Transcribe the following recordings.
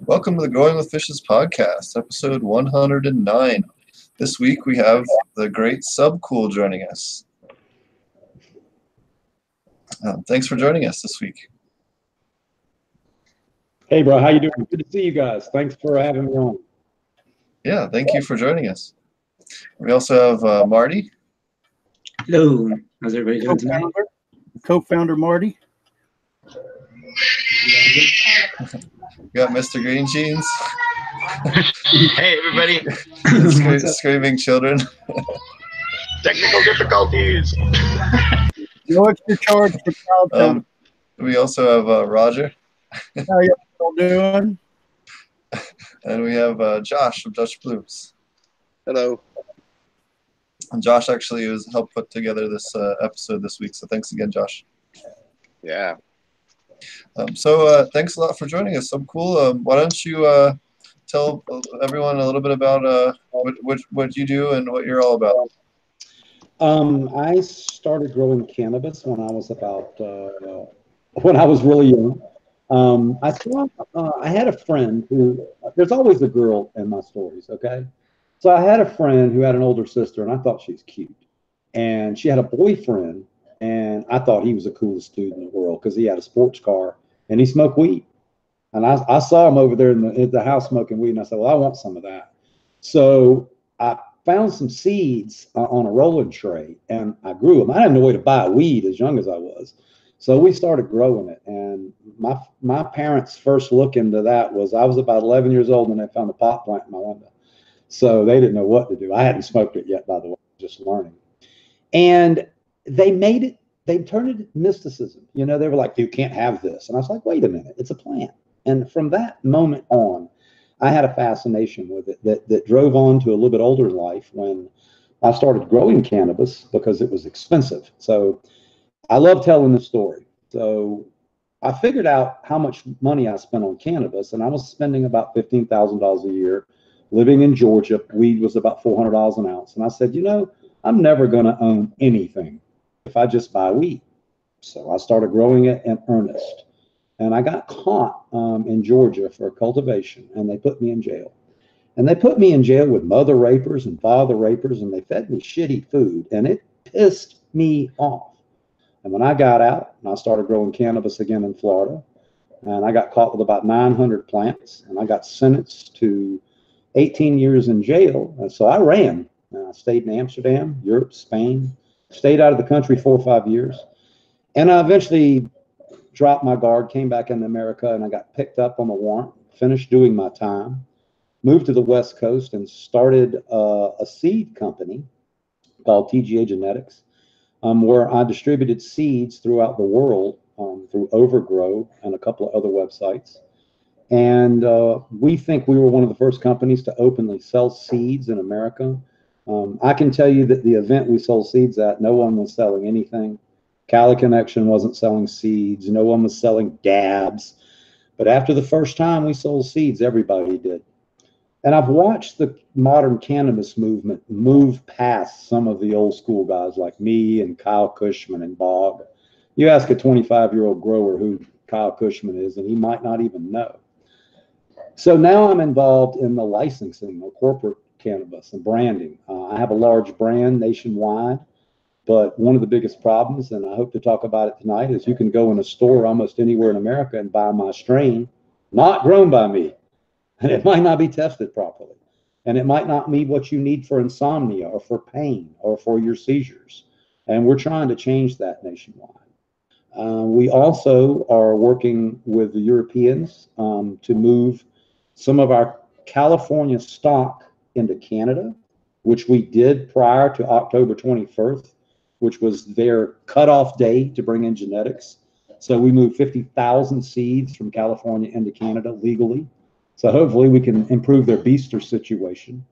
Welcome to the Growing with Fishes podcast, episode 109. This week we have the great SubCool joining us. Thanks for joining us this week. Hey, bro, how you doing? Good to see you guys. Thanks for having me on. Yeah, thank you for joining us. We also have Marty. Hello, how's everybody doing tonight? Co-founder Marty. We got Mr. Green Jeans. Hey, everybody. Screaming children. Technical difficulties. No extra charge for child time. We also have Roger. How you all doing? And we have Josh from Dutch Blues. Hello. And Josh actually helped put together this episode this week, so thanks again, Josh. Yeah. So thanks a lot for joining us. SubCool. Why don't you tell everyone a little bit about what you do and what you're all about? I started growing cannabis when I was really young. I had a friend who, there's always a girl in my stories, okay? So I had a friend who had an older sister, and I thought she was cute. And she had a boyfriend, and I thought he was the coolest dude in the world because he had a sports car, and he smoked weed. And I saw him over there in the house smoking weed, and I said, well, I want some of that. So I found some seeds on a rolling tray, and I grew them. I didn't know a way to buy weed as young as I was. So we started growing it, and my parents' first look into that was I was about 11 years old, and they found a pot plant in my window. So they didn't know what to do. I hadn't smoked it yet, by the way, just learning. And they turned it into mysticism. You know, they were like, you can't have this. And I was like, wait a minute, it's a plant. And from that moment on, I had a fascination with it that drove on to a little bit older in life when I started growing cannabis because it was expensive. So I love telling the story. So I figured out how much money I spent on cannabis, and I was spending about $15,000 a year. Living in Georgia, weed was about $400 an ounce. And I said, you know, I'm never going to own anything if I just buy weed. So I started growing it in earnest. And I got caught in Georgia for cultivation, and they put me in jail. And they put me in jail with mother rapers and father rapers, and they fed me shitty food, and it pissed me off. And when I got out, and I started growing cannabis again in Florida, and I got caught with about 900 plants, and I got sentenced to 18 years in jail. And so I ran. I stayed in Amsterdam, Europe, Spain, stayed out of the country 4 or 5 years. And I eventually dropped my guard, came back into America, and I got picked up on a warrant, finished doing my time, moved to the West Coast and started a seed company called TGA Genetics, where I distributed seeds throughout the world through Overgrow and a couple of other websites. And we think we were one of the first companies to openly sell seeds in America. I can tell you that the event we sold seeds at, no one was selling anything. Cali Connection wasn't selling seeds. No one was selling dabs. But after the first time we sold seeds, everybody did. And I've watched the modern cannabis movement move past some of the old school guys like me and Kyle Cushman and Bog. You ask a 25-year-old grower who Kyle Cushman is, and he might not even know. So now I'm involved in the licensing of corporate cannabis and branding. I have a large brand nationwide, but one of the biggest problems, and I hope to talk about it tonight, is you can go in a store almost anywhere in America and buy my strain, not grown by me, and it might not be tested properly, and it might not be what you need for insomnia or for pain or for your seizures, and we're trying to change that nationwide. We also are working with the Europeans to move some of our California stock into Canada, which we did prior to October 21st, which was their cutoff day to bring in genetics. So we moved 50,000 seeds from California into Canada legally. So hopefully we can improve their beaster situation.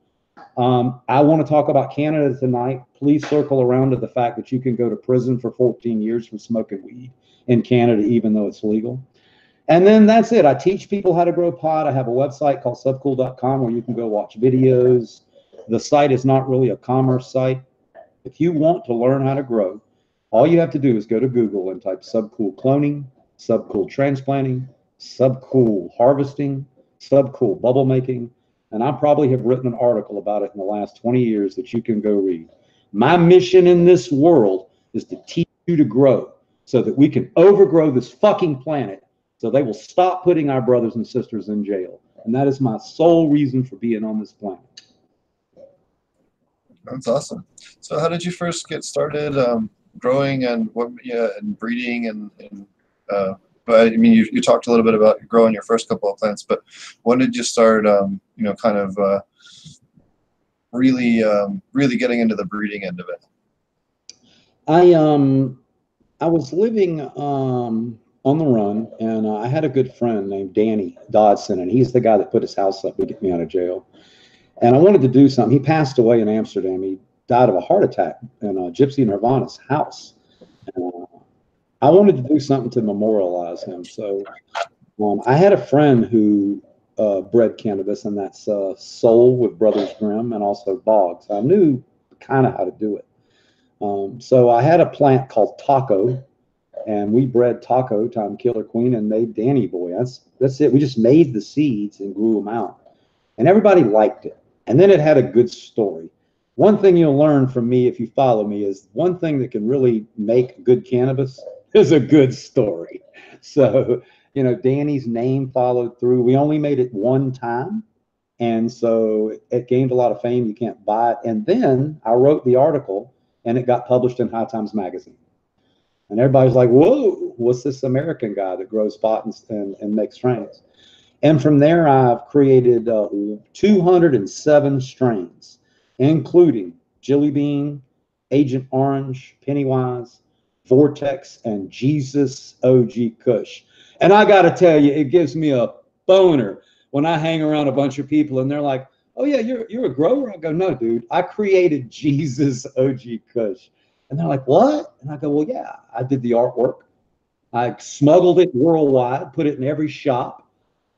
I want to talk about Canada tonight. Please circle around to the fact that you can go to prison for 14 years for smoking weed in Canada, even though it's legal. And then that's it. I teach people how to grow pot. I have a website called subcool.com where you can go watch videos. The site is not really a commerce site. If you want to learn how to grow, all you have to do is go to Google and type SubCool cloning, SubCool transplanting, SubCool harvesting, SubCool, bubble making, and I probably have written an article about it in the last 20 years that you can go read. My mission in this world is to teach you to grow so that we can overgrow this fucking planet so they will stop putting our brothers and sisters in jail. And that is my sole reason for being on this planet. That's awesome. So how did you first get started growing and what, and breeding and but I mean, you talked a little bit about growing your first couple of plants, but when did you start, kind of really getting into the breeding end of it? I was living on the run, and I had a good friend named Danny Dodson, and he's the guy that put his house up to get me out of jail. And I wanted to do something. He passed away in Amsterdam. He died of a heart attack in Gypsy Nirvana's house. And, I wanted to do something to memorialize him. So I had a friend who bred cannabis, and that's Soul with Brothers Grimm and also Boggs. I knew kind of how to do it. So I had a plant called Taco, and we bred Taco, Time Killer Queen, and made Danny Boy. That's it. We just made the seeds and grew them out. And everybody liked it. And then it had a good story. One thing you'll learn from me if you follow me is one thing that can really make good cannabis is a good story. So, Danny's name followed through. We only made it one time. And so it gained a lot of fame. You can't buy it. And then I wrote the article, and it got published in High Times Magazine. And everybody's like, whoa, what's this American guy that grows pot and makes strains? And from there, I've created 207 strains, including Jilly Bean, Agent Orange, Pennywise, Vortex, and Jesus OG Kush. And I got to tell you, it gives me a boner when I hang around a bunch of people and they're like, oh, yeah, you're a grower? I go, no, dude, I created Jesus OG Kush. And they're like, what? And I go, well, yeah, I did the artwork. I smuggled it worldwide, put it in every shop.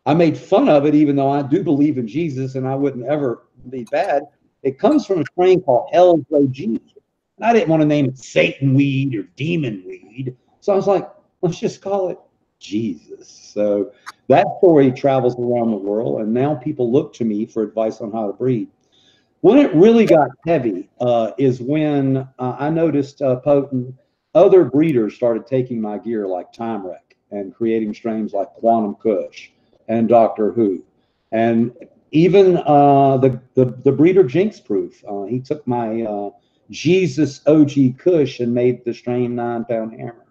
I made fun of it, even though I do believe in Jesus and I wouldn't ever be bad. It comes from a strain called Hell's OG. And I didn't want to name it Satan weed or demon weed. So I was like, let's just call it Jesus. So that story travels around the world, and now people look to me for advice on how to breed. When it really got heavy is when I noticed potent other breeders started taking my gear like Time Wreck and creating strains like Quantum Kush and Doctor Who. And even the breeder Jinx Proof, he took my Jesus OG Kush and made the strain 9-pound hammer.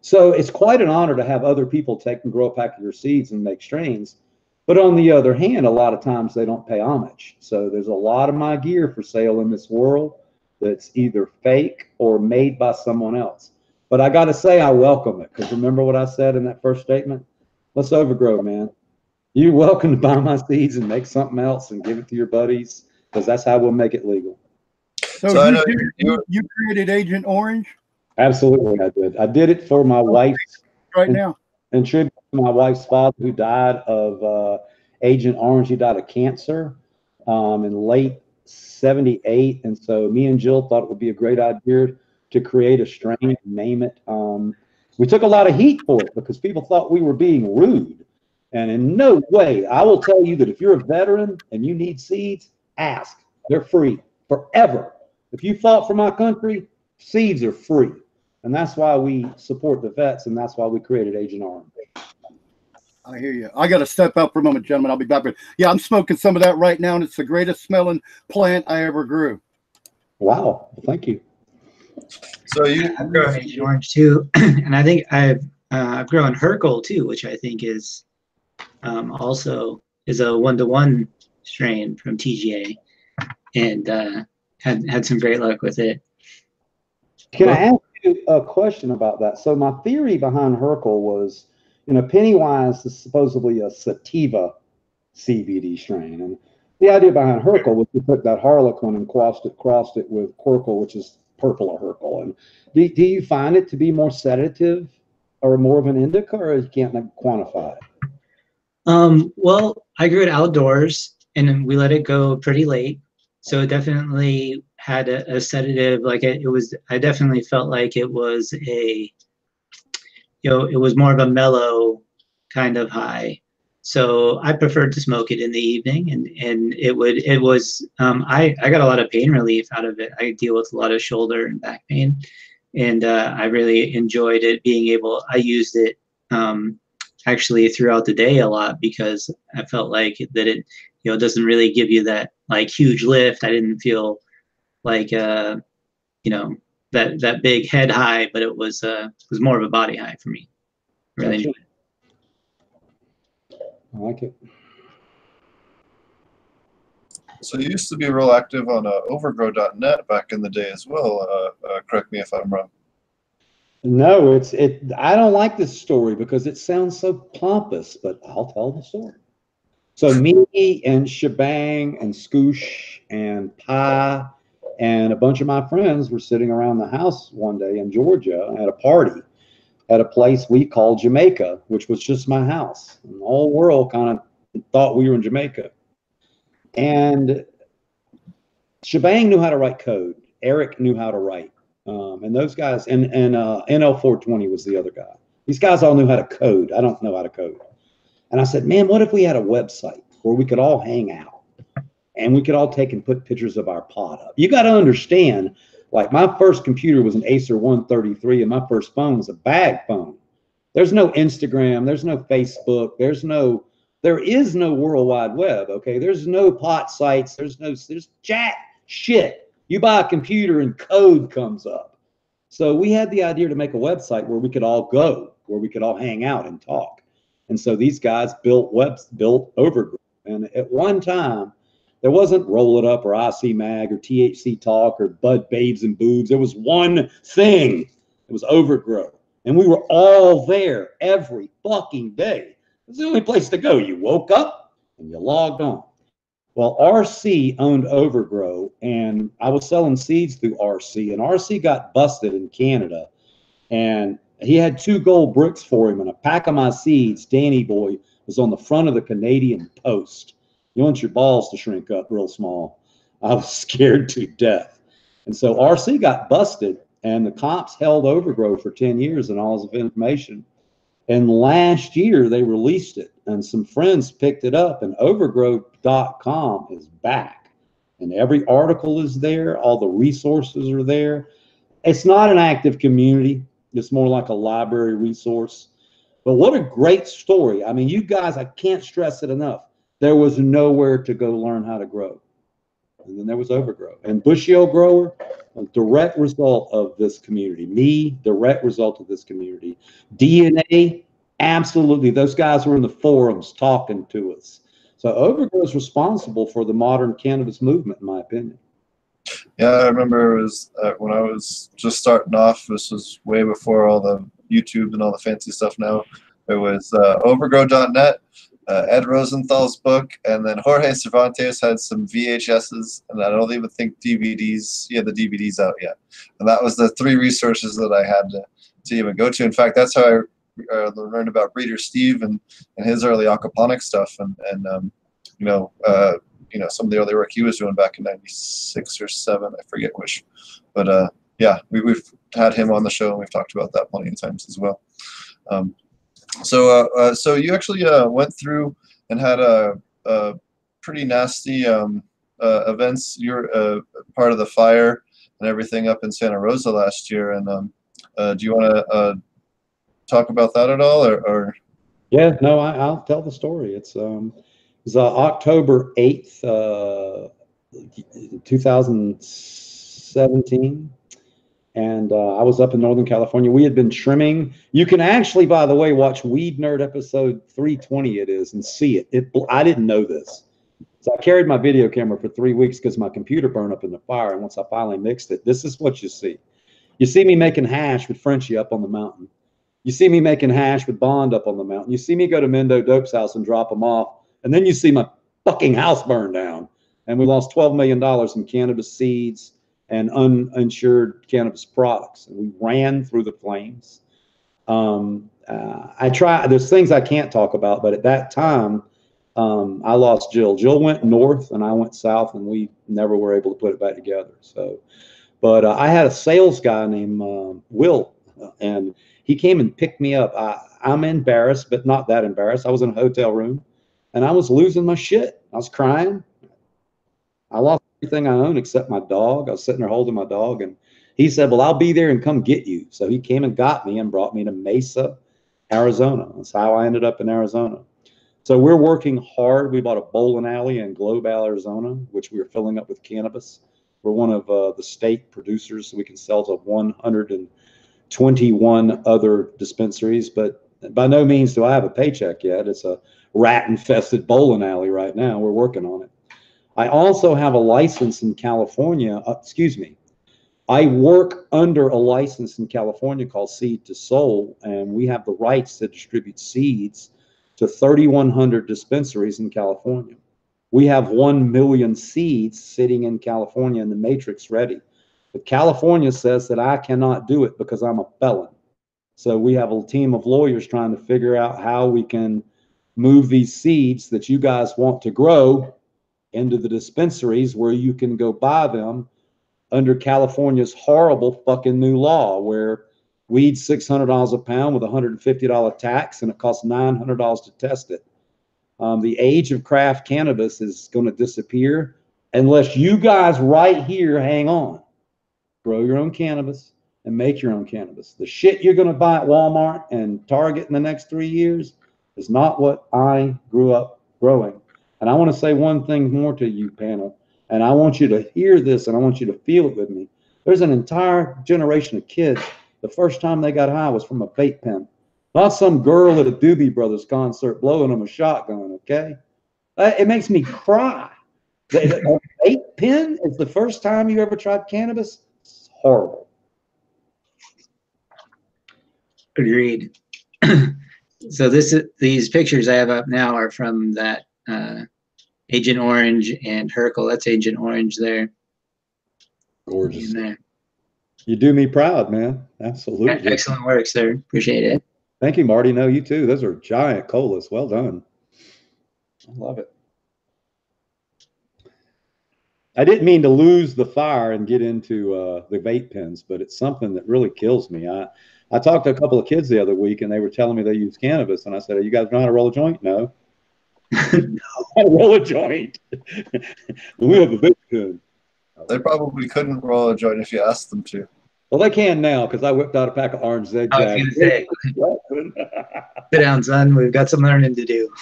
So it's quite an honor to have other people take and grow a pack of your seeds and make strains. But on the other hand, a lot of times they don't pay homage. So there's a lot of my gear for sale in this world that's either fake or made by someone else. But I got to say I welcome it, because remember what I said in that first statement? Let's overgrow, man. You're welcome to buy my seeds and make something else and give it to your buddies, because that's how we'll make it legal. So you created Agent Orange? Absolutely, I did. I did it for my wife. Right now. In tribute to my wife's father, who died of Agent Orange. He died of cancer in late '78. And so me and Jill thought it would be a great idea to create a strain and name it. We took a lot of heat for it because people thought we were being rude. And in no way, I will tell you that if you're a veteran and you need seeds, ask. They're free forever. If you fought for my country, seeds are free. And that's why we support the vets, and that's why we created Agent Orange. I hear you. I got to step out for a moment, gentlemen. I'll be back. Yeah, I'm smoking some of that right now, and it's the greatest smelling plant I ever grew. Wow. Thank you. So I've grown Agent Orange too, and I think I've grown Hercule too, which I think is also is a 1-to-1 strain from TGA, and had some great luck with it. Can I ask you a question about that? So my theory behind Hercule was, Pennywise is supposedly a sativa CBD strain, and the idea behind Hercule was to put that Harlequin and crossed it with Hercule, which is purple of Hercule. And do you find it to be more sedative or more of an indica, or you can't quantify it? Well, I grew it outdoors, and we let it go pretty late, so it definitely had a sedative. Like I definitely felt like it was it was more of a mellow kind of high. So I preferred to smoke it in the evening, and it was I got a lot of pain relief out of it. I deal with a lot of shoulder and back pain, and I really enjoyed it. I used it actually throughout the day a lot because I felt like that it doesn't really give you that like huge lift. I didn't feel like that big head high, but it was more of a body high for me. Really enjoyed it. I like it. So you used to be real active on overgrow.net back in the day as well. Correct me if I'm wrong. No, I don't like this story because it sounds so pompous, but I'll tell the story. So me and Shebang and Scoosh and Pie and a bunch of my friends were sitting around the house one day in Georgia at a party at a place we called Jamaica, which was just my house. And the whole world kind of thought we were in Jamaica. And Shebang knew how to write code. Eric knew how to write. And those guys, and NL420 was the other guy. These guys all knew how to code. I don't know how to code. And I said, man, what if we had a website where we could all hang out and we could all take and put pictures of our pot up? You got to understand, like my first computer was an Acer 133 and my first phone was a bag phone. There's no Instagram. There's no Facebook. There is no World Wide Web. Okay. There's no pot sites. There's chat shit. You buy a computer and code comes up. So we had the idea to make a website where we could all go, where we could all hang out and talk. And so these guys built Overgrow. And at one time, there wasn't Roll It Up or IC Mag or THC Talk or Bud Babes and Boobs. There was one thing. It was Overgrow. And we were all there every fucking day. It was the only place to go. You woke up and you logged on. Well, RC owned Overgrow, and I was selling seeds through RC, and RC got busted in Canada, and he had 2 gold bricks for him, and a pack of my seeds, Danny Boy, was on the front of the Canadian Post. You want your balls to shrink up real small. I was scared to death. And so RC got busted, and the cops held Overgrow for 10 years and all his information. And last year, they released it, and some friends picked it up, and overgrow.com is back. And every article is there. All the resources are there. It's not an active community. It's more like a library resource. But what a great story. I mean, you guys, I can't stress it enough. There was nowhere to go learn how to grow. And then there was Overgrow. And Bushy-O Grower, a direct result of this community. Me, direct result of this community. DNA, absolutely. Those guys were in the forums talking to us. So Overgrow is responsible for the modern cannabis movement, in my opinion. Yeah, I remember it was when I was just starting off. This was way before all the YouTube and all the fancy stuff now. It was overgrow.net. Ed Rosenthal's book, and then Jorge Cervantes had some VHSs, and I don't even think DVDs. He had the DVDs out yet, and that was the 3 resources that I had to even go to. In fact, that's how I learned about Breeder Steve and his early aquaponic stuff, and some of the early work he was doing back in '96 or '7, I forget which, but yeah, we've had him on the show and we've talked about that plenty of times as well. So you actually went through and had a pretty nasty events. You're part of the fire and everything up in Santa Rosa last year. And do you want to talk about that at all, or? Yeah, no, I'll tell the story. It was October 8th, 2017. And I was up in Northern California. We had been trimming. You can actually, by the way, watch Weed Nerd episode 320 it is and see it. I didn't know this. So I carried my video camera for 3 weeks because my computer burned up in the fire. And once I finally mixed it, this is what you see. You see me making hash with Frenchie up on the mountain. You see me making hash with Bond up on the mountain. You see me go to Mendo Dope's house and drop them off. And then you see my fucking house burn down. And we lost $12 million in cannabis seeds and uninsured cannabis products. And we ran through the flames. There's things I can't talk about, but at that time, I lost Jill. Jill went north and I went south, and we never were able to put it back together. So, but I had a sales guy named Will, and he came and picked me up. I'm embarrassed, but not that embarrassed. I was in a hotel room And I was losing my shit. I was crying. I lost everything I own except my dog. I was sitting there holding my dog, and he said, well, I'll be there and come get you. So he came and got me and brought me to Mesa, Arizona. That's how I ended up in Arizona. So we're working hard. We bought a bowling alley in Global, Arizona, which we are filling up with cannabis. We're one of the state producers, so we can sell to 121 other dispensaries. But by no means do I have a paycheck yet. It's a rat-infested bowling alley right now. We're working on it. I also have a license in California. I work under a license in California called Seed to Soul, and we have the rights to distribute seeds to 3,100 dispensaries in California. We have 1 million seeds sitting in California in the matrix ready. But California says that I cannot do it because I'm a felon. So we have a team of lawyers trying to figure out how we can move these seeds that you guys want to grow into the dispensaries where you can go buy them under California's horrible fucking new law where weed's $600 a pound with a $150 tax, and it costs $900 to test it. The age of craft cannabis is going to disappear unless you guys right here hang on. Grow your own cannabis and make your own cannabis. The shit you're going to buy at Walmart and Target in the next 3 years is not what I grew up growing. And I want to say one thing more to you, panel, and I want you to hear this and I want you to feel it with me. There's an entire generation of kids, the first time they got high was from a vape pen. Not some girl at a Doobie Brothers concert blowing them a shotgun, okay? It makes me cry. A vape pen is the first time you ever tried cannabis? It's horrible. Agreed. So these pictures I have up now are from that Agent Orange and Herkel. That's Agent Orange there. Gorgeous. There. You do me proud, man. Absolutely. Excellent work, sir. Appreciate it. Thank you, Marty. No, you too. Those are giant colas. Well done. I love it. I didn't mean to lose the fire and get into the vape pens, but it's something that really kills me. I talked to a couple of kids the other week, and they were telling me they use cannabis, and I said, "Are you guys know how to roll a joint?" No. No, how to roll a joint. We have a vape pen. They probably couldn't roll a joint if you asked them to. Well, they can now because I whipped out a pack of orange zigzags. I was going to say, sit down, son. We've got some learning to do.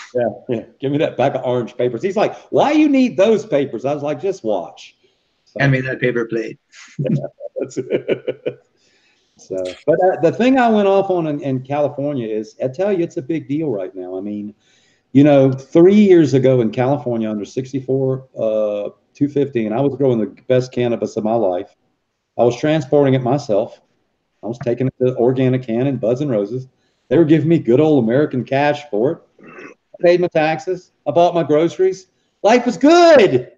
Yeah. Give me that pack of orange papers. He's like, why you need those papers? I was like, just watch. So, Hand me that paper plate. that's it. So, but the thing I went off on in California is, I tell you, it's a big deal right now. I mean, 3 years ago in California under 64, 215, I was growing the best cannabis of my life. I was transporting it myself. I was taking it to Organic Can and Buds and Roses. They were giving me good old American cash for it. I paid my taxes. I bought my groceries. Life was good.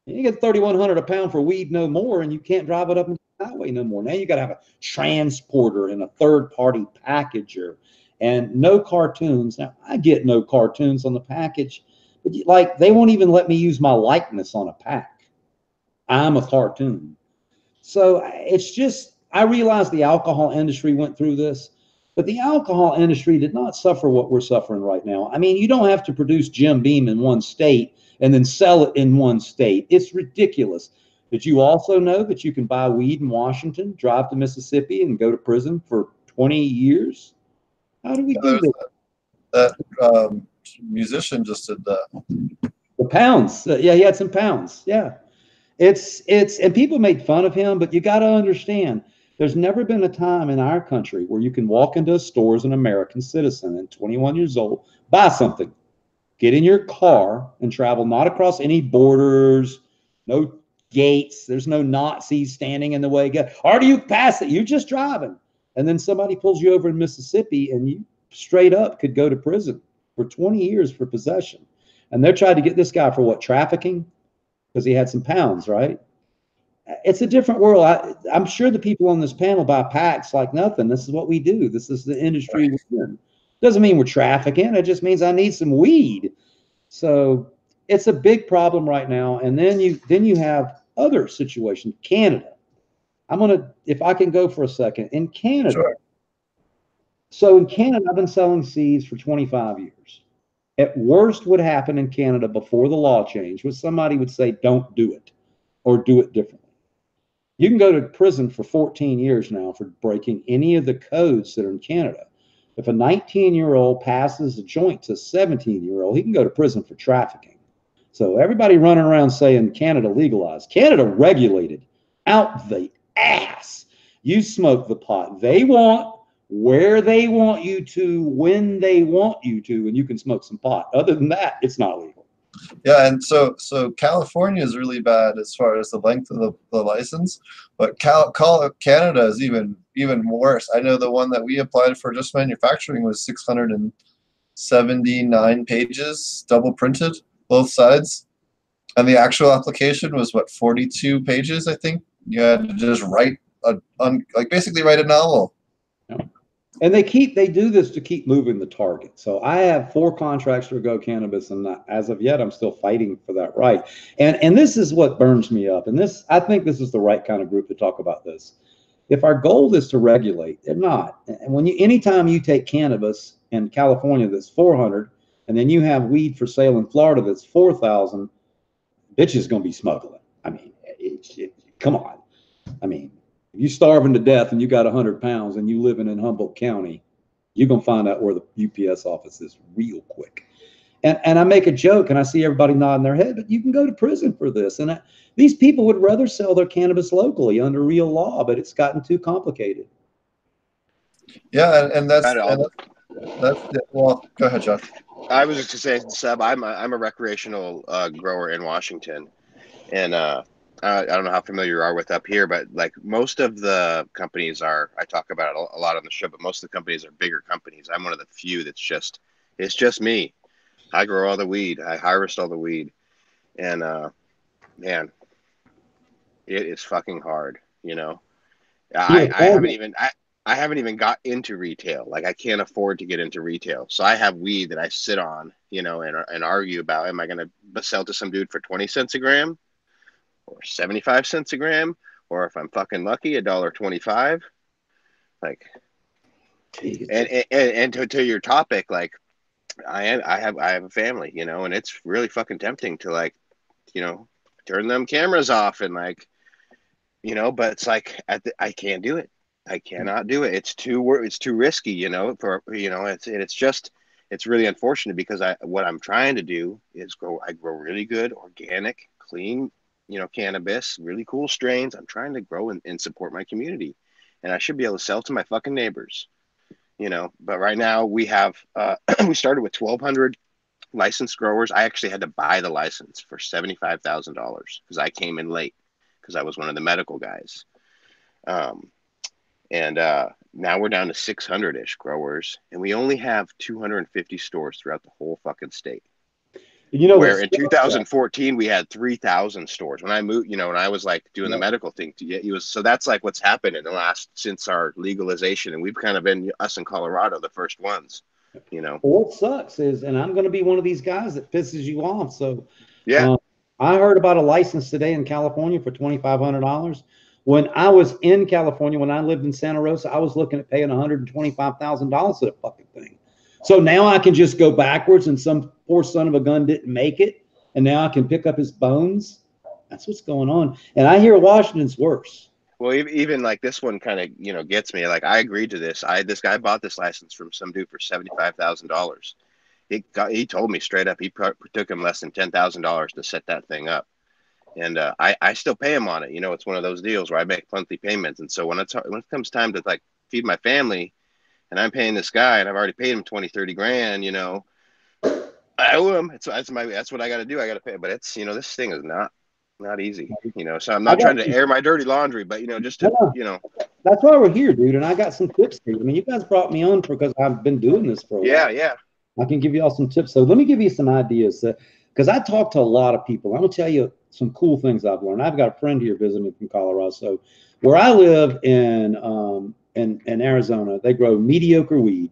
You get $3,100 a pound for weed no more, and you can't drive it up the highway no more. Now you got to have a transporter and a third-party packager, and no cartoons. Now I get no cartoons on the package, but they won't even let me use my likeness on a pack. I'm a cartoon. So it's just, I realize the alcohol industry went through this, but the alcohol industry did not suffer what we're suffering right now. I mean, you don't have to produce Jim Beam in one state and then sell it in one state. It's ridiculous. Did you also know that you can buy weed in Washington, drive to Mississippi, and go to prison for 20 years? How do we do this? That musician just did that. The pounds. Yeah, he had some pounds. Yeah. And people made fun of him, but you got to understand, there's never been a time in our country where you can walk into a store as an American citizen and 21 years old, buy something, get in your car and travel not across any borders, no gates, there's no Nazis standing in the way. Or do you pass it? You're just driving. And then somebody pulls you over in Mississippi and you straight up could go to prison for 20 years for possession. And they're trying to get this guy for what, trafficking? Because he had some pounds, right? It's a different world. I'm sure the people on this panel buy packs like nothing. This is what we do. This is the industry we're in. Doesn't mean we're trafficking. It just means I need some weed. So it's a big problem right now. And then you have other situations. Canada. If I can go for a second, in Canada. Sure. So in Canada, I've been selling seeds for 25 years. at worst would happen in Canada before the law changed was somebody would say, don't do it or do it differently. You can go to prison for 14 years now for breaking any of the codes that are in Canada. If a 19-year-old passes a joint to a 17-year-old, he can go to prison for trafficking. So everybody running around saying Canada legalized. Canada regulated out the ass. You smoke the pot they want, where they want you to, when they want you to, and you can smoke some pot. Other than that, it's not legal. Yeah, and so California is really bad as far as the length of the license, but Canada is even worse. I know the one that we applied for just manufacturing was 679 pages, double printed, both sides, and the actual application was what, 42 pages, I think. You had to just write basically write a novel. And they do this to keep moving the target. So I have 4 contracts for Go Cannabis, and as of yet, I'm still fighting for that right. And this is what burns me up. And I think this is the right kind of group to talk about this. If our goal is to regulate, they're not. And anytime you take cannabis in California that's 400, and then you have weed for sale in Florida that's 4,000, bitch is going to be smuggling. I mean, come on. I mean, if you're starving to death and you got 100 pounds and you living in Humboldt County, you're going to find out where the UPS office is real quick. And I make a joke and I see everybody nodding their head, but you can go to prison for this. And these people would rather sell their cannabis locally under real law, but it's gotten too complicated. Yeah, and that's well, go ahead, John. I was just saying, Seb, I'm a recreational grower in Washington, and I don't know how familiar you are with up here, but like most of the companies I talk about it a lot on the show, but most of the companies are bigger companies. I'm one of the few it's just me. I grow all the weed. I harvest all the weed. And, man, it is fucking hard, you know? I haven't even got into retail. Like I can't afford to get into retail. So I have weed that I sit on, you know, and argue about, am I going to sell to some dude for 20 cents a gram? Or 75 cents a gram, or if I'm fucking lucky, $1.25. Like, and to your topic, like, I have a family, you know, and it's really fucking tempting to like, you know, turn them cameras off and like, you know, but it's like I can't do it. I cannot do it. It's too risky, you know. It's really unfortunate because what I'm trying to do is grow really good, organic, clean, you know, cannabis, really cool strains. I'm trying to grow and support my community, and I should be able to sell to my fucking neighbors, you know. But right now we have we started with 1,200 licensed growers. I actually had to buy the license for $75,000 because I came in late because I was one of the medical guys. And now we're down to 600-ish growers, and we only have 250 stores throughout the whole fucking state. You know, where in 2014 we had 3,000 stores. When I moved, you know, when I was like doing the medical thing, so that's like what's happened in the last since our legalization, and we've kind of been us in Colorado the first ones, you know. Well, what sucks is, and I'm going to be one of these guys that pisses you off. So yeah, I heard about a license today in California for $2,500. When I was in California, when I lived in Santa Rosa, I was looking at paying $125,000 for that fucking thing. So now I can just go backwards and some poor son of a gun didn't make it. And now I can pick up his bones. That's what's going on. And I hear Washington's worse. Well, even like this one kind of, you know, gets me. Like I agreed to this. This guy bought this license from some dude for $75,000. He told me straight up, he took him less than $10,000 to set that thing up. And I still pay him on it. You know, it's one of those deals where I make monthly payments. And so when it comes time to like feed my family, and I'm paying this guy, and I've already paid him 20, 30 grand, you know, I owe him. That's what I got to do. I got to pay. But it's, you know, this thing is not easy, you know. So I'm not trying to air my dirty laundry, but you know, just to, you know. That's why we're here, dude. And I got some tips for you. I mean, you guys brought me on because I've been doing this for a while. Yeah. I can give you all some tips. So let me give you some ideas, because I talk to a lot of people. I'm gonna tell you some cool things I've learned. I've got a friend here visiting from Colorado. So where I live in Arizona, they grow mediocre weed.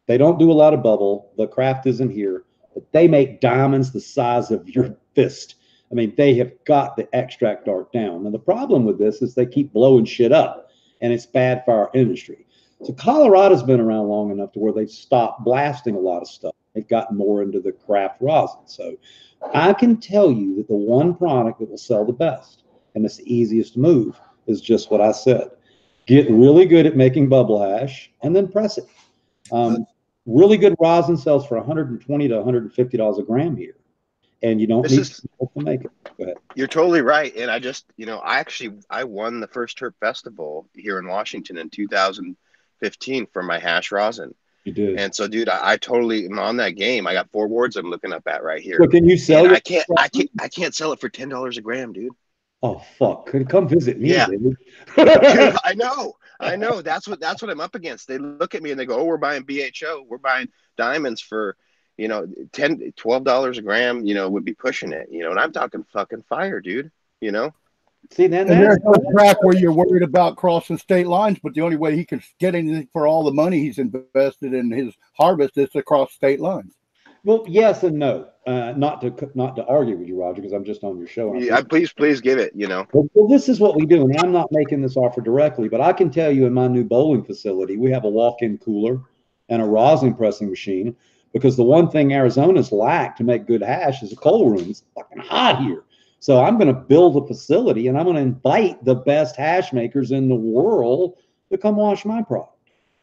They don't do a lot of bubble. The craft isn't here, but they make diamonds the size of your fist. I mean, they have got the extract art down. Now, the problem with this is they keep blowing shit up, and it's bad for our industry. So Colorado's been around long enough to where they've stopped blasting a lot of stuff. They've gotten more into the craft rosin. So I can tell you that the one product that will sell the best, and it's the easiest to move, is just what I said. Get really good at making bubble hash and then press it. Really good rosin sells for $120 to $150 a gram here. And you don't need to make it. Go ahead. You're totally right. And I just, I won the first Herb Festival here in Washington in 2015 for my hash rosin. You did. And so, dude, I totally am on that game. I got 4 boards I'm looking up at right here. So can you sell it? I can't sell it for $10 a gram, dude. Oh fuck! Come visit me. Yeah. Dude, I know. That's what I'm up against. They look at me and they go, "Oh, we're buying BHO. We're buying diamonds for, $10, $12 a gram. Would be pushing it. And I'm talking fucking fire, dude. See, then there's no track where you're worried about crossing state lines, but the only way he can get anything for all the money he's invested in his harvest is to cross state lines. Well, yes and no. Not to argue with you, Roger, because I'm just on your show. Yeah, please give it. Well, this is what we do, and I'm not making this offer directly, but I can tell you in my new bowling facility, we have a walk-in cooler and a rosin pressing machine, because the one thing Arizona's lacked to make good hash is a cold room. It's fucking hot here. So I'm going to build a facility, and I'm going to invite the best hash makers in the world to come wash my product.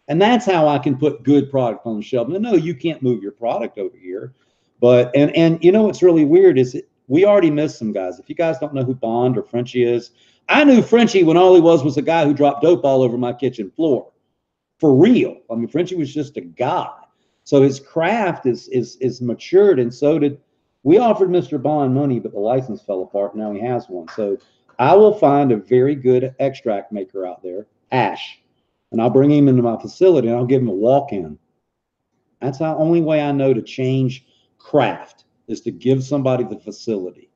And that's how I can put good product on the shelf. No, you can't move your product over here. But, and what's really weird is we already missed some guys. If you guys don't know who Bond or Frenchie is, I knew Frenchie when all he was a guy who dropped dope all over my kitchen floor. For real. I mean, Frenchie was just a guy. So his craft is matured, and so did, we offered Mr. Bond money, but the license fell apart. Now he has one. So I will find a very good extract maker out there, Ash, and I'll bring him into my facility and I'll give him a walk-in. That's the only way I know to change craft, is to give somebody the facility.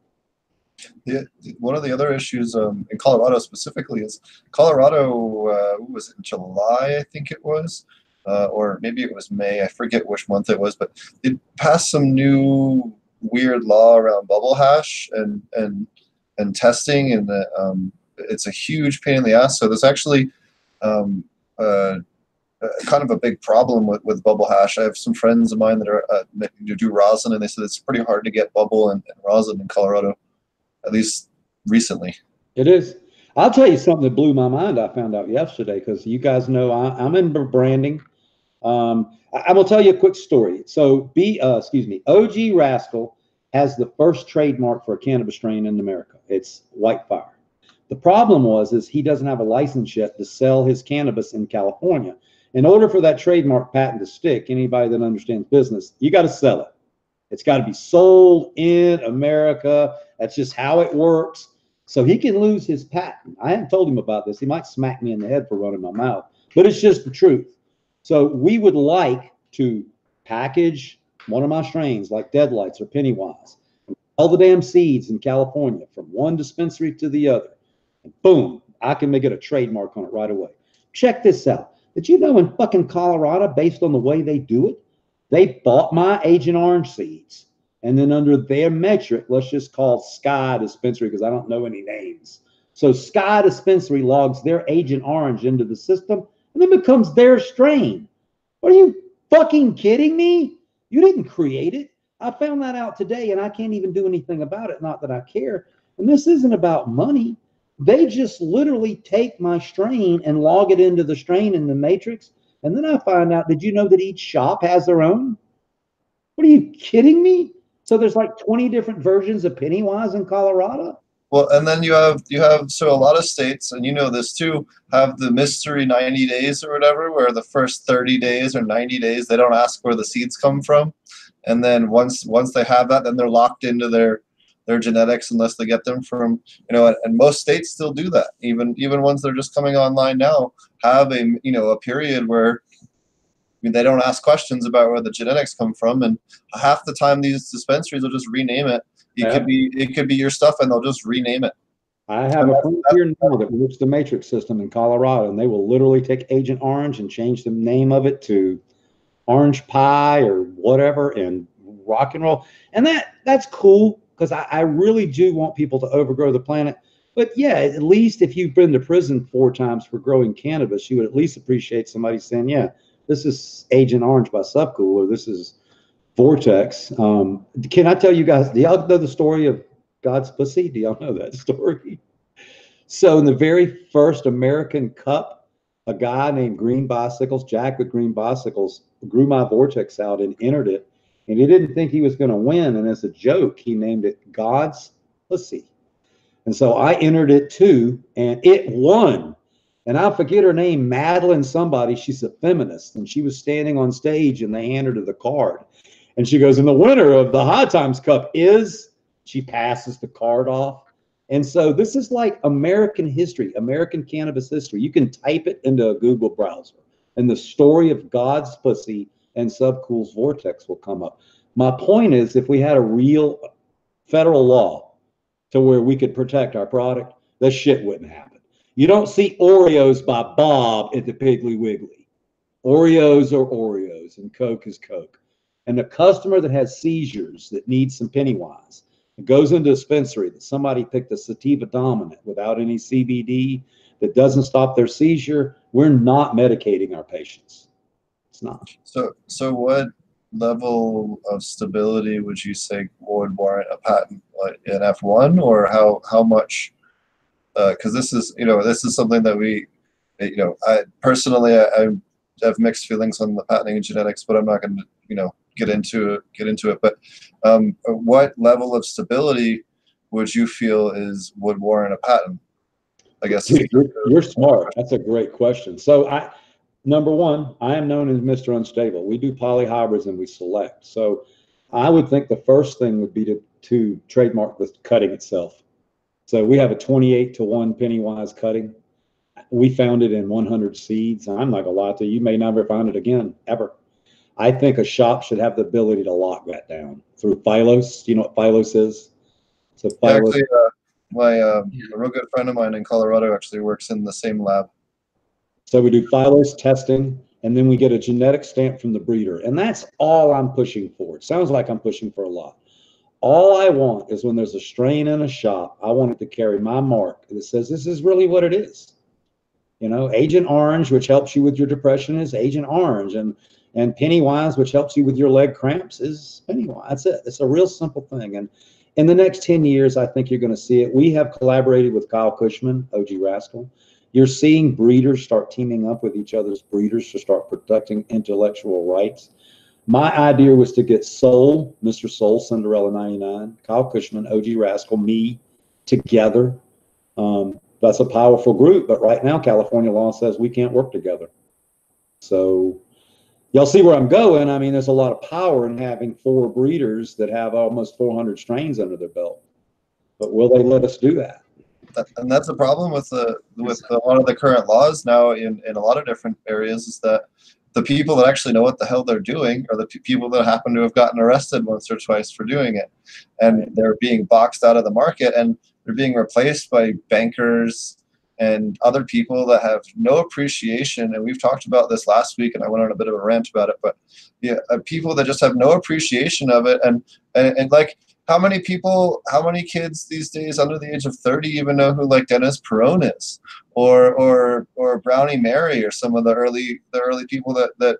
Yeah, one of the other issues in Colorado specifically is Colorado, was it in July, I think it was, or maybe it was May, I forget which month it was, but it passed some new weird law around bubble hash and testing, and it's a huge pain in the ass. So there's actually kind of a big problem with bubble hash. I have some friends of mine that are who do rosin, and they said it's pretty hard to get bubble and rosin in Colorado, at least recently. It is. I'll tell you something that blew my mind. I found out yesterday, because you guys know I'm in branding. I will tell you a quick story. So OG Rascal has the first trademark for a cannabis strain in America. It's Whitefire. The problem is he doesn't have a license yet to sell his cannabis in California. In order for that trademark patent to stick, anybody that understands business, you got to sell it. It's got to be sold in America. That's just how it works. So he can lose his patent. I haven't told him about this. He might smack me in the head for running my mouth, but it's just the truth. So we would like to package one of my strains like Deadlights or Pennywise, all the damn seeds in California from one dispensary to the other. And boom, I can make it a trademark on it right away. Check this out. Did you know in fucking Colorado, based on the way they do it, they bought my Agent Orange seeds, and then under their metric, let's just call Sky Dispensary, because I don't know any names. So Sky Dispensary logs their Agent Orange into the system, and then becomes their strain. Are you fucking kidding me? You didn't create it. I found that out today, and I can't even do anything about it, not that I care. And this isn't about money. They just literally take my strain and log it into the strain in the matrix. And then I find out, did you know that each shop has their own? What are you kidding me? So there's like 20 different versions of Pennywise in Colorado? Well, and then you have so a lot of states, and you know this too, have the mystery 90 days or whatever, where the first 30 days or 90 days, they don't ask where the seeds come from. And then once they have that, then they're locked into their genetics unless they get them from, and most states still do that. Even ones that are just coming online now have a period where they don't ask questions about where the genetics come from, and half the time these dispensaries will just rename it. It could be your stuff, and they'll just rename it. I have a friend here now that works the matrix system in Colorado, and they will literally take Agent Orange and change the name of it to Orange Pie or whatever and rock and roll. And that's cool, because I really do want people to overgrow the planet. But yeah, at least if you've been to prison 4 times for growing cannabis, you would at least appreciate somebody saying, yeah, this is Agent Orange by SubCool, or this is Vortex. Can I tell you guys, do y'all know the story of God's pussy? Do y'all know that story? So in the very first American Cup, a guy named Green Bicycles, Jack with Green Bicycles, grew my Vortex out and entered it. And he didn't think he was going to win. And as a joke, he named it God's Pussy. And so I entered it too, and it won. And I forget her name, Madeline somebody. She's a feminist. And she was standing on stage and they handed her the card. And she goes, and the winner of the High Times Cup is, she passes the card off. And so this is like American history, American cannabis history. You can type it into a Google browser and the story of God's pussy and SubCool's Vortex will come up. My point is, if we had a real federal law to where we could protect our product, this shit wouldn't happen. You don't see Oreos by Bob at the Piggly Wiggly. Oreos are Oreos and Coke is Coke. And the customer that has seizures that needs some Pennywise, it goes into a dispensary that somebody picked a sativa dominant without any CBD that doesn't stop their seizure, we're not medicating our patients. It's not. So what level of stability would you say would warrant a patent, like an F1, or how much? Because this is something that we, I personally I have mixed feelings on the patenting and genetics, but I'm not going to get into it. But what level of stability would you feel would warrant a patent? I guess. Dude, you're smart. That's a great question. So number one, I am known as Mr. Unstable. We do polyhybrids and we select. So I would think the first thing would be to trademark the cutting itself. So we have a 28-to-1 Pennywise cutting. We found it in 100 seeds. I'm not gonna lie to you, you may never find it again, ever. I think a shop should have the ability to lock that down through Phylos. Do you know what Phylos is? So Phylos. Actually, a real good friend of mine in Colorado actually works in the same lab. So we do Phylos testing, and then we get a genetic stamp from the breeder. And that's all I'm pushing for. It sounds like I'm pushing for a lot. All I want is when there's a strain in a shop, I want it to carry my mark that says this is really what it is. Agent Orange, which helps you with your depression, is Agent Orange. And Pennywise, which helps you with your leg cramps, is Pennywise. That's it. It's a real simple thing. And in the next 10 years, I think you're going to see it. We have collaborated with Kyle Cushman, OG Rascal. You're seeing breeders start teaming up with each other's breeders to start protecting intellectual rights. My idea was to get Soul, Mr. Soul, Cinderella 99, Kyle Cushman, OG Rascal, me together. That's a powerful group, but right now California law says we can't work together. So y'all see where I'm going. I mean, there's a lot of power in having 4 breeders that have almost 400 strains under their belt. But will they let us do that? And that's the problem with a lot of the current laws now in a lot of different areas, is that the people that actually know what the hell they're doing are the people that happen to have gotten arrested once or twice for doing it. And they're being boxed out of the market, and they're being replaced by bankers and other people that have no appreciation. And we've talked about this last week, and I went on a bit of a rant about it, but yeah, people that just have no appreciation of it. And like, how many kids these days under the age of 30 even know who like Dennis Perone is, or Brownie Mary, or some of the early people that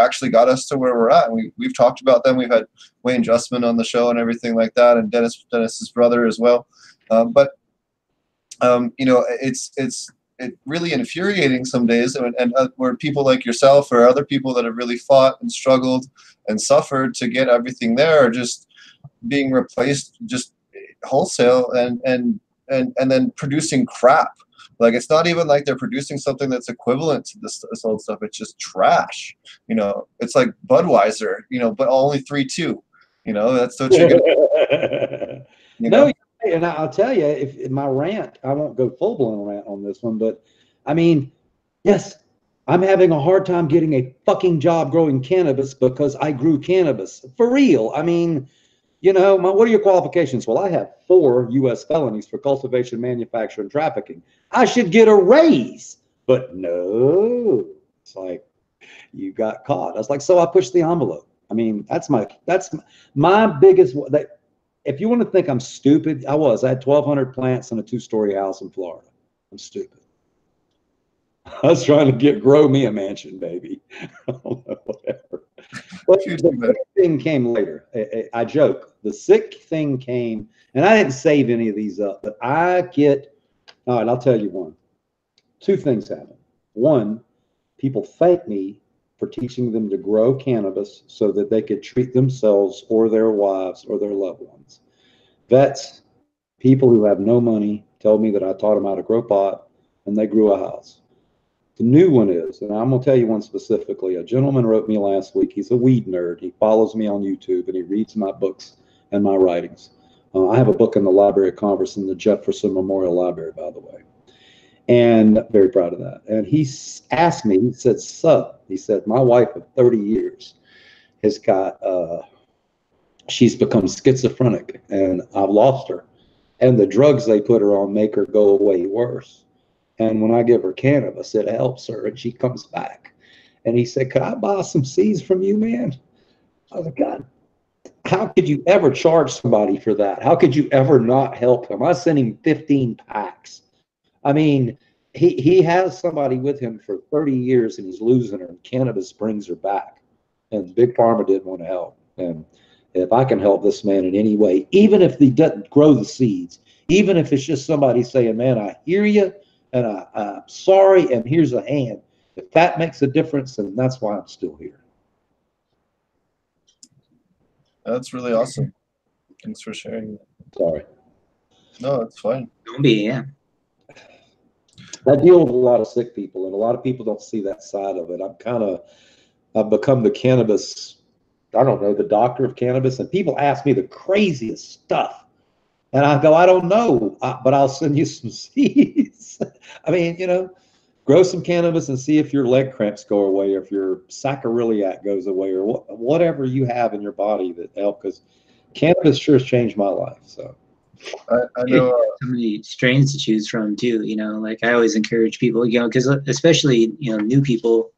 actually got us to where we're at. And we've talked about them. We've had Wayne Justman on the show and everything like that, and Dennis's brother as well. It's really infuriating some days, and where people like yourself or other people that have really fought and struggled and suffered to get everything there are just being replaced just wholesale and then producing crap. Like, it's not even like they're producing something that's equivalent to this old stuff. It's just trash. It's like Budweiser, but only 3.2. That's what you're gonna. No, and I'll tell you, if my rant, I won't go full blown rant on this one, but I mean, yes, I'm having a hard time getting a fucking job growing cannabis because I grew cannabis for real. I mean, what are your qualifications? Well, I have 4 U.S. felonies for cultivation, manufacture, and trafficking. I should get a raise, but no, it's like you got caught. I was like, so I pushed the envelope. I mean, that's my biggest. If you want to think I'm stupid, I had 1,200 plants in a 2-story house in Florida. I'm stupid. I was trying to grow me a mansion, baby. Whatever. But Huge the debate. sick thing came later. I joke. The sick thing came, and I didn't save any of these up, but all right, I'll tell you one. Two things happen. One, people thank me for teaching them to grow cannabis so that they could treat themselves or their wives or their loved ones. Vets, people who have no money, tell me that I taught them how to grow pot, and they grew a house. The new one is, and I'm going to tell you one specifically. A gentleman wrote me last week. He's a weed nerd. He follows me on YouTube, and he reads my books and my writings. I have a book in the Library of Congress in the Jefferson Memorial Library, by the way. And very proud of that. And he asked me, he said, he said, my wife of 30 years has got, she's become schizophrenic, and I've lost her. And the drugs they put her on make her go away worse. And when I give her cannabis, it helps her, and she comes back. And he said, could I buy some seeds from you, man? I was like, God, how could you ever charge somebody for that? How could you ever not help him? I sent him 15 packs. I mean, he has somebody with him for 30 years, and he's losing her, and cannabis brings her back. And Big Pharma didn't want to help. And if I can help this man in any way, even if he doesn't grow the seeds, even if it's just somebody saying, man, I hear you, and I'm sorry, and here's a hand. If that makes a difference, then that's why I'm still here. That's really awesome. Thanks for sharing. Sorry. No, it's fine. Don't be, yeah. I deal with a lot of sick people, and a lot of people don't see that side of it. I've become the cannabis, I don't know, the doctor of cannabis, and people ask me the craziest stuff. And I go, I don't know, but I'll send you some seeds. I mean, you know, grow some cannabis and see if your leg cramps go away, or if your sacroiliac goes away, or whatever you have in your body that help, because cannabis sure has changed my life. So I know. So many strains to choose from too, you know, like I always encourage people, you know, because especially, you know, new people,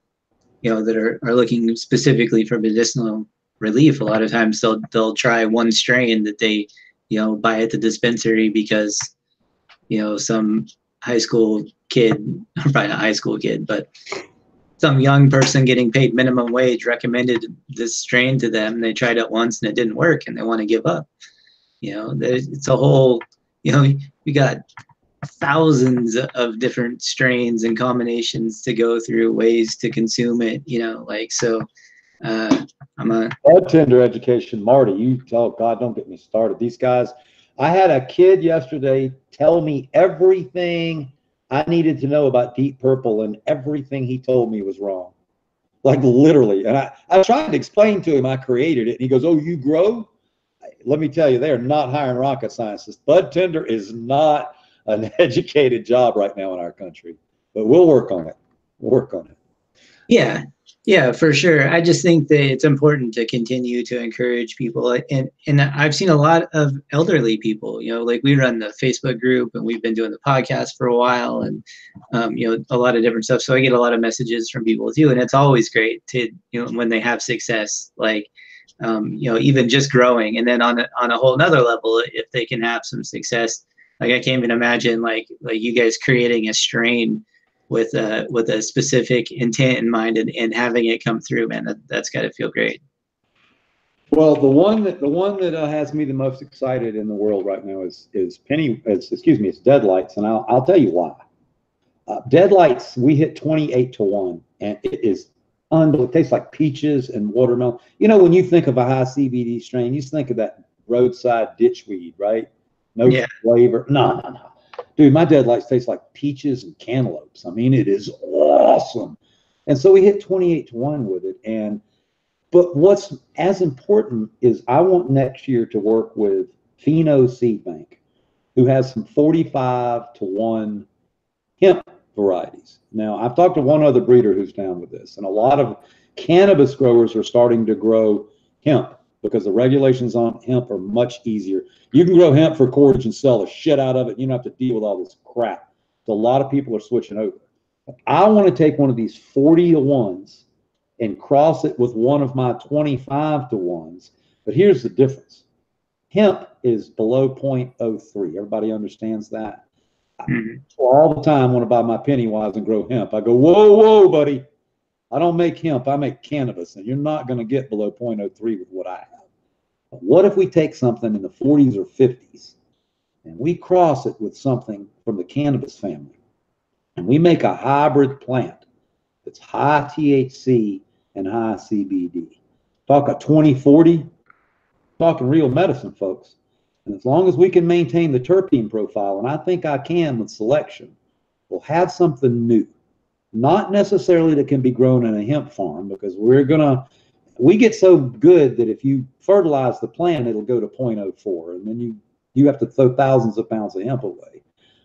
you know, that are looking specifically for medicinal relief. A lot of times they'll try one strain that they, you know, buy at the dispensary because, you know, some high school kid, probably not high school kid, but some young person getting paid minimum wage recommended this strain to them. They tried it once and it didn't work, and they want to give up. You know, it's a whole, you know, we got thousands of different strains and combinations to go through, ways to consume it, you know, like, so bartender education, Marty, oh God, don't get me started. These guys, I had a kid yesterday tell me everything I needed to know about Deep Purple, and everything he told me was wrong. Like literally. And I tried to explain to him I created it, and he goes, oh, you grow? Let me tell you, they are not hiring rocket scientists. Bud tender is not an educated job right now in our country, but we'll work on it. We'll work on it. Yeah, for sure. I just think that it's important to continue to encourage people. And I've seen a lot of elderly people, you know, like we run the Facebook group, and we've been doing the podcast for a while, and, you know, a lot of different stuff. So I get a lot of messages from people too. And it's always great to, you know, when they have success, like, you know, even just growing. And then on a whole nother level, if they can have some success, like I can't even imagine like you guys creating a strain with a specific intent in mind, and having it come through, man. That's got to feel great. Well, the one that has me the most excited in the world right now is it's Deadlights, and I'll tell you why. Deadlights, we hit 28-1, and it is unbelievable. It tastes like peaches and watermelon. You know, when you think of a high CBD strain, you just think of that roadside ditchweed, right? No flavor. No. Dude, my Deadlights taste like peaches and cantaloupes. I mean, it is awesome. And so we hit 28-1 with it. But what's as important is I want next year to work with Pheno Seed Bank, who has some 45-1 hemp varieties. Now, I've talked to one other breeder who's down with this, and a lot of cannabis growers are starting to grow hemp because the regulations on hemp are much easier. You can grow hemp for cordage and sell the shit out of it. You don't have to deal with all this crap. So a lot of people are switching over. I want to take one of these 40-1s and cross it with one of my 25-1s. But here's the difference. Hemp is below 0.03. Everybody understands that? So all the time when I buy my penny wise and grow hemp, I go, whoa, buddy. I don't make hemp, I make cannabis, and you're not going to get below 0.03 with what I have. But what if we take something in the 40s or 50s and we cross it with something from the cannabis family, and we make a hybrid plant that's high THC and high CBD? Talk a 2040, talking real medicine, folks. And as long as we can maintain the terpene profile, and I think I can with selection, we'll have something new. Not necessarily that can be grown in a hemp farm, because we get so good that if you fertilize the plant, it'll go to 0.04, and then you have to throw thousands of pounds of hemp away.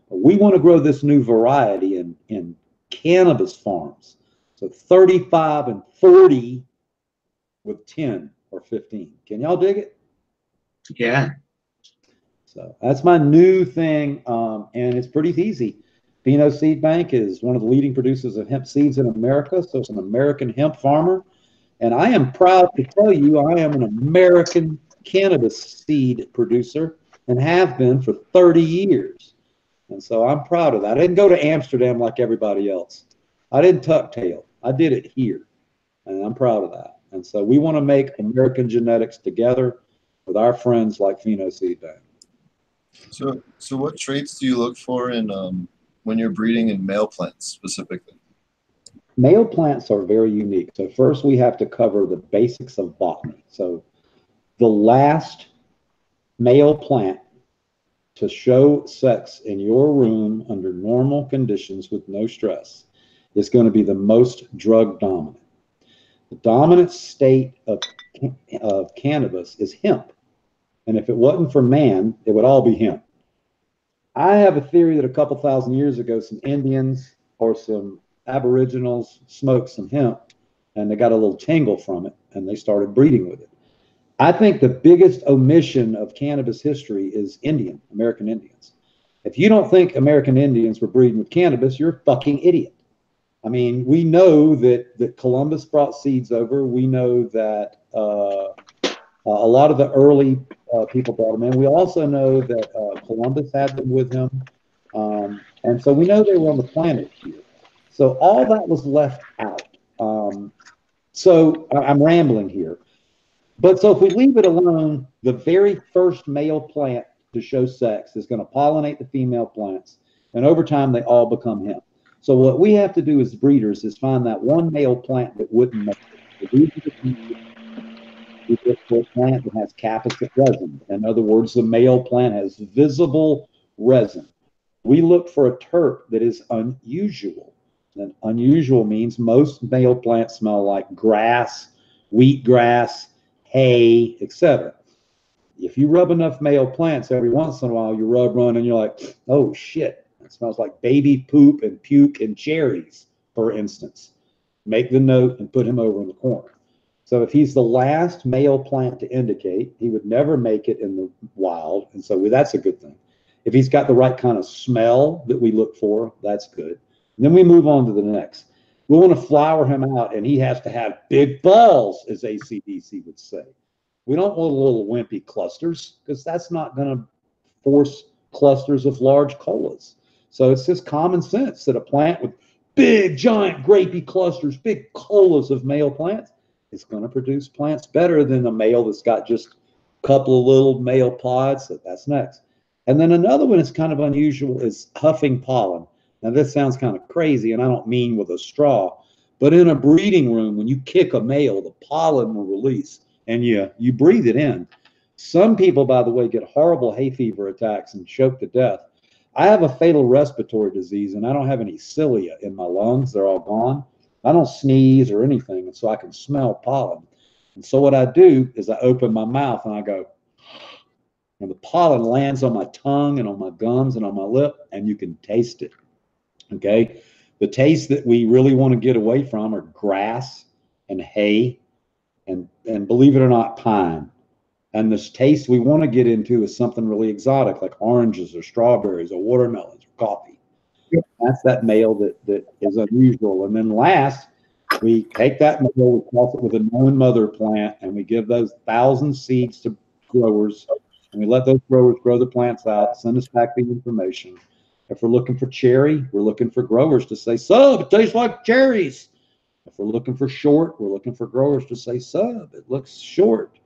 But we want to grow this new variety in cannabis farms. So 35 and 40 with 10 or 15. Can y'all dig it? Yeah. So that's my new thing, and it's pretty easy. Pheno Seed Bank is one of the leading producers of hemp seeds in America, so it's an American hemp farmer. And I am proud to tell you I am an American cannabis seed producer and have been for 30 years. And so I'm proud of that. I didn't go to Amsterdam like everybody else. I didn't tuck tail. I did it here, and I'm proud of that. And so we want to make American genetics together with our friends like Pheno Seed Bank. So what traits do you look for in when you're breeding in male plants specifically? Male plants are very unique. So first we have to cover the basics of botany. So the last male plant to show sex in your room under normal conditions with no stress is going to be the most drug dominant. The dominant state of cannabis is hemp. And if it wasn't for man, it would all be hemp. I have a theory that a couple thousand years ago, some Indians or some Aboriginals smoked some hemp and they got a little tingle from it and they started breeding with it. I think the biggest omission of cannabis history is American Indians. If you don't think American Indians were breeding with cannabis, you're a fucking idiot. I mean, we know that Columbus brought seeds over. We know that a lot of the early people brought them in. We also know that Columbus had them with him. And so we know they were on the planet here. So all that was left out. So I'm rambling here. But so if we leave it alone, the very first male plant to show sex is going to pollinate the female plants. And over time, they all become hemp. So what we have to do as breeders is find that one male plant that wouldn't make it. We look for a plant that has capillate resin. In other words, the male plant has visible resin. We look for a terp that is unusual. And unusual means most male plants smell like grass, wheatgrass, hay, etc. If you rub enough male plants, every once in a while you rub one and you're like, oh shit, it smells like baby poop and puke and cherries, for instance. Make the note and put him over in the corner. So if he's the last male plant to indicate, he would never make it in the wild. And so that's a good thing. If he's got the right kind of smell that we look for, that's good. And then we move on to the next. We want to flower him out, and he has to have big balls, as ACDC would say. We don't want little wimpy clusters, because that's not going to force clusters of large colas. So it's just common sense that a plant with big, giant, grapey clusters, big colas of male plants, is going to produce plants better than a male that's got just a couple of little male pods. So that's next. And then another one that's kind of unusual is huffing pollen. Now, this sounds kind of crazy, and I don't mean with a straw, but in a breeding room, when you kick a male, the pollen will release, and you breathe it in. Some people, by the way, get horrible hay fever attacks and choke to death. I have a fatal respiratory disease, and I don't have any cilia in my lungs. They're all gone. I don't sneeze or anything, and so I can smell pollen. And so what I do is I open my mouth, and I go, and the pollen lands on my tongue and on my gums and on my lip, and you can taste it. Okay, the taste that we really want to get away from are grass and hay and believe it or not, pine. And this taste we want to get into is something really exotic, like oranges or strawberries or watermelons or coffee. Yeah. That's that male that is unusual. And then last, we take that male, we cross it with a known mother plant, and we give those 1,000 seeds to growers, and we let those growers grow the plants out, send us back the information. If we're looking for cherry, we're looking for growers to say, "Sub, it tastes like cherries." If we're looking for short, we're looking for growers to say sub. It looks short.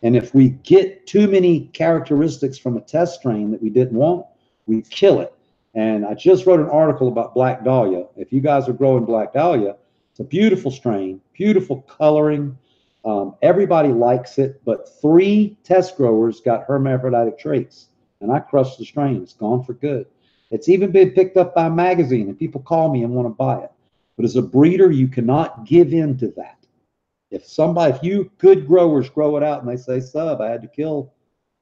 And if we get too many characteristics from a test strain that we didn't want, we kill it. And I just wrote an article about Black Dahlia. If you guys are growing Black Dahlia, it's a beautiful strain, beautiful coloring. Everybody likes it, but 3 test growers got hermaphroditic traits, and I crushed the strain. It's gone for good. It's even been picked up by a magazine, and people call me and want to buy it. But as a breeder, you cannot give in to that. If you good growers grow it out and they say, sub, I had to kill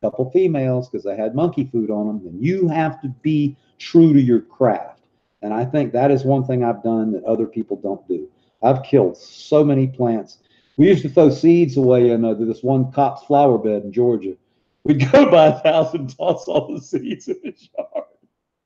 a couple females because they had monkey food on them, then you have to be true to your craft. And I think that is one thing I've done that other people don't do. I've killed so many plants. We used to throw seeds away in this one copse flower bed in Georgia. We'd go by 1,000 and toss all the seeds in the yard.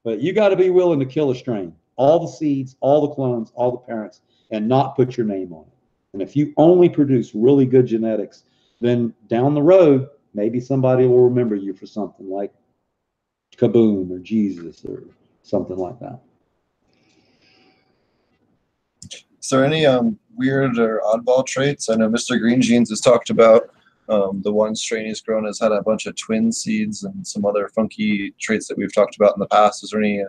But you got to be willing to kill a strain. All the seeds, all the clones, all the parents, and not put your name on it. And if you only produce really good genetics, then down the road, maybe somebody will remember you for something like Kaboom or Jesus or something like that. Is there any weird or oddball traits? I know Mr. Green Jeans has talked about the one strain he's grown has had a bunch of twin seeds and some other funky traits that we've talked about in the past. Is there any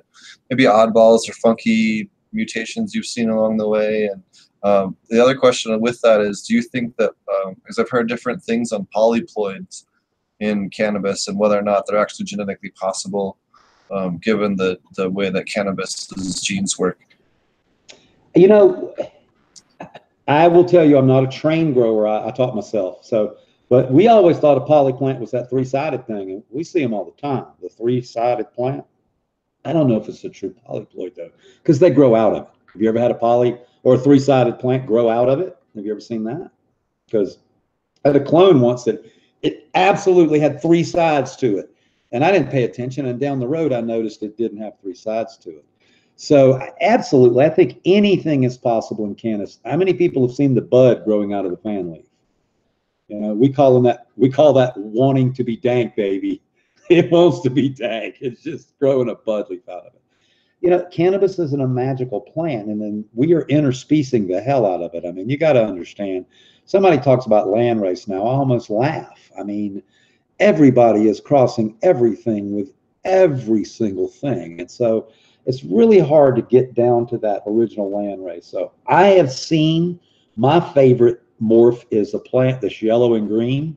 maybe oddballs or funky mutations you've seen along the way? And the other question with that is, do you think that, because I've heard different things on polyploids in cannabis and whether or not they're actually genetically possible, given the way that cannabis's genes work? You know, I will tell you, I'm not a trained grower. I taught myself. But we always thought a polyplant was that 3-sided thing, and we see them all the time. The 3-sided plant. I don't know if it's a true polyploid though, because they grow out of it. Have you ever had a poly or a 3-sided plant grow out of it? Have you ever seen that? Because I had a clone once that it absolutely had 3 sides to it, and I didn't pay attention. And down the road, I noticed it didn't have 3 sides to it. So absolutely, I think anything is possible in cannabis. How many people have seen the bud growing out of the fan leaf? You know, we call that wanting to be dank, baby. It wants to be dank. It's just growing a bud leaf out of it. You know, cannabis isn't a magical plant, and then we are interspecing the hell out of it. I mean, you got to understand. Somebody talks about land race now. I almost laugh. I mean, everybody is crossing everything with every single thing, and so it's really hard to get down to that original land race. So I have seen my favorite morph is a plant that's yellow and green.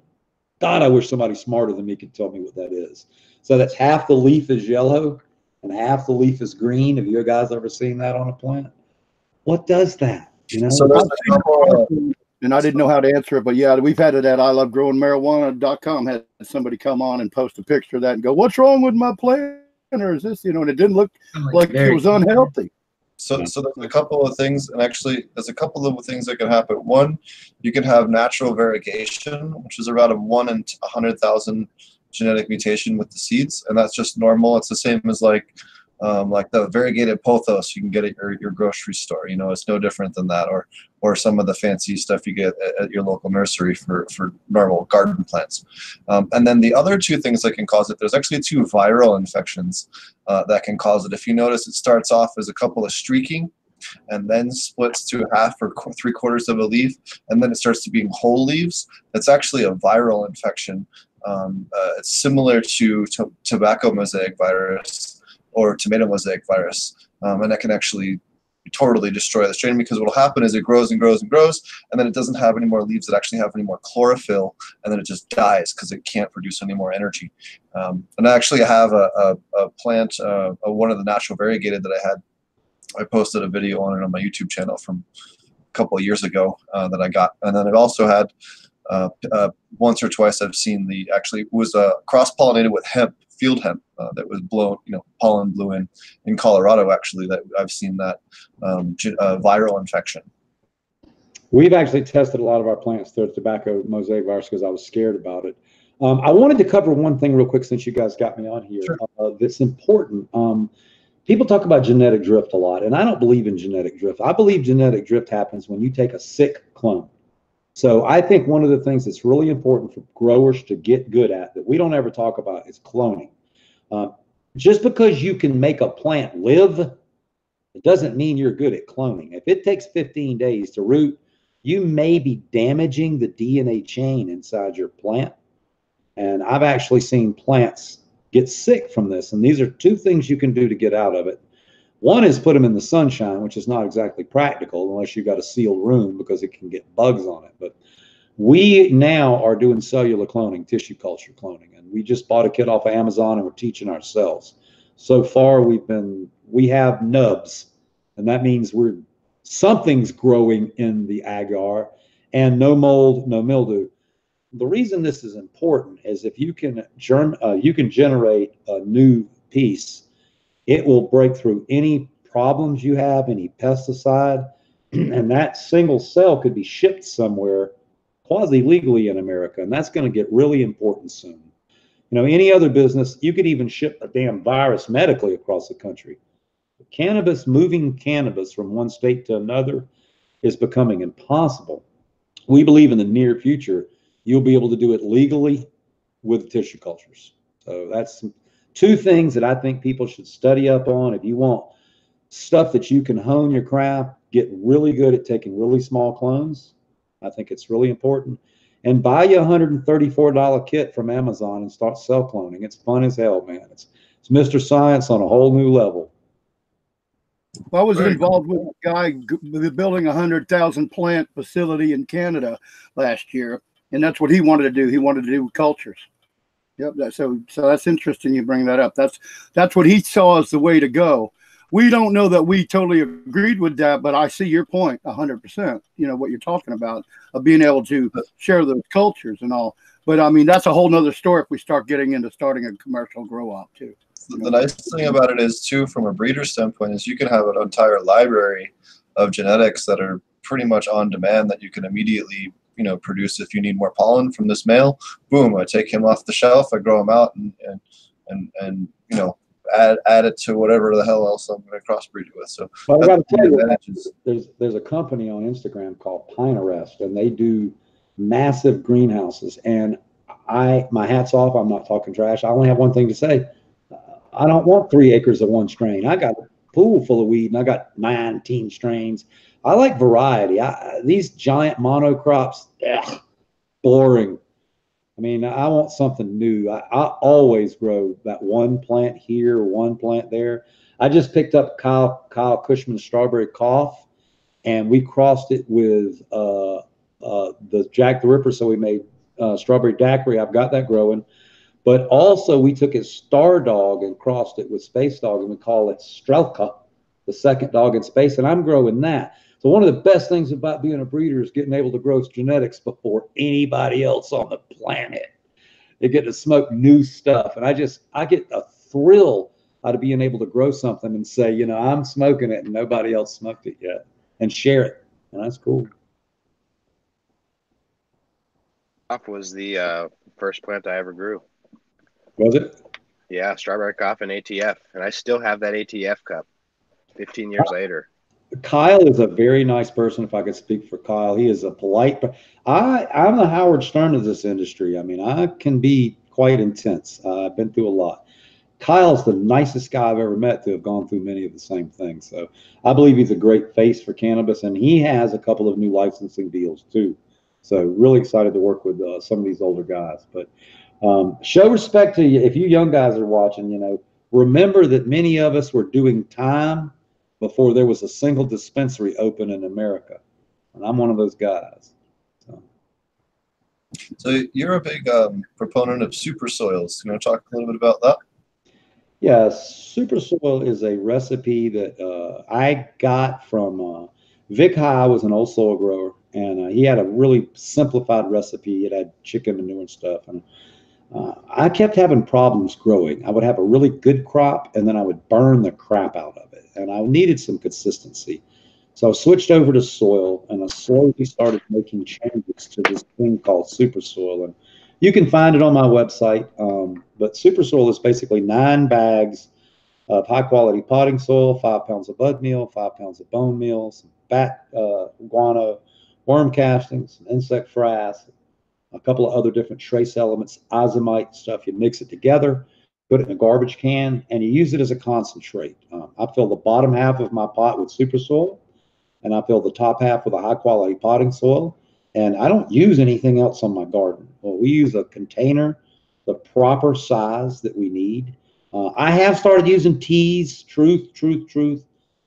God, I wish somebody smarter than me could tell me what that is. So that's half the leaf is yellow and half the leaf is green. Have you guys ever seen that on a plant? What does that? You know? So there's a couple, and I didn't know how to answer it, but yeah, we've had it at ilovegrowingmarijuana.com. Had somebody come on and post a picture of that and go, "What's wrong with my plant? Or is this, you know?" And it didn't look like it was unhealthy. So there's a couple of things, and actually there's a couple of things that can happen. One, you can have natural variegation, which is around a 1 in 100,000 genetic mutation with the seeds, and that's just normal. It's the same as like the variegated pothos you can get at your grocery store. You know, it's no different than that, or some of the fancy stuff you get at your local nursery for normal garden plants. And then the other 2 things that can cause it, there's actually 2 viral infections that can cause it. If you notice, it starts off as a couple of streaking and then splits to half or 3/4 of a leaf, and then it starts to being whole leaves. That's actually a viral infection. It's similar to tobacco mosaic virus or tomato mosaic virus, and that can actually totally destroy the strain, because what will happen is it grows and grows and grows, and then it doesn't have any more leaves that actually have any more chlorophyll, and then it just dies because it can't produce any more energy. And I actually have a plant, one of the natural variegated that I had. I posted a video on it on my YouTube channel from a couple of years ago that I got, and then I've also had once or twice I've seen it was cross-pollinated with hemp, field hemp, that was blown, pollen blew in Colorado, actually, that I've seen that viral infection. We've actually tested a lot of our plants through tobacco mosaic virus because I was scared about it. I wanted to cover one thing real quick since you guys got me on here. Sure. That's important. People talk about genetic drift a lot, and I don't believe in genetic drift. I believe genetic drift happens when you take a sick clone. So I think one of the things that's really important for growers to get good at that we don't ever talk about is cloning. Just because you can make a plant live, It doesn't mean you're good at cloning. If it takes 15 days to root, you may be damaging the DNA chain inside your plant. And I've actually seen plants get sick from this. And these are two things you can do to get out of it. One is put them in the sunshine, which is not exactly practical unless you've got a sealed room because it can get bugs on it. But we now are doing cellular cloning, tissue culture cloning. And we just bought a kit off of Amazon and we're teaching ourselves. So far, we have nubs, and that means something's growing in the agar, and no mold, no mildew. The reason this is important is if you can generate a new piece, it will break through any problems you have, any pesticide, and that single cell could be shipped somewhere quasi-legally in America, and that's going to get really important soon. You know, any other business, you could even ship a damn virus medically across the country. Cannabis, moving cannabis from one state to another is becoming impossible. We believe in the near future, you'll be able to do it legally with tissue cultures. So that's two things that I think people should study up on. If you want stuff that you can hone your craft, get really good at taking really small clones, I think it's really important. And buy you a $134 kit from Amazon and start cell cloning. It's fun as hell, man. It's Mr. Science on a whole new level. Well, I was involved with a guy building a 100,000 plant facility in Canada last year, and that's what he wanted to do. He wanted to do cultures. Yep. So that's interesting you bring that up. That's what he saw as the way to go. We don't know that we totally agreed with that, but I see your point 100%. You know, what you're talking about of being able to share those cultures and all. But I mean, that's a whole nother story if we start getting into starting a commercial grow op too. The nice thing about it is too, from a breeder standpoint, is you can have an entire library of genetics that are pretty much on demand that you can immediately, you know, produce. If you need more pollen from this male, boom, I take him off the shelf, I grow him out and you know, add it to whatever the hell else I'm going to crossbreed it with. So well, I got to tell you, there's a company on Instagram called Ponics, and they do massive greenhouses. And my hat's off. I'm not talking trash. I only have one thing to say. I don't want 3 acres of one strain. I got a pool full of weed, and I got 19 strains. I like variety. These giant monocrops, boring. I mean, I want something new. I always grow that one plant here, one plant there. I just picked up Kyle Cushman's strawberry cough, and we crossed it with the Jack the Ripper, so we made strawberry daiquiri. I've got that growing. But also, we took his star dog and crossed it with space dog, and we call it Strelka, the second dog in space, and I'm growing that. So one of the best things about being a breeder is getting able to grow genetics before anybody else on the planet. They get to smoke new stuff. And I get a thrill out of being able to grow something and say, you know, I'm smoking it and nobody else smoked it yet, and share it. And that's cool. Was the first plant I ever grew. Was it? Yeah, strawberry cough and ATF. And I still have that ATF cup 15 years later. Kyle is a very nice person, if I could speak for Kyle. He is a polite, but I'm the Howard Stern of this industry. I mean, I can be quite intense. I've been through a lot. Kyle's the nicest guy I've ever met to have gone through many of the same things. So I believe he's a great face for cannabis, and he has a couple of new licensing deals too. So really excited to work with some of these older guys. But show respect to you. If you young guys are watching, you know, remember that many of us were doing time before there was a single dispensary open in America. And I'm one of those guys. So you're a big proponent of super soils. You want to talk a little bit about that? Yeah, super soil is a recipe that I got from Vic High was an old soil grower, and he had a really simplified recipe. It had chicken manure and stuff. And I kept having problems growing. I would have a really good crop, and then I would burn the crap out of it. And I needed some consistency. So I switched over to soil, and I slowly started making changes to this thing called super soil. And you can find it on my website. But super soil is basically 9 bags of high quality potting soil, 5 pounds of bud meal, 5 pounds of bone meal, some bat guano, worm castings, insect frass, a couple of other different trace elements, azomite stuff. You mix it together. put it in a garbage can, and you use it as a concentrate. I fill the bottom half of my pot with super soil, and I fill the top half with a high quality potting soil. And I don't use anything else on my garden. Well, we use a container, the proper size that we need. I have started using teas, truth.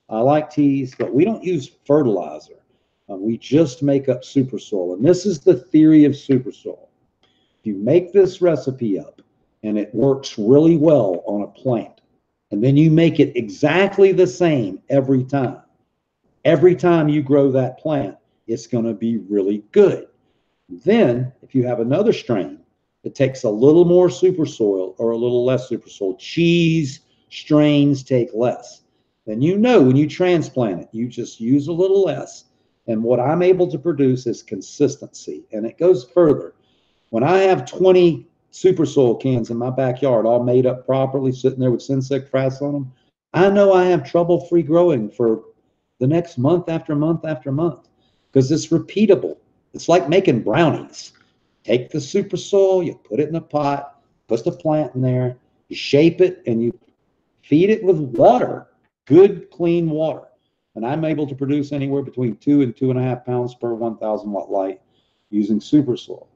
I like teas, but we don't use fertilizer. We just make up super soil. And this is the theory of super soil. If you make this recipe up and it works really well on a plant, and then you make it exactly the same every time you grow that plant, it's going to be really good. Then, if you have another strain that takes a little more super soil or a little less super soil, cheese strains take less. Then you know when you transplant it, you just use a little less. And what I'm able to produce is consistency. And it goes further. When I have 20 super soil cans in my backyard, all made up properly, sitting there with Sinsec frass on them, I know I have trouble-free growing for the next month after month after month, because it's repeatable. It's like making brownies. Take the super soil, you put it in a pot, put the plant in there, you shape it, and you feed it with water, good, clean water. And I'm able to produce anywhere between 2 and 2.5 pounds per 1,000 watt light using super soil.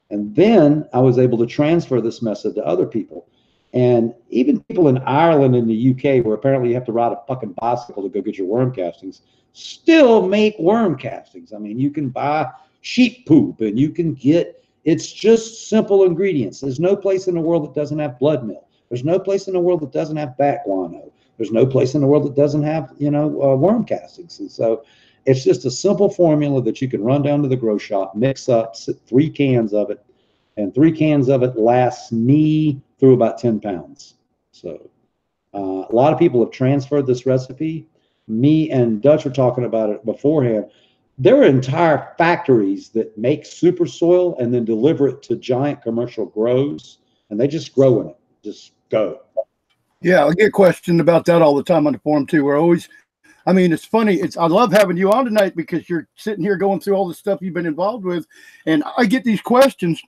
And then I was able to transfer this method to other people. And even people in Ireland and the UK, where apparently you have to ride a fucking bicycle to go get your worm castings, still make worm castings. I mean, you can buy sheep poop and you can get, it's just simple ingredients. There's no place in the world that doesn't have blood meal. There's no place in the world that doesn't have bat guano. There's no place in the world that doesn't have, worm castings. And so it's just a simple formula that you can run down to the grow shop, mix up, 3 cans of it, and 3 cans of it lasts me through about 10 pounds. So a lot of people have transferred this recipe. Me and Dutch were talking about it beforehand. There are entire factories that make super soil and then deliver it to giant commercial grows, and they just grow in it. Just go. Yeah, I get questioned about that all the time on the forum too. We're always, I mean, it's funny. I love having you on tonight because you're sitting here going through all the stuff you've been involved with, and I get these questions.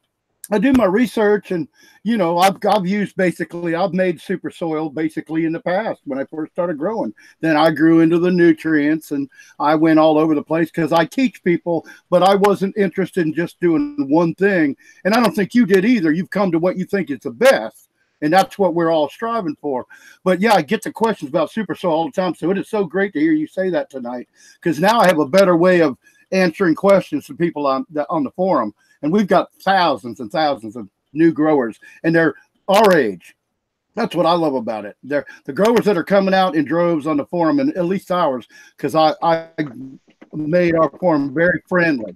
I do my research, and I've used I've made super soil basically in the past when I first started growing. Then I grew into the nutrients, and I went all over the place because I teach people, but I wasn't interested in just doing one thing, and I don't think you did either. You've come to what you think is the best. And that's what we're all striving for. But yeah, I get the questions about super soil all the time. So it is so great to hear you say that tonight, because now I have a better way of answering questions to people on the forum. And we've got thousands and thousands of new growers, and they're our age. That's what I love about it. They're the growers that are coming out in droves on the forum, and at least ours, because I made our forum very friendly.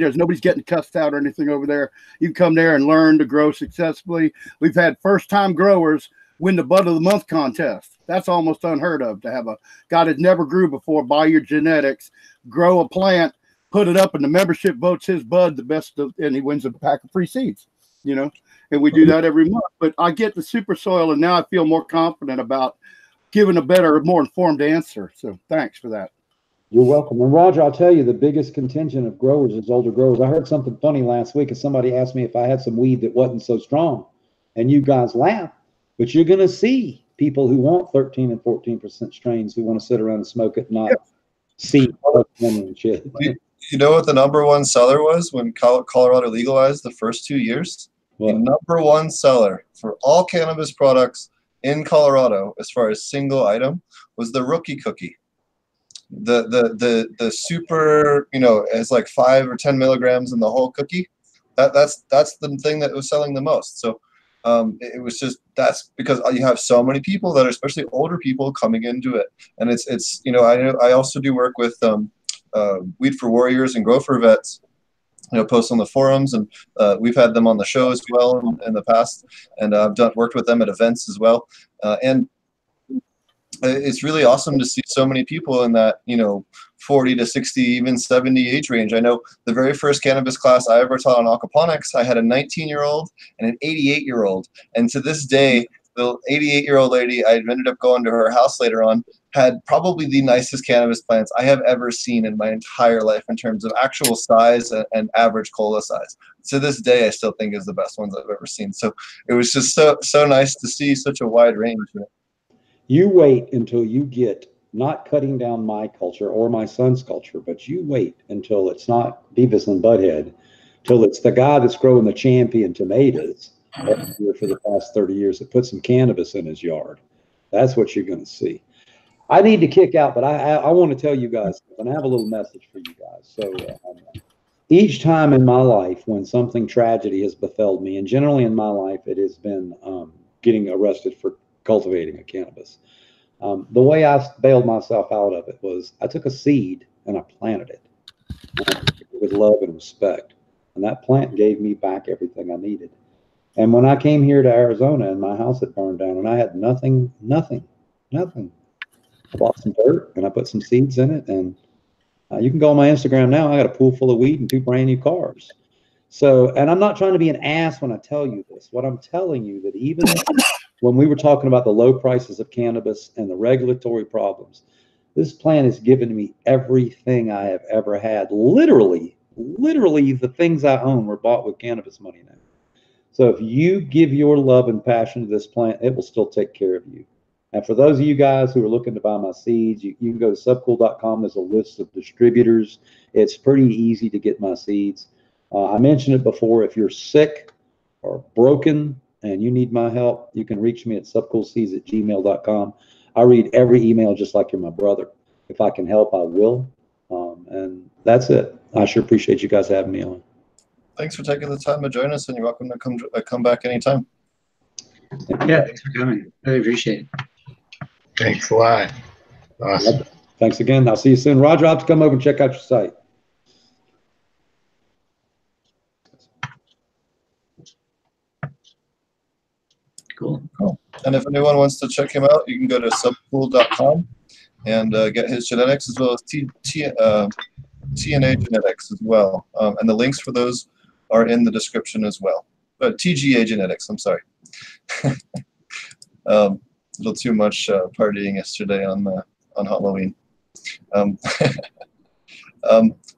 There's nobody's getting cussed out or anything over there. You can come there and learn to grow successfully. We've had first-time growers win the Bud of the Month contest. That's almost unheard of, to have a guy that never grew before buy your genetics, grow a plant, put it up, and the membership votes his bud the best, and he wins a pack of free seeds. And we do that every month. But I get the super soil, and now I feel more confident about giving a better, more informed answer. So thanks for that. You're welcome. And Roger, I'll tell you, the biggest contingent of growers is older growers. I heard something funny last week, and somebody asked me if I had some weed that wasn't so strong. And you guys laugh, but you're going to see people who want 13 and 14% strains who want to sit around and smoke it, not see and shit. You know what the #1 seller was when Colorado legalized the first 2 years? What? The #1 seller for all cannabis products in Colorado, as far as single item, was the Rookie Cookie. The super, it's like 5 or 10 milligrams in the whole cookie. That's the thing that was selling the most. So it was just, that's because you have so many people that are, especially older people, coming into it. And it's I also do work with Weed for Warriors and Grow for Vets, post on the forums, and we've had them on the show as well in the past, and I've worked with them at events as well, and it's really awesome to see so many people in that 40 to 60, even 70 age range. I know the very first cannabis class I ever taught on aquaponics, I had a 19-year-old and an 88-year-old, and to this day the 88-year-old lady, I ended up going to her house later on, had probably the nicest cannabis plants I have ever seen in my entire life in terms of actual size and average cola size. To this day, I still think is the best ones I've ever seen. So it was just so nice to see such a wide range. You wait until you get, not cutting down my culture or my son's culture, but you wait until it's not Beavis and Butthead, till it's the guy that's growing the champion tomatoes every year for the past 30 years that put some cannabis in his yard. That's what you're going to see. I need to kick out, but I want to tell you guys, and I have a little message for you guys. So each time in my life when something tragedy has befelled me, and generally in my life it has been getting arrested for cultivating a cannabis. The way I bailed myself out of it was I took a seed and I planted it with love and respect. And that plant gave me back everything I needed. And when I came here to Arizona and my house had burned down and I had nothing, I bought some dirt and I put some seeds in it. And you can go on my Instagram now. I got a pool full of weed and 2 brand new cars. So, and I'm not trying to be an ass when I tell you this. What I'm telling you that even when we were talking about the low prices of cannabis and the regulatory problems, this plant has given me everything I have ever had. Literally the things I own were bought with cannabis money now. So if you give your love and passion to this plant, it will still take care of you. And for those of you guys who are looking to buy my seeds, you can go to subcool.com. There's a list of distributors. It's pretty easy to get my seeds. I mentioned it before. If you're sick or broken and you need my help, you can reach me at subcoolseeds@gmail.com. I read every email just like you're my brother. If I can help, I will. And that's it. I sure appreciate you guys having me on. Thanks for taking the time to join us, and you're welcome to come back anytime. Yeah, thanks for coming. Really appreciate it. Thanks a lot. Awesome. Thanks again. I'll see you soon. Roger, I'll have to come over and check out your site. Cool. And if anyone wants to check him out, you can go to subcool.com and get his genetics as well as TNA genetics as well. And the links for those are in the description as well. But TGA genetics, I'm sorry. A little too much partying yesterday on Halloween.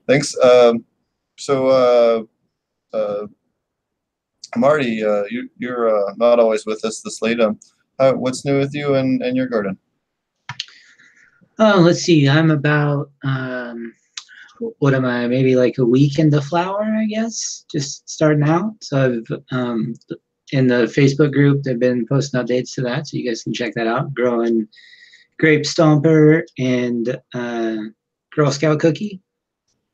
Thanks. Marty, you're not always with us this late. What's new with you and your garden? Oh, let's see. I'm about, what am I? Maybe like a week into flower, I guess. Just starting out. So I've in the Facebook group, they've been posting updates to that, so you guys can check that out. Growing grape stomper and Girl Scout cookie.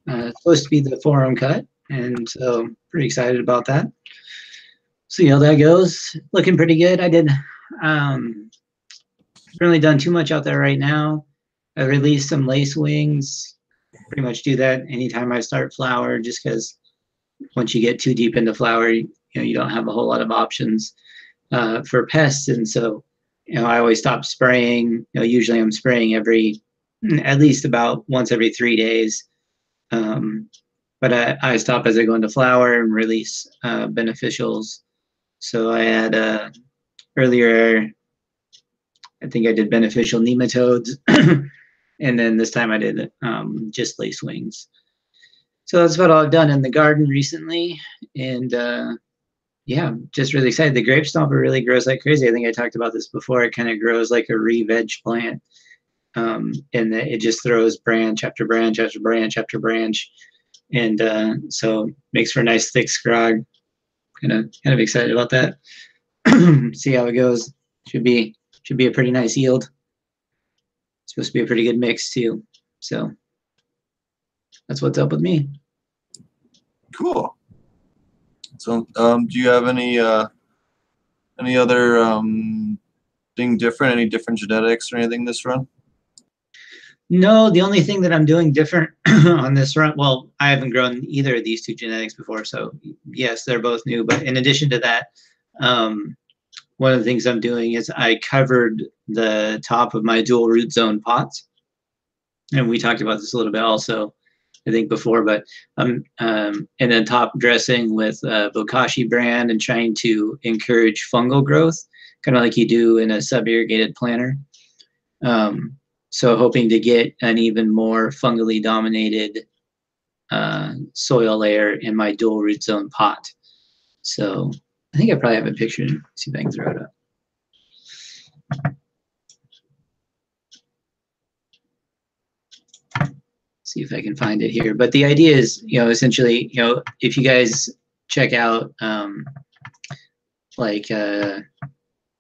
It's supposed to be the forearm cut, and so pretty excited about that. See how that goes. Looking pretty good. I did really done too much out there right now. I released some lace wings. Pretty much do that anytime I start flower, just because once you get too deep into flower, you don't have a whole lot of options for pests, and so I always stop spraying. Usually I'm spraying at least about once every 3 days. But I stop as I go into flower and release beneficials. So I had earlier, I think I did beneficial nematodes, and then this time I did just lace wings. So that's about all I've done in the garden recently, and yeah, just really excited. The grape stomper really grows like crazy. I think I talked about this before. It kind of grows like a re-veg plant, and it just throws branch after branch after branch after branch, and so makes for a nice thick scrog. Kind of excited about that. See how it goes. Should be a pretty nice yield. It's supposed to be a pretty good mix too. So that's what's up with me. Cool. So, do you have any other thing different? Any different genetics or anything this run? No, the only thing that I'm doing different on this run, well, I haven't grown either of these two genetics before, so yes, they're both new. But in addition to that, one of the things I'm doing is I covered the top of my dual root zone pots, and we talked about this a little bit also, I think before, but I'm in a top dressing with Bokashi brand and trying to encourage fungal growth kind of like you do in a sub-irrigated planter. So hoping to get an even more fungally dominated soil layer in my dual root zone pot. So I think I probably have a picture. See if I can throw it up. See if I can find it here. But the idea is, essentially, if you guys check out like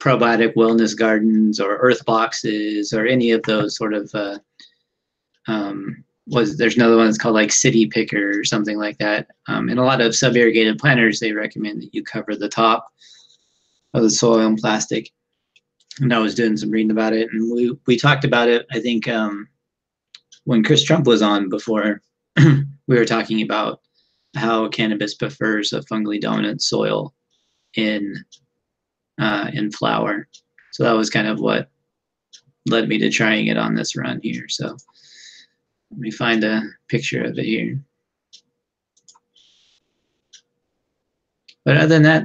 probiotic wellness gardens or earth boxes or any of those sort of there's another one that's called like City Picker or something like that. In a lot of sub-irrigated planters, they recommend that you cover the top of the soil in plastic. And I was doing some reading about it, and we talked about it, I think, when Chris Trump was on before. We were talking about how cannabis prefers a fungally dominant soil in flower. So that was kind of what led me to trying it on this run here. So let me find a picture of it here. But other than that,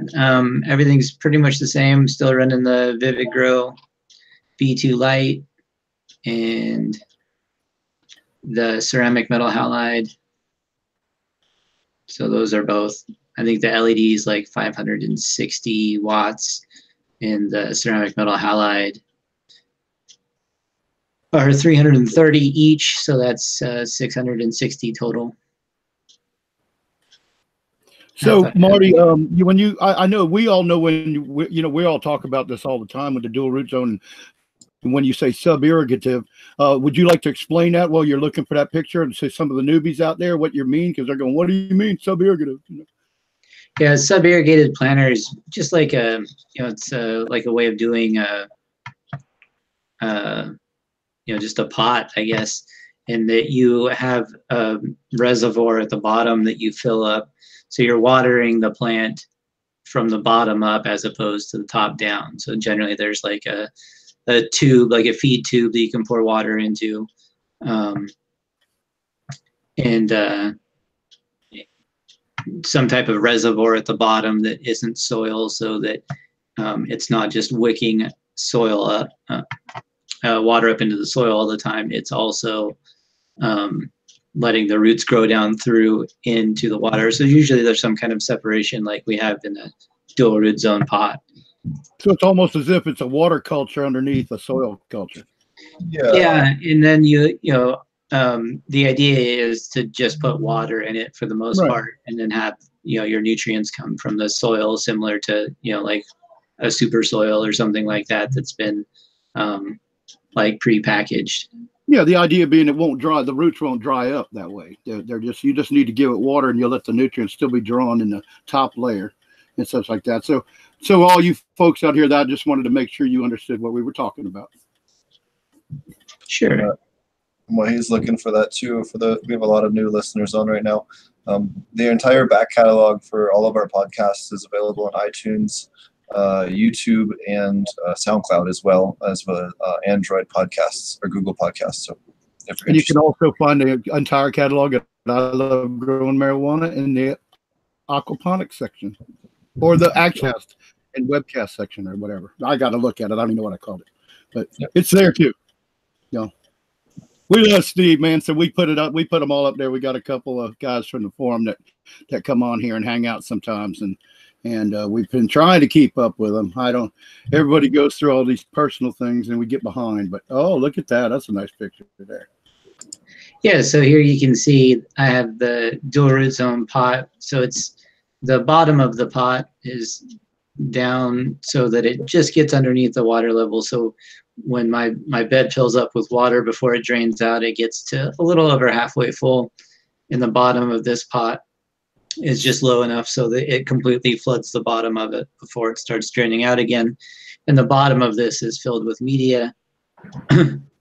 everything's pretty much the same. Still running the veggie V2 Lite and the ceramic metal halide. So those are both, I think the LED is like 560 watts and the ceramic metal halide are 330 each. So that's 660 total. So Marty, I know we all know we all talk about this all the time with the dual root zone. And when you say sub-irrigative, would you like to explain that while you're looking for that picture and say some of the newbies out there what you mean? Because they're going, what do you mean sub-irrigative? Yeah, sub-irrigated planter is just like it's like a way of doing just a pot, I guess, in that you have a reservoir at the bottom that you fill up. So you're watering the plant from the bottom up as opposed to the top down. So generally there's like a tube, like a feed tube that you can pour water into. And some type of reservoir at the bottom that isn't soil, so that it's not just wicking soil up, water up into the soil all the time. It's also letting the roots grow down through into the water. So usually there's some kind of separation like we have in a dual root zone pot. So it's almost as if it's a water culture underneath a soil culture. Yeah, and then the idea is to just put water in it for the most part, and then have your nutrients come from the soil, similar to like a super soil or something like that that's been like pre-packaged. Yeah, the idea being it won't dry, the roots won't dry up that way. They're just, you just need to give it water and you'll let the nutrients still be drawn in the top layer and stuff like that. So all you folks out here, that I just wanted to make sure you understood what we were talking about. Sure. Well, he's looking for that too. We have a lot of new listeners on right now. The entire back catalog for all of our podcasts is available on iTunes, YouTube, and SoundCloud, as well as Android podcasts or Google Podcasts. So, and you can also find the entire catalog at I Love Growing Marijuana in the Aquaponic section, or the Accast and Webcast section, or whatever. I got to look at it. I don't even know what I called it, but it's there too. We love Steve, man. So we put it up. We put them all up there. We got a couple of guys from the forum that come on here and hang out sometimes, and we've been trying to keep up with them. Everybody goes through all these personal things and we get behind, but oh, look at that. That's a nice picture there. Yeah. So here you can see I have the dual root zone pot. So it's the bottom of the pot is down so that it just gets underneath the water level. So when my bed fills up with water before it drains out, it gets to a little over halfway full. In the bottom of this pot is just low enough so that it completely floods the bottom of it before it starts draining out again. And the bottom of this is filled with media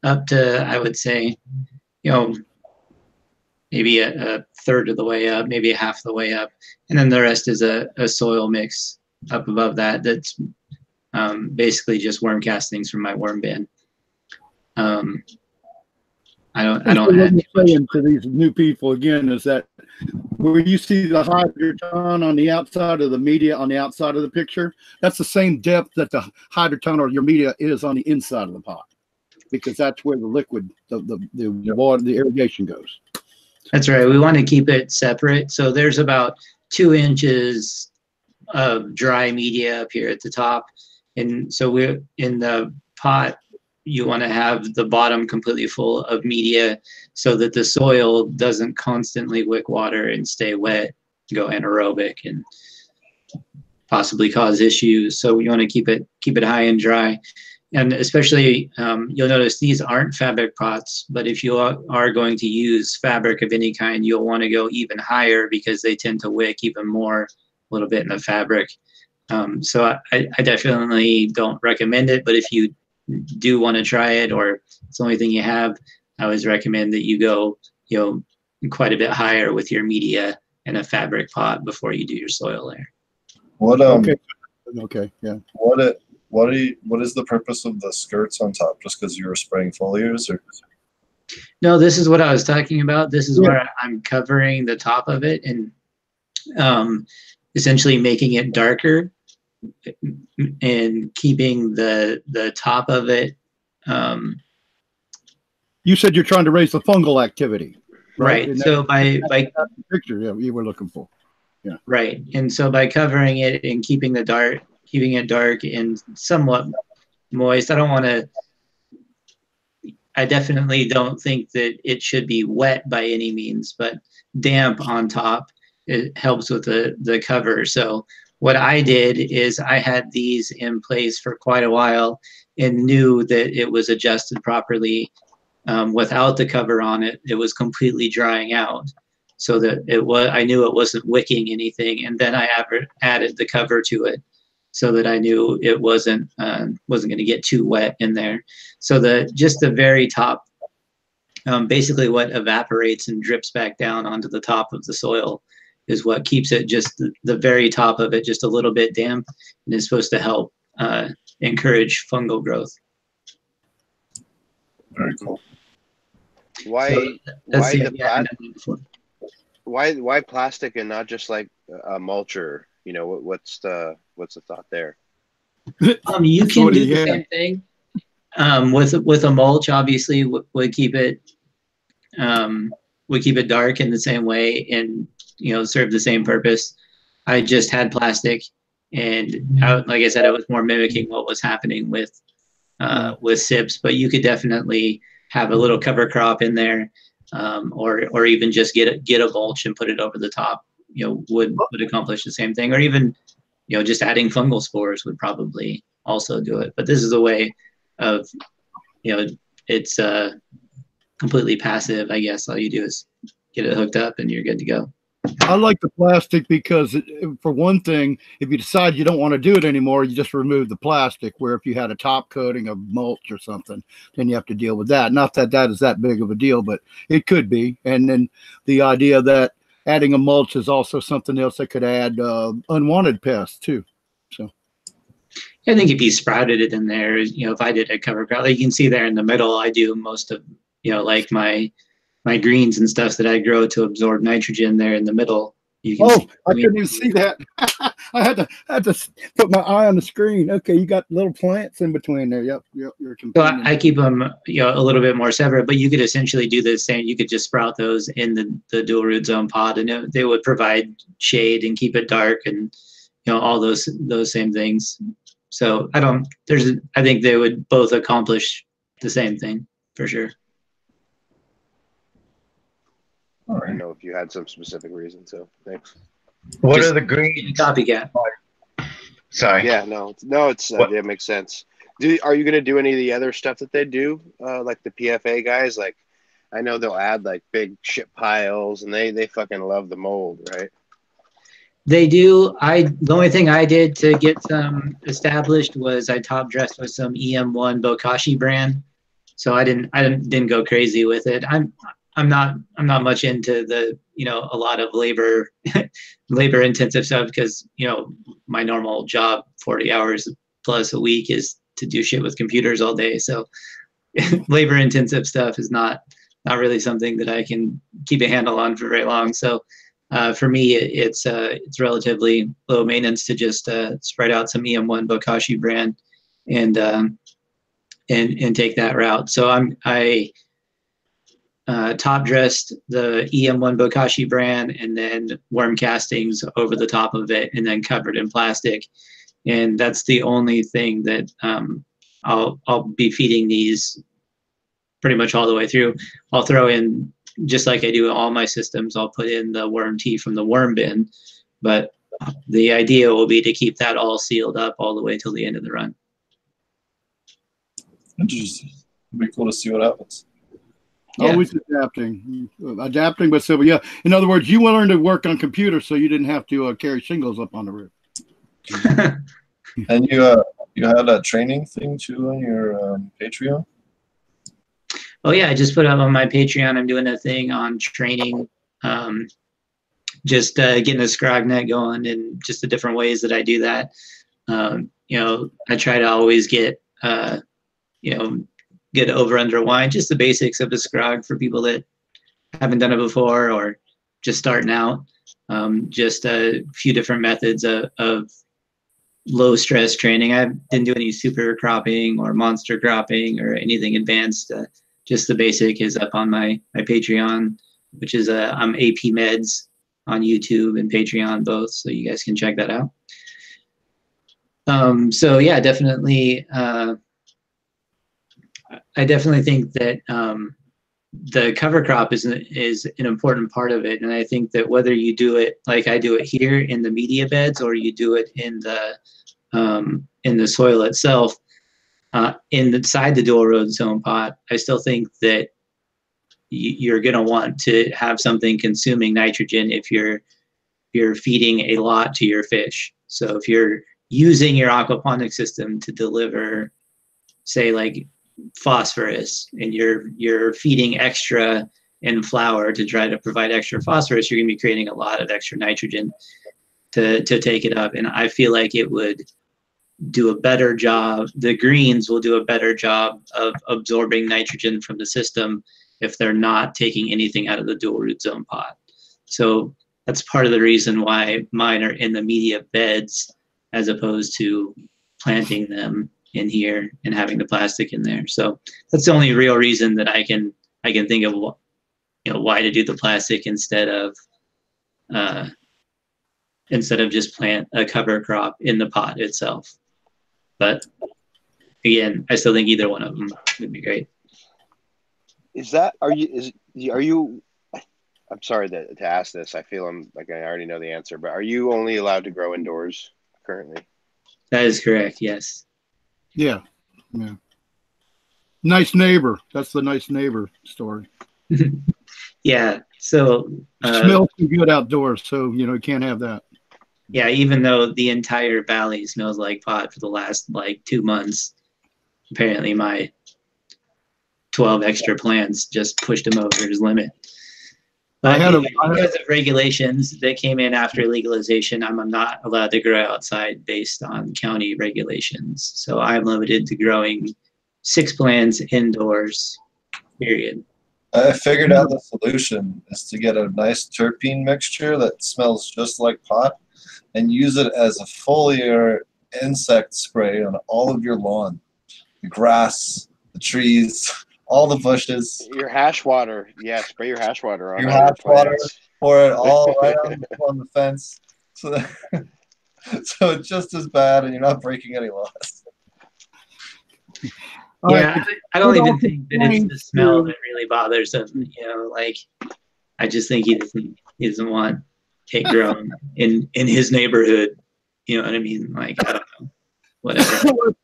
up to, I would say, maybe a third of the way up, maybe half the way up. And then the rest is a soil mix up above that's basically just worm castings from my worm bin. I don't what I'm saying to these new people again is that where you see the hydroton on the outside of the media on the outside of the picture, that's the same depth that the hydroton or your media is on the inside of the pot, because that's where the liquid, the water, the irrigation goes. That's right. We want to keep it separate. So there's about 2 inches of dry media up here at the top. And so we're in the pot, you want to have the bottom completely full of media so that the soil doesn't constantly wick water and stay wet, go anaerobic, and possibly cause issues. So you want to keep it high and dry. And especially, you'll notice these aren't fabric pots, but if you are going to use fabric of any kind, you'll want to go even higher because they tend to wick even more, a little bit in the fabric. So I definitely don't recommend it, but if you do want to try it, or it's the only thing you have, I always recommend that you go, quite a bit higher with your media in a fabric pot before you do your soil layer. Okay, yeah. What is the purpose of the skirts on top? Just because you were spraying foliars, or? No, this is what I was talking about. This is where I'm covering the top of it and essentially making it darker and keeping the top of it. You said you're trying to raise the fungal activity, right? So by picture, you were looking for, yeah, right. And so by covering it and keeping it dark and somewhat moist, I definitely don't think that it should be wet by any means, but damp on top, it helps with the cover. So what I did is I had these in place for quite a while and knew that it was adjusted properly. Without the cover on it, it was completely drying out, so that I knew it wasn't wicking anything. And then I added the cover to it, so that I knew it wasn't going to get too wet in there. So just the very top, basically what evaporates and drips back down onto the top of the soil is what keeps it just the very top of it just a little bit damp, and is supposed to help encourage fungal growth. Very cool. Why plastic and not just like a mulcher? What's the thought there? You can do the same thing with a mulch. Obviously, would keep it dark in the same way and serve the same purpose. I just had plastic, and like I said, I was more mimicking what was happening with SIPs. But you could definitely have a little cover crop in there, or even just get a mulch and put it over the top. Would accomplish the same thing, or even just adding fungal spores would probably also do it. But this is a way of it's completely passive, I guess. All you do is get it hooked up and you're good to go. I like the plastic because, for one thing, if you decide you don't want to do it anymore, you just remove the plastic. Where if you had a top coating of mulch or something, then you have to deal with that. Not that that is that big of a deal, but it could be. And then the idea that adding a mulch is also something else that could add unwanted pests too. So I think if you sprouted it in there, if I did a cover crop, like you can see there in the middle, I do most of, like my greens and stuff that I grow to absorb nitrogen there in the middle. You can see, I couldn't even see that. I had to put my eye on the screen. Okay, you got little plants in between there. Yep, you're so I keep them, a little bit more separate. But you could essentially do the same. You could just sprout those in the dual root zone pod, and they would provide shade and keep it dark, and all those same things. So I think they would both accomplish the same thing for sure. I don't know if you had some specific reason, so thanks. What are the greens? Copycat. Sorry. Yeah, no, it makes sense. Are you going to do any of the other stuff that they do, like the PFA guys? Like, I know they'll add like big shit piles, and they fucking love the mold, right? They do. The only thing I did to get some established was I top dressed with some EM1 Bokashi brand. So I didn't go crazy with it. I'm not much into the a lot of labor intensive stuff, because my normal job 40 hours plus a week is to do shit with computers all day. So labor intensive stuff is not really something that I can keep a handle on for very long. So for me, it's relatively low maintenance to just spread out some EM1 Bokashi brand and take that route. So I top dressed the EM1 Bokashi brand and then worm castings over the top of it and then covered in plastic. And that's the only thing that I'll be feeding these pretty much all the way through. I'll throw in, just like I do in all my systems, I'll put in the worm tea from the worm bin, but the idea will be to keep that all sealed up all the way till the end of the run. Interesting. It'd be cool to see what happens. Yeah. Always adapting, but so yeah. In other words, you learned to work on computers, so you didn't have to carry shingles up on the roof. And you had a training thing too on your Patreon? Oh yeah, I just put up on my Patreon. I'm doing a thing on training, just getting a ScrogNet going and just the different ways that I do that. I try to always get get over under wine, just the basics of the Scrog for people that haven't done it before or just starting out. Just a few different methods of low stress training. I didn't do any super cropping or monster cropping or anything advanced. Just the basic is up on my Patreon, which is I'm AP Meds on YouTube and Patreon both, so you guys can check that out. So yeah, definitely. I definitely think that the cover crop is an important part of it, and I think that whether you do it like I do it here in the media beds or you do it in the soil itself, inside the dual road zone pot, I still think that you're going to want to have something consuming nitrogen if you're feeding a lot to your fish. So if you're using your aquaponic system to deliver, say, like phosphorus, and you're feeding extra in flour to try to provide extra phosphorus, you're going to be creating a lot of extra nitrogen to take it up. And I feel like it would do a better job. The greens will do a better job of absorbing nitrogen from the system if they're not taking anything out of the dual root zone pot. So that's part of the reason why mine are in the media beds as opposed to planting them in here and having the plastic in there. So that's the only real reason that I can think of, why to do the plastic instead of just plant a cover crop in the pot itself. But again, I still think either one of them would be great. Are you I'm sorry to ask this. I feel I'm like I already know the answer, but are you only allowed to grow indoors currently? That is correct. Yes. Yeah. Nice neighbor. That's the nice neighbor story. Yeah. So smells good outdoors, so you can't have that. Yeah, even though the entire valley smells like pot for the last 2 months, apparently my 12 extra plants just pushed him over his limit. But because of regulations that came in after legalization, I'm not allowed to grow outside based on county regulations. So I'm limited to growing 6 plants indoors, period. I figured out the solution is to get a nice terpene mixture that smells just like pot and use it as a foliar insect spray on all of your lawn. The grass, the trees, all the bushes. Your hash water. Yeah, spray your hash water on your hash water, plants. pour it all right on the fence. So it's just as bad and you're not breaking any laws. Yeah, I don't even think that it's the smell that really bothers him. I just think he doesn't want it grown in his neighborhood. You know what I mean? I don't know. Whatever.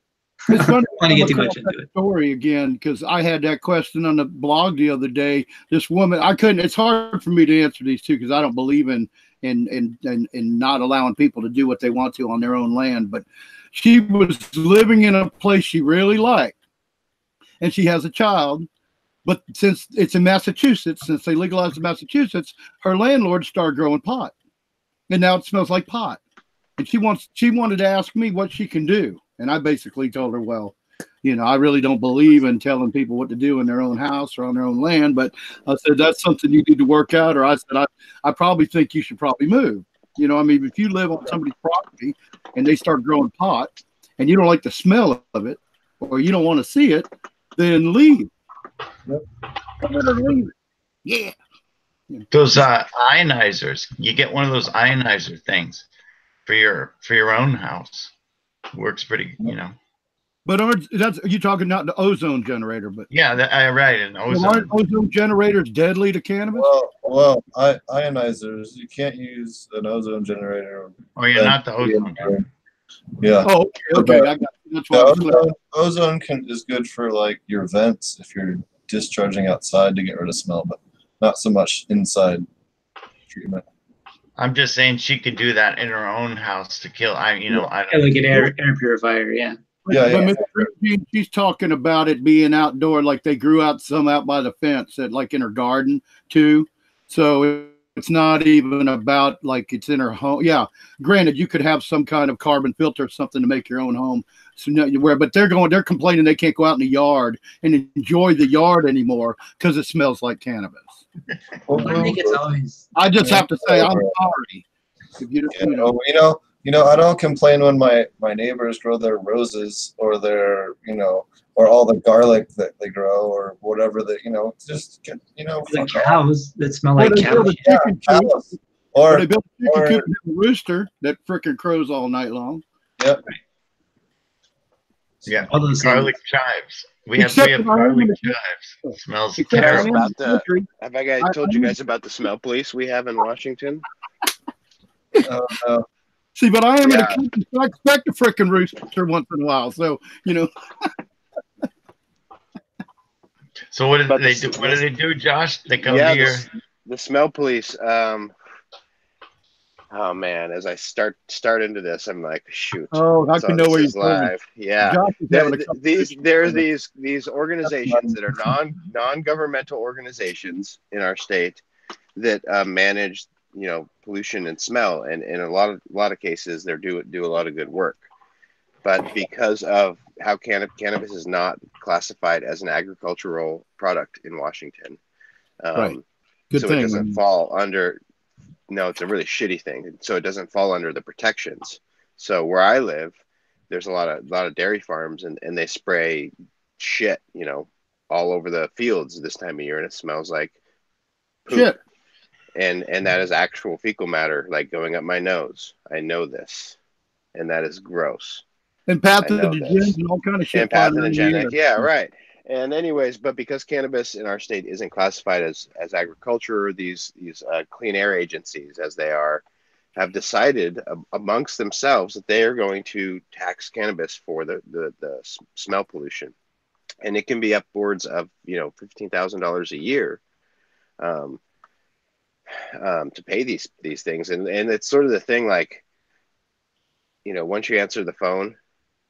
It's funny. I want to get too much into it. Story again, because I had that question on the blog the other day. This woman, I couldn't. It's hard for me to answer these two because I don't believe in not allowing people to do what they want to on their own land. But she was living in a place she really liked, and she has a child. But since it's in Massachusetts, since they legalized in Massachusetts, her landlord started growing pot, and now it smells like pot. And she wanted to ask me what she can do. And I basically told her, well, You know, I really don't believe in telling people what to do in their own house or on their own land. But I said, that's something you need to work out. Or I said, I probably think you should probably move. You know, I mean, if you live on somebody's property and they start growing pot and you don't like the smell of it or you don't want to see it, then leave. Yep. Leave. Yeah. Those ionizers. You get one of those ionizer things for your own house. Works pretty, you know. But that's you talking not the ozone generator, but yeah, right. An ozone. Well, aren't ozone generators deadly to cannabis? Well, ionizers. You can't use an ozone generator. Oh, yeah, not the ozone. Yeah. Oh, okay. I got you. That's why ozone is good for like your vents if you're discharging outside to get rid of smell, but not so much inside treatment. I'm just saying she could do that in her own house to kill. I don't like an air purifier, yeah. But she's talking about it being outdoor, like they grew out some out by the fence, like in her garden too. So it's not even about like it's in her home. Yeah, granted, you could have some kind of carbon filter or something to make your own home. So but they're complaining they can't go out in the yard and enjoy the yard anymore because it smells like cannabis. I think it's always. I just have to say I'm sorry. If you know, I don't complain when my neighbors grow their roses or their, or all the garlic that they grow or whatever that, just get, the cows that smell like cows. Or they build a chicken coop and have a rooster that frickin' crows all night long. Yep. Yeah, all those garlic chives. We have garlic chives. It smells terrible. Have I told you guys about the smell police we have in Washington? No. See, but I am in a kitchen, so I expect a frickin' rooster once in a while. So, So what do they do? What do they do, Josh? They come here. The smell police. Oh man, as I start into this, I'm like, shoot. Oh, I can know where you're live. Yeah. There's these organizations that are non-governmental organizations in our state that manage pollution and smell, and in a lot of cases they do a lot of good work. But because of how cannabis is not classified as an agricultural product in Washington, right. It doesn't fall under. No, it's a really shitty thing. So it doesn't fall under the protections. So where I live, there's a lot of dairy farms, and they spray shit, all over the fields this time of year, and it smells like poop. Shit. And that is actual fecal matter, like going up my nose. I know this, and that is gross. And pathogens and all kind of shit. And pathogenic, yeah, right. And anyways, but because cannabis in our state isn't classified as agriculture, these clean air agencies, as they are, have decided amongst themselves that they are going to tax cannabis for the smell pollution, and it can be upwards of $15,000 a year to pay these things, and it's sort of the thing, like, once you answer the phone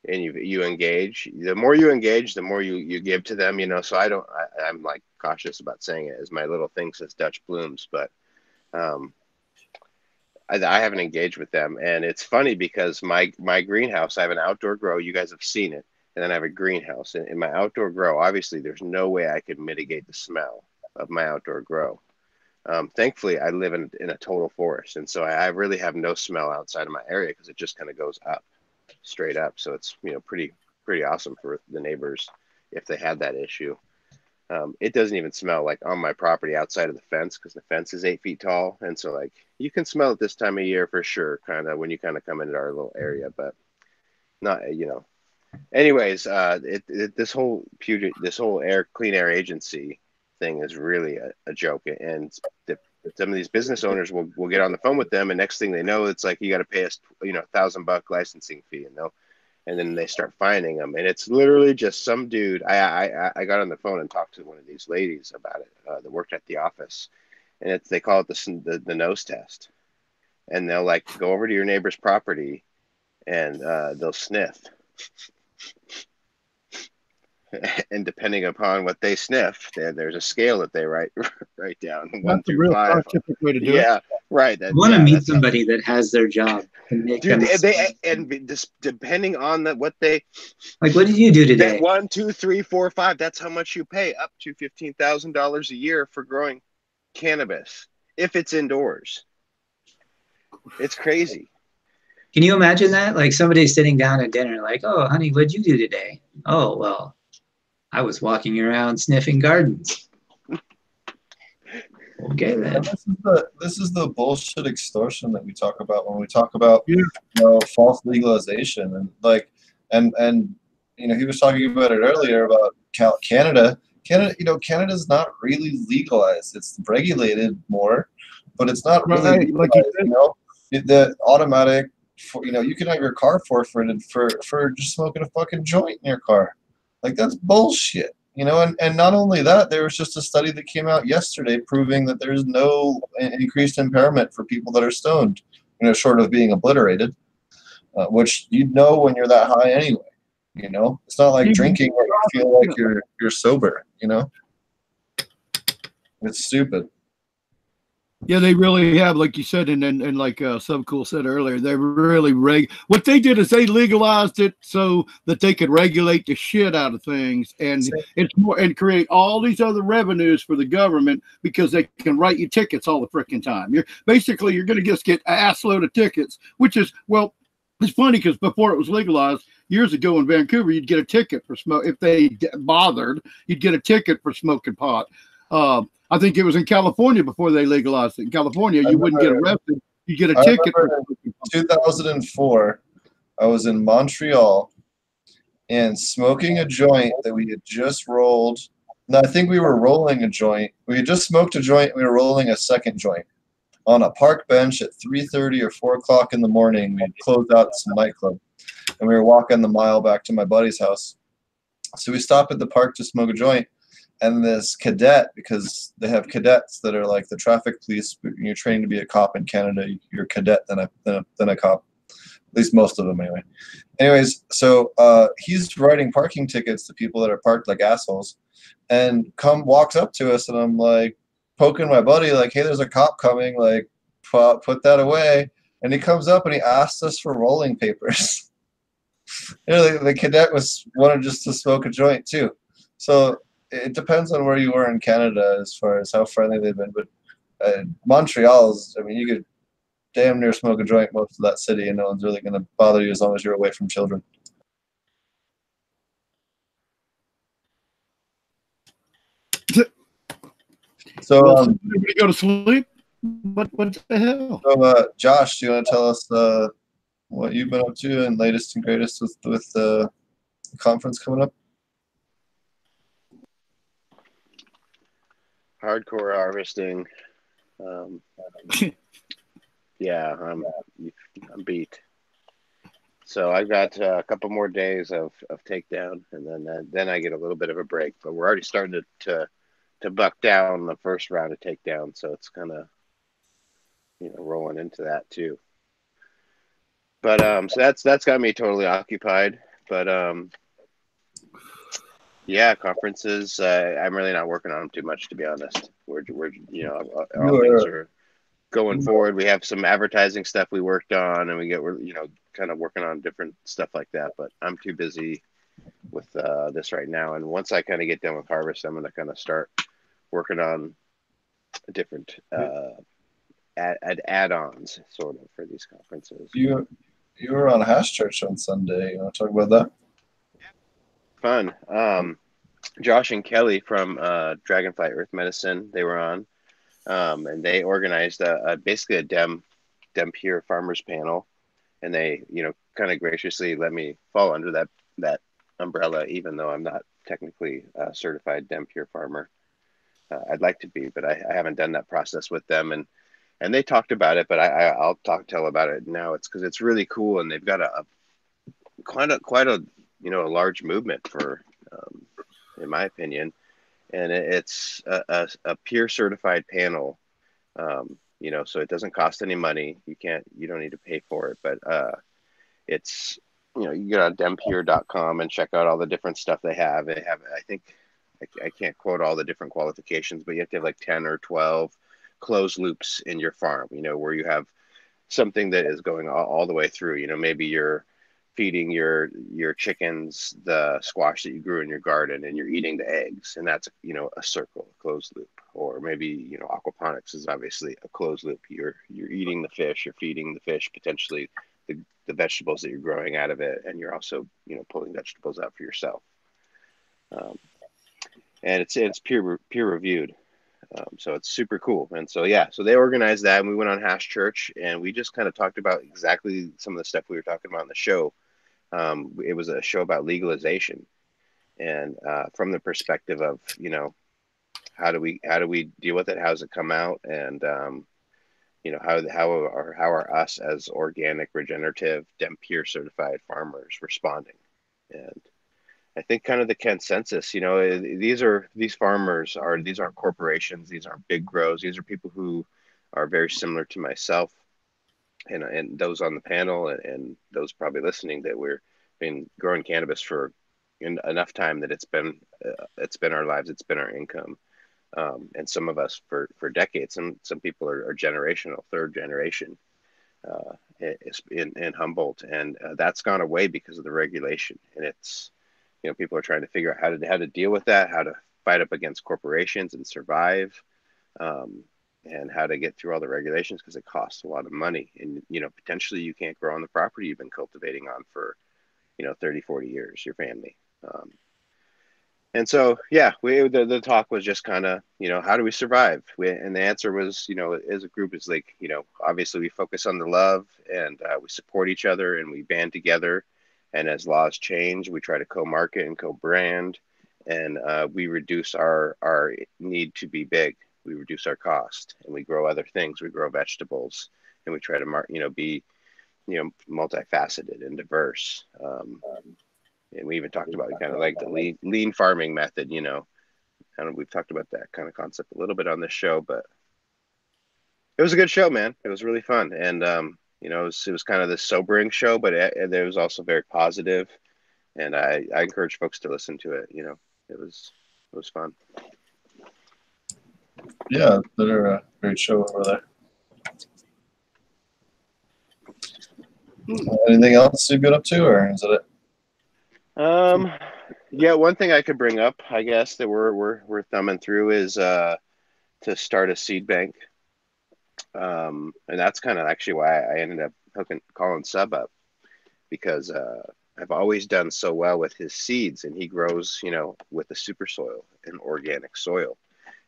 and you engage, the more you engage, the more you give to them, so I'm like cautious about saying it, as my little thing says Dutch blooms, but I haven't engaged with them. And it's funny because my greenhouse, I have an outdoor grow, you guys have seen it, and then I have a greenhouse. And in my outdoor grow, obviously there's no way I could mitigate the smell of my outdoor grow. Thankfully I live in a total forest, and so I really have no smell outside of my area because it just kind of goes up straight up. So it's pretty awesome for the neighbors if they had that issue. It doesn't even smell like on my property outside of the fence, because the fence is 8 feet tall, and so like you can smell it this time of year for sure, kind of when you kind of come into our little area, but not anyways. This whole clean air agency thing is really a joke, and some of these business owners will get on the phone with them, and next thing they know, it's like, you got to pay us $1,000 licensing fee, and then they start fining them, and it's literally just some dude. I got on the phone and talked to one of these ladies about it that worked at the office, and they call it the nose test, and they'll like go over to your neighbor's property and they'll sniff. and depending upon what they sniff, there's a scale that they write down, one That's a through real five. scientific way to do it. Yeah, right. I want to meet somebody that has their job and make Dude, them. and just depending on what they Like, what did you do that today? 1, 2, 3, 4, 5. That's how much you pay, up to $15,000 a year for growing cannabis if it's indoors. It's crazy. Can you imagine that? Like somebody sitting down at dinner, like, "Oh, honey, what'd you do today?" "Oh, well, I was walking around sniffing gardens." Okay, then. And this is the bullshit extortion that we talk about when we talk about Yeah. false legalization, and and he was talking about it earlier about Canada. Canada's not really legalized. It's regulated more, but it's not really Right, like you legalized. said. The automatic, you can have your car forfeited for just smoking a fucking joint in your car. Like, that's bullshit. And not only that, there was just a study that came out yesterday proving that there's no increased impairment for people that are stoned, short of being obliterated, which you'd know when you're that high anyway. It's not like drinking where you feel like you're sober. It's stupid. Yeah, they really have, like you said, and like SubCool said earlier, they really what they did is they legalized it so that they could regulate the shit out of things, and it's more and create all these other revenues for the government because they can write you tickets all the freaking time. You're going to just get an ass load of tickets, which is, well, it's funny because before it was legalized years ago in Vancouver, you'd get a ticket for smoke if they bothered. You'd get a ticket for smoking pot. I think it was in California before they legalized it. In California, you wouldn't get arrested. You get a ticket. In 2004, I was in Montreal and smoking a joint that we had just rolled. No, I think we were rolling a joint. We had just smoked a joint. We were rolling a second joint on a park bench at 3:30 or 4 o'clock in the morning. We had closed out some nightclub, and we were walking the mile back to my buddy's house. So we stopped at the park to smoke a joint. And this cadet, because they have cadets that are like the traffic police. You're trained to be a cop in Canada. You're a cadet, then a cop. At least most of them, anyway. Anyways, so he's writing parking tickets to people that are parked like assholes, and walks up to us, and I'm like poking my buddy, like, "Hey, there's a cop coming. Like, put that away." And he comes up and he asks us for rolling papers. The cadet wanted just to smoke a joint too. So it depends on where you were in Canada as far as how friendly they've been. But Montreal is, you could damn near smoke a joint most of that city, and no one's really going to bother you as long as you're away from children. So, everybody go to sleep. What the hell? So, Josh, do you want to tell us what you've been up to and latest and greatest with the conference coming up? Hardcore harvesting. Yeah, I'm beat. So I've got a couple more days of takedown, and then I get a little bit of a break. But we're already starting to buck down the first round of takedown, so it's kind of rolling into that too. But so that's got me totally occupied. But yeah, conferences. I'm really not working on them too much, to be honest. We're all things are going forward. We have some advertising stuff we worked on, and we're kind of working on different stuff like that. But I'm too busy with this right now. And once I kind of get done with harvest, I'm going to kind of start working on different add-ons sort of for these conferences. You were on Hash Church on Sunday. You want to talk about that? Fun. Josh and Kelly from Dragonfly Earth Medicine, they were on, and they organized basically a Dem Pure Farmers panel, and they kind of graciously let me fall under that umbrella, even though I'm not technically a certified Dem Pure farmer. I'd like to be, but I haven't done that process with them, and they talked about it, but I'll tell about it now. It's because it's really cool, and they've got quite a large movement for, in my opinion, and it's a peer certified panel, so it doesn't cost any money. You don't need to pay for it, but it's you get on dempier.com and check out all the different stuff they have. They have, I think, I can't quote all the different qualifications, but you have to have like 10 or 12 closed loops in your farm, where you have something that is going all the way through. Maybe you're feeding your chickens the squash that you grew in your garden, and you're eating the eggs, and that's a circle, a closed loop. Or maybe aquaponics is obviously a closed loop. You're eating the fish, you're feeding the fish potentially the vegetables that you're growing out of it, and you're also pulling vegetables out for yourself. And it's peer reviewed. So it's super cool. And so, yeah, so they organized that, and we went on Hash Church, and we just kind of talked about exactly some of the stuff we were talking about on the show. It was a show about legalization, and from the perspective of, how do we deal with it? How does it come out? And, how are us as organic, regenerative, Dempier certified farmers responding? And I think kind of the consensus, these farmers these aren't corporations, these aren't big grows. These are people who are very similar to myself and those on the panel and those probably listening, that we've been growing cannabis for enough time that it's been our lives, it's been our income. And some of us for decades. Some people are generational, third generation in Humboldt, and that's gone away because of the regulation. And it's people are trying to figure out how to deal with that, how to fight up against corporations and survive, and how to get through all the regulations, because it costs a lot of money. And potentially you can't grow on the property you've been cultivating on for 30, 40 years, your family. And so, yeah, the talk was just kind of, how do we survive? And the answer was, as a group, is like, obviously we focus on the love, and we support each other, and we band together. And as laws change, we try to co-market and co-brand, and we reduce our need to be big. We reduce our cost, and we grow other things. We grow vegetables, and we try to be, multifaceted and diverse. And we even talked about kind of like the lean farming method, and we've talked about that kind of concept a little bit on this show, but it was a good show, man. It was really fun. And, it was kind of this sobering show, but it was also very positive. And I encourage folks to listen to it. It was fun. Yeah, they're a great show over there. Anything else you've been up to, or is that it? Yeah, one thing I could bring up, I guess, that we're thumbing through is to start a seed bank. And that's kind of actually why I ended up calling Sub up, because I've always done so well with his seeds, and he grows, with the super soil and organic soil.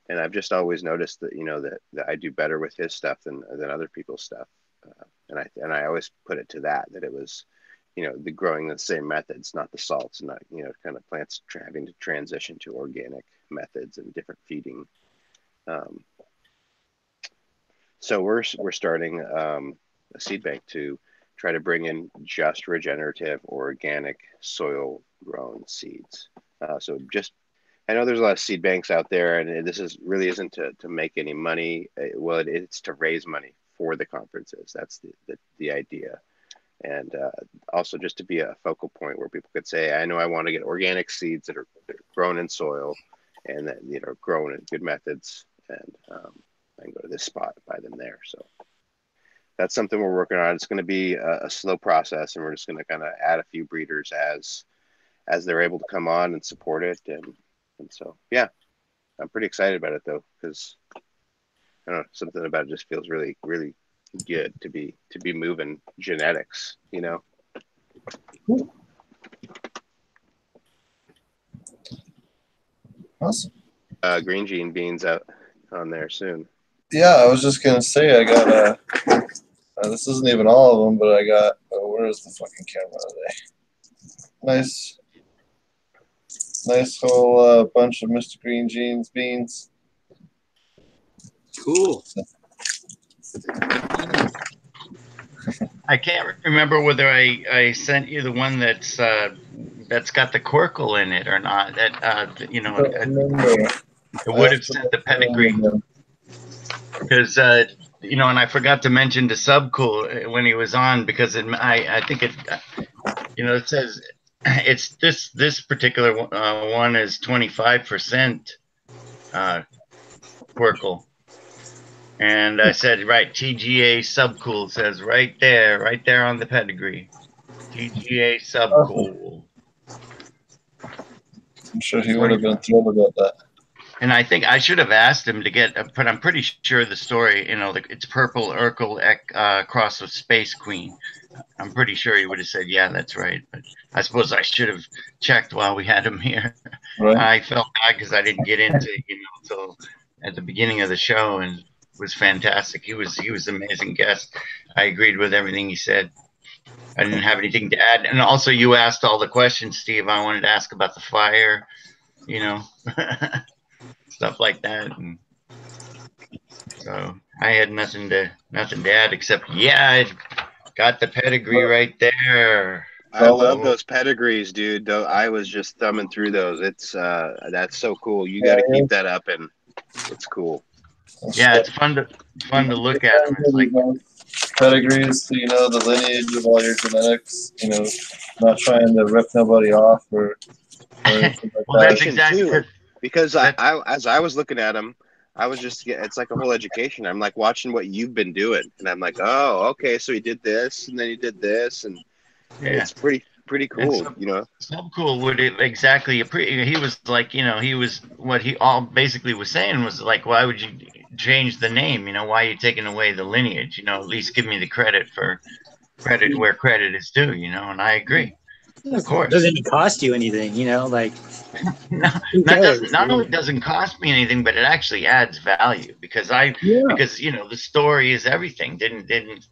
And I've just always noticed that, that I do better with his stuff than other people's stuff. And I always put it to that it was, the growing the same methods, not the salts, not, kind of plants having to transition to organic methods and different feeding. So we're starting a seed bank to try to bring in just regenerative, organic, soil grown seeds. So just, I know there's a lot of seed banks out there, and this really isn't to make any money. Well, it's to raise money for the conferences. That's the idea. And also just to be a focal point where people could say, I know I want to get organic seeds that are grown in soil and that, grown in good methods. And I can go to this spot and buy them there. So that's something we're working on. It's going to be a slow process, and we're just going to kind of add a few breeders as they're able to come on and support it. And so, yeah, I'm pretty excited about it though, because I don't know, something about it just feels really, really good to be moving genetics, Awesome. Green Gene Beans out on there soon. Yeah, I was just gonna say I got this isn't even all of them, but I got where is the fucking camera today? Nice whole bunch of Mr. Green Gene's beans. Cool. I can't remember whether I sent you the one that's got the Corkle in it or not. That it would have sent the pedigree, because and I forgot to mention to SubCool when he was on, because I think You know, it says it's this particular one is 25% Quirkle. And I said, right, TGA SubCool says right there on the pedigree. TGA SubCool. I'm sure he would have been thrilled about that. And I think I should have asked him to get, but I'm pretty sure the story, you know, it's Purple Urkel cross of Space Queen. I'm pretty sure he would have said, yeah, that's right. But I suppose I should have checked while we had him here. Right. I felt bad because I didn't get into it, you know, until at the beginning of the show, and it was fantastic. He was an amazing guest. I agreed with everything he said. I didn't have anything to add. And also, you asked all the questions, Steve. I wanted to ask about the fire, you know, stuff like that. And so I had nothing to add except, yeah, I got the pedigree right there. I love those pedigrees, dude. Though I was just thumbing through those. It's that's so cool. You got to keep that up, and it's cool. Yeah, it's fun to look at them. It's like pedigrees, so you know the lineage of all your genetics. You know, not trying to rip nobody off or anything like well, that. that's exactly because I as I was looking at them, I was just, it's like a whole education. I'm like watching what you've been doing, and I'm like, oh, okay, so he did this, and then he did this, and it's pretty cool, you know. SubCool would exactly. He was like, you know, he was what he all basically was saying was like, why would you change the name? You know, why are you taking away the lineage? You know, at least give me the credit where credit is due. You know, and I agree. Of course, it doesn't cost you anything. You know, like not only doesn't cost me anything, but it actually adds value because you know the story is everything. Didn't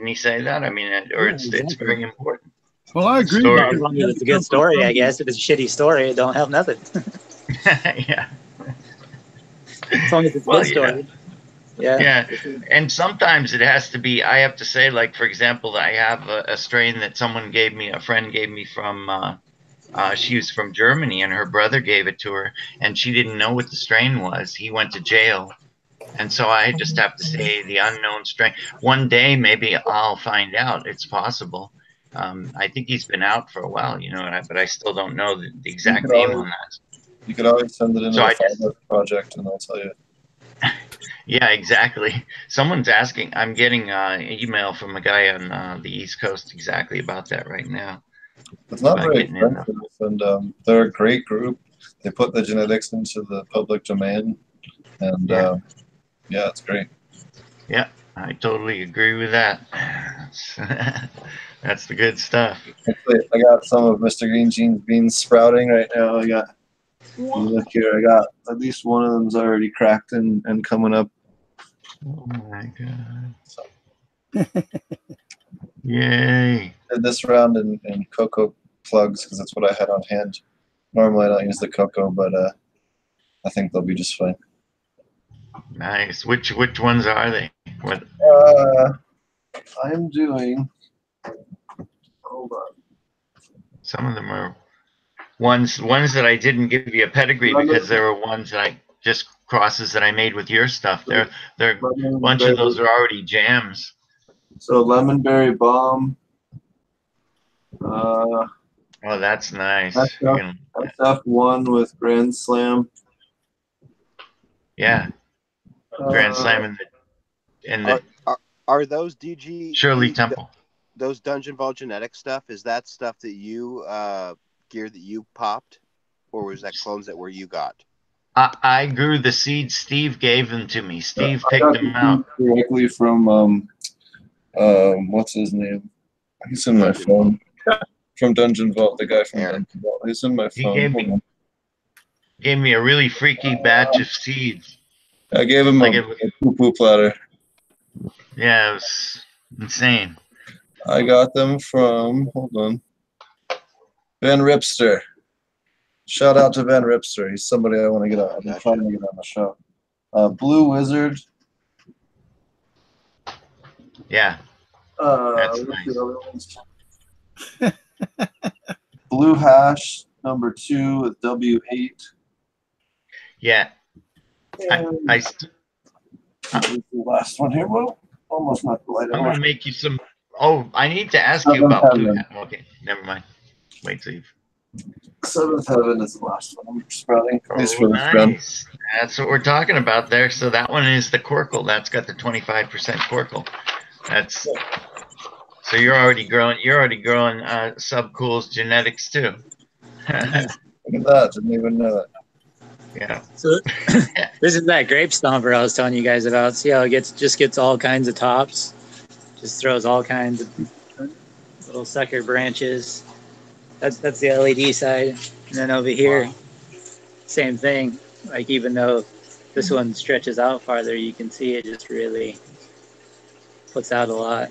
he say that? I mean, it's very important. Well, I agree. Well, as long as it's a good story, I guess. If it's a shitty story, it don't help nothing. Yeah. As long as it's a good story. Yeah. And sometimes it has to be, I have to say, like, for example, I have a strain that a friend gave me from, she was from Germany, and her brother gave it to her, and she didn't know what the strain was. He went to jail. And so I just have to say the unknown strain. One day, maybe I'll find out. It's possible. I think he's been out for a while, you know, but I still don't know the exact name on that. You could always send it into the project, and they'll tell you. Yeah, exactly. Someone's asking. I'm getting an email from a guy on the East Coast exactly about that right now. It's not very expensive, and they're a great group. They put the genetics into the public domain, and yeah, it's great. Yeah, I totally agree with that. That's the good stuff. I got some of Mr. Green Gene's beans sprouting right now. Look here, I got at least one of them's already cracked and coming up. Oh my god! So. Yay! Did this round in cocoa plugs because that's what I had on hand. Normally I don't use the cocoa, but I think they'll be just fine. Nice. Which ones are they? What? I'm doing. Hold on. Some of them are ones that I didn't give you a pedigree because there were ones that I just crosses that I made with your stuff. They're a bunch of those are already jams. So Lemonberry Bomb. Oh, that's nice. That's F1 with Grand Slam. Yeah. Grand Slam and the are those DG Shirley Temple? Those Dungeon Vault genetic stuff, is that stuff that you gear that you popped, or was that clones that you got? I grew the seeds. Steve gave them to me. Steve picked them out directly from what's his name? He's in my phone. From Dungeon Vault, the guy from Dungeon Vault. He's in my phone. He gave me a really freaky batch of seeds. I gave him a poo-poo platter. Yeah, it was insane. I got them from, hold on, Ben Ripster. Shout out to Ben Ripster. He's somebody I want to get on. I've been trying to get on the show. Blue Wizard. Yeah. That's nice. Blue Hash #2 with W8. Yeah. The last one here. Well, almost not the light. I'm gonna make you some Oh, I need to ask you about blue. Okay, never mind. Wait till you've. Seventh Heaven is the last one I'm sprouting. Oh, nice. That's what we're talking about there. So that one is the Corkle. That's got the 25% Corkle. That's so you're already growing. You're already growing SubCool's genetics too. Look at that! Didn't even know that. Yeah. So this is that grape stomper I was telling you guys about. See how it gets all kinds of tops, just throws all kinds of little sucker branches. That's the LED side, and then over here, same thing. Like even though this one stretches out farther, you can see it just really puts out a lot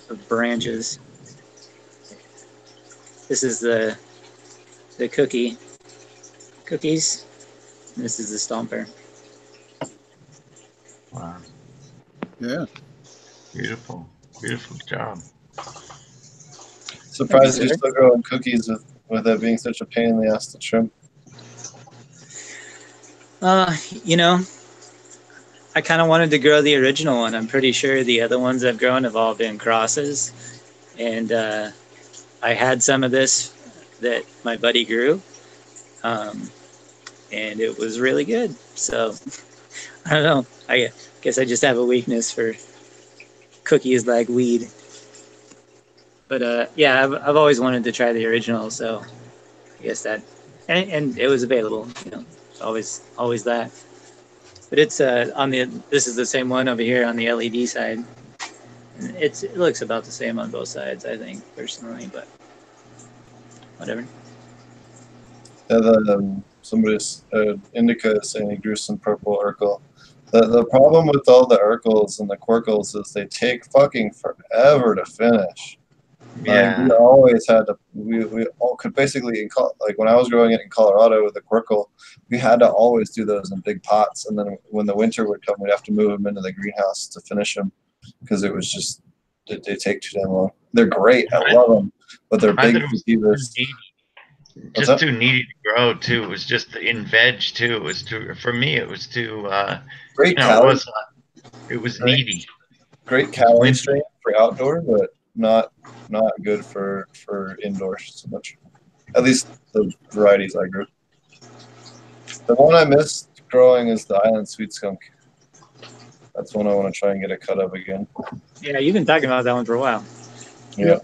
of branches. This is the cookies. And this is the stomper. Wow. Yeah. Beautiful. Beautiful job. Surprised you're still growing cookies with it being such a pain in the ass to trim. You know, I kind of wanted to grow the original one. I'm pretty sure the other ones I've grown have all been crosses. And I had some of this that my buddy grew. And it was really good. So, I don't know. I guess I just have a weakness for cookies like weed. But yeah, I've always wanted to try the original, so I guess that, and it was available. You know, it's always that. But it's this is the same one over here on the LED side. It looks about the same on both sides, I think personally, but whatever. Yeah, somebody's Indica is saying he grew some purple Urkel. The problem with all the Urkels and the Quirkles is they take fucking forever to finish. Yeah. We always had to. We all could basically like when I was growing it in Colorado with the Quirkle, we had to always do those in big pots, and then when the winter would come, we'd have to move them into the greenhouse to finish them because it was just they take too damn long. They're great, I love them, but they're big sativas. Just too needy to grow too. It was just in veg too. It was too for me. It was too. Great calorie. It was needy. Great calorie strain for outdoor, but not good for indoors so much. At least the varieties I grew. The one I missed growing is the Island Sweet Skunk. That's one I want to try and get a cut of again. Yeah, you've been talking about that one for a while. Yeah.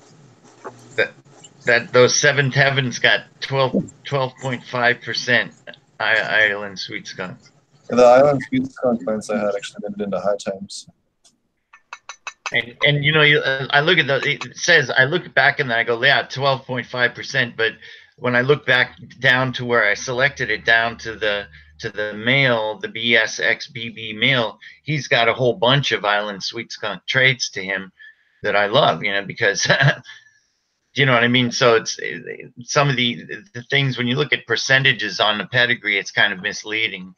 Those Seventh Heavens got 12.5% Island Sweet Skunk. The Island Sweet Skunk plants I had actually made it into high times. And you know, I look at it says, I look back and I go, yeah, 12.5%. But when I look back down to where I selected it down to the male, the BSXBB male, he's got a whole bunch of Island Sweet Skunk traits to him that I love, you know, because you know what I mean? So it's some of the things when you look at percentages on the pedigree, it's kind of misleading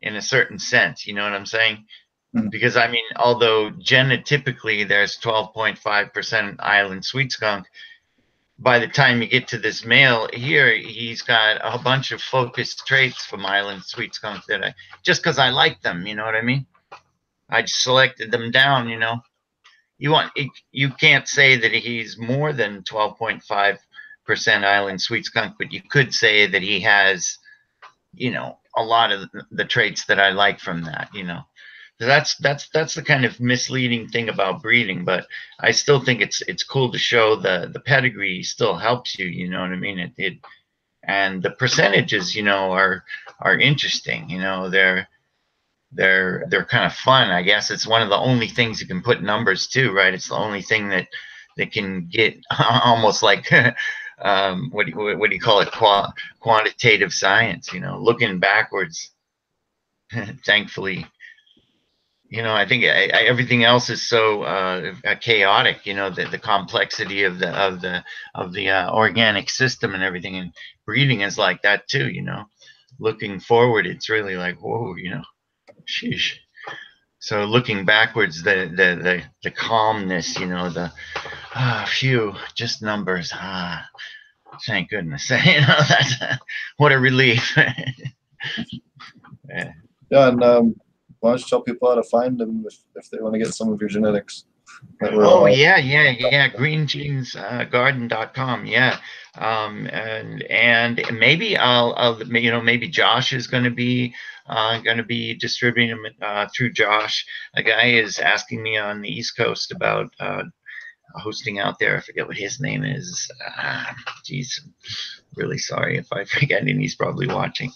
in a certain sense. You know what I'm saying? Because I mean, although genotypically there's 12.5% Island Sweet Skunk, by the time you get to this male here, he's got a bunch of focused traits from Island Sweet Skunk that just because I like them, you know what I mean? I just selected them down, you know. You can't say that he's more than 12.5% Island Sweet Skunk, but you could say that he has, you know, a lot of the traits that I like from that, you know. That's the kind of misleading thing about breeding, but I still think it's cool to show the pedigree still helps you, you know what I mean? It and the percentages, you know, are interesting, you know, they're kind of fun. I guess it's one of the only things you can put numbers to, right? It's the only thing that can get almost like what do you call it, quantitative science, you know, looking backwards. Thankfully, you know, I think everything else is so chaotic, you know, the complexity of the organic system and everything, and breeding is like that too, you know. Looking forward, it's really like, whoa, you know. Sheesh. So looking backwards, the calmness, you know, the phew, just numbers. Thank goodness. You know, that's what a relief. Yeah, and why don't you tell people how to find them if they want to get some of your genetics? Oh yeah. GreenJeansGarden.com. Yeah. And maybe I'll maybe Josh is going to be distributing them through Josh. A guy is asking me on the East Coast about hosting out there. I forget what his name is. Geez, really sorry if I forget, and he's probably watching.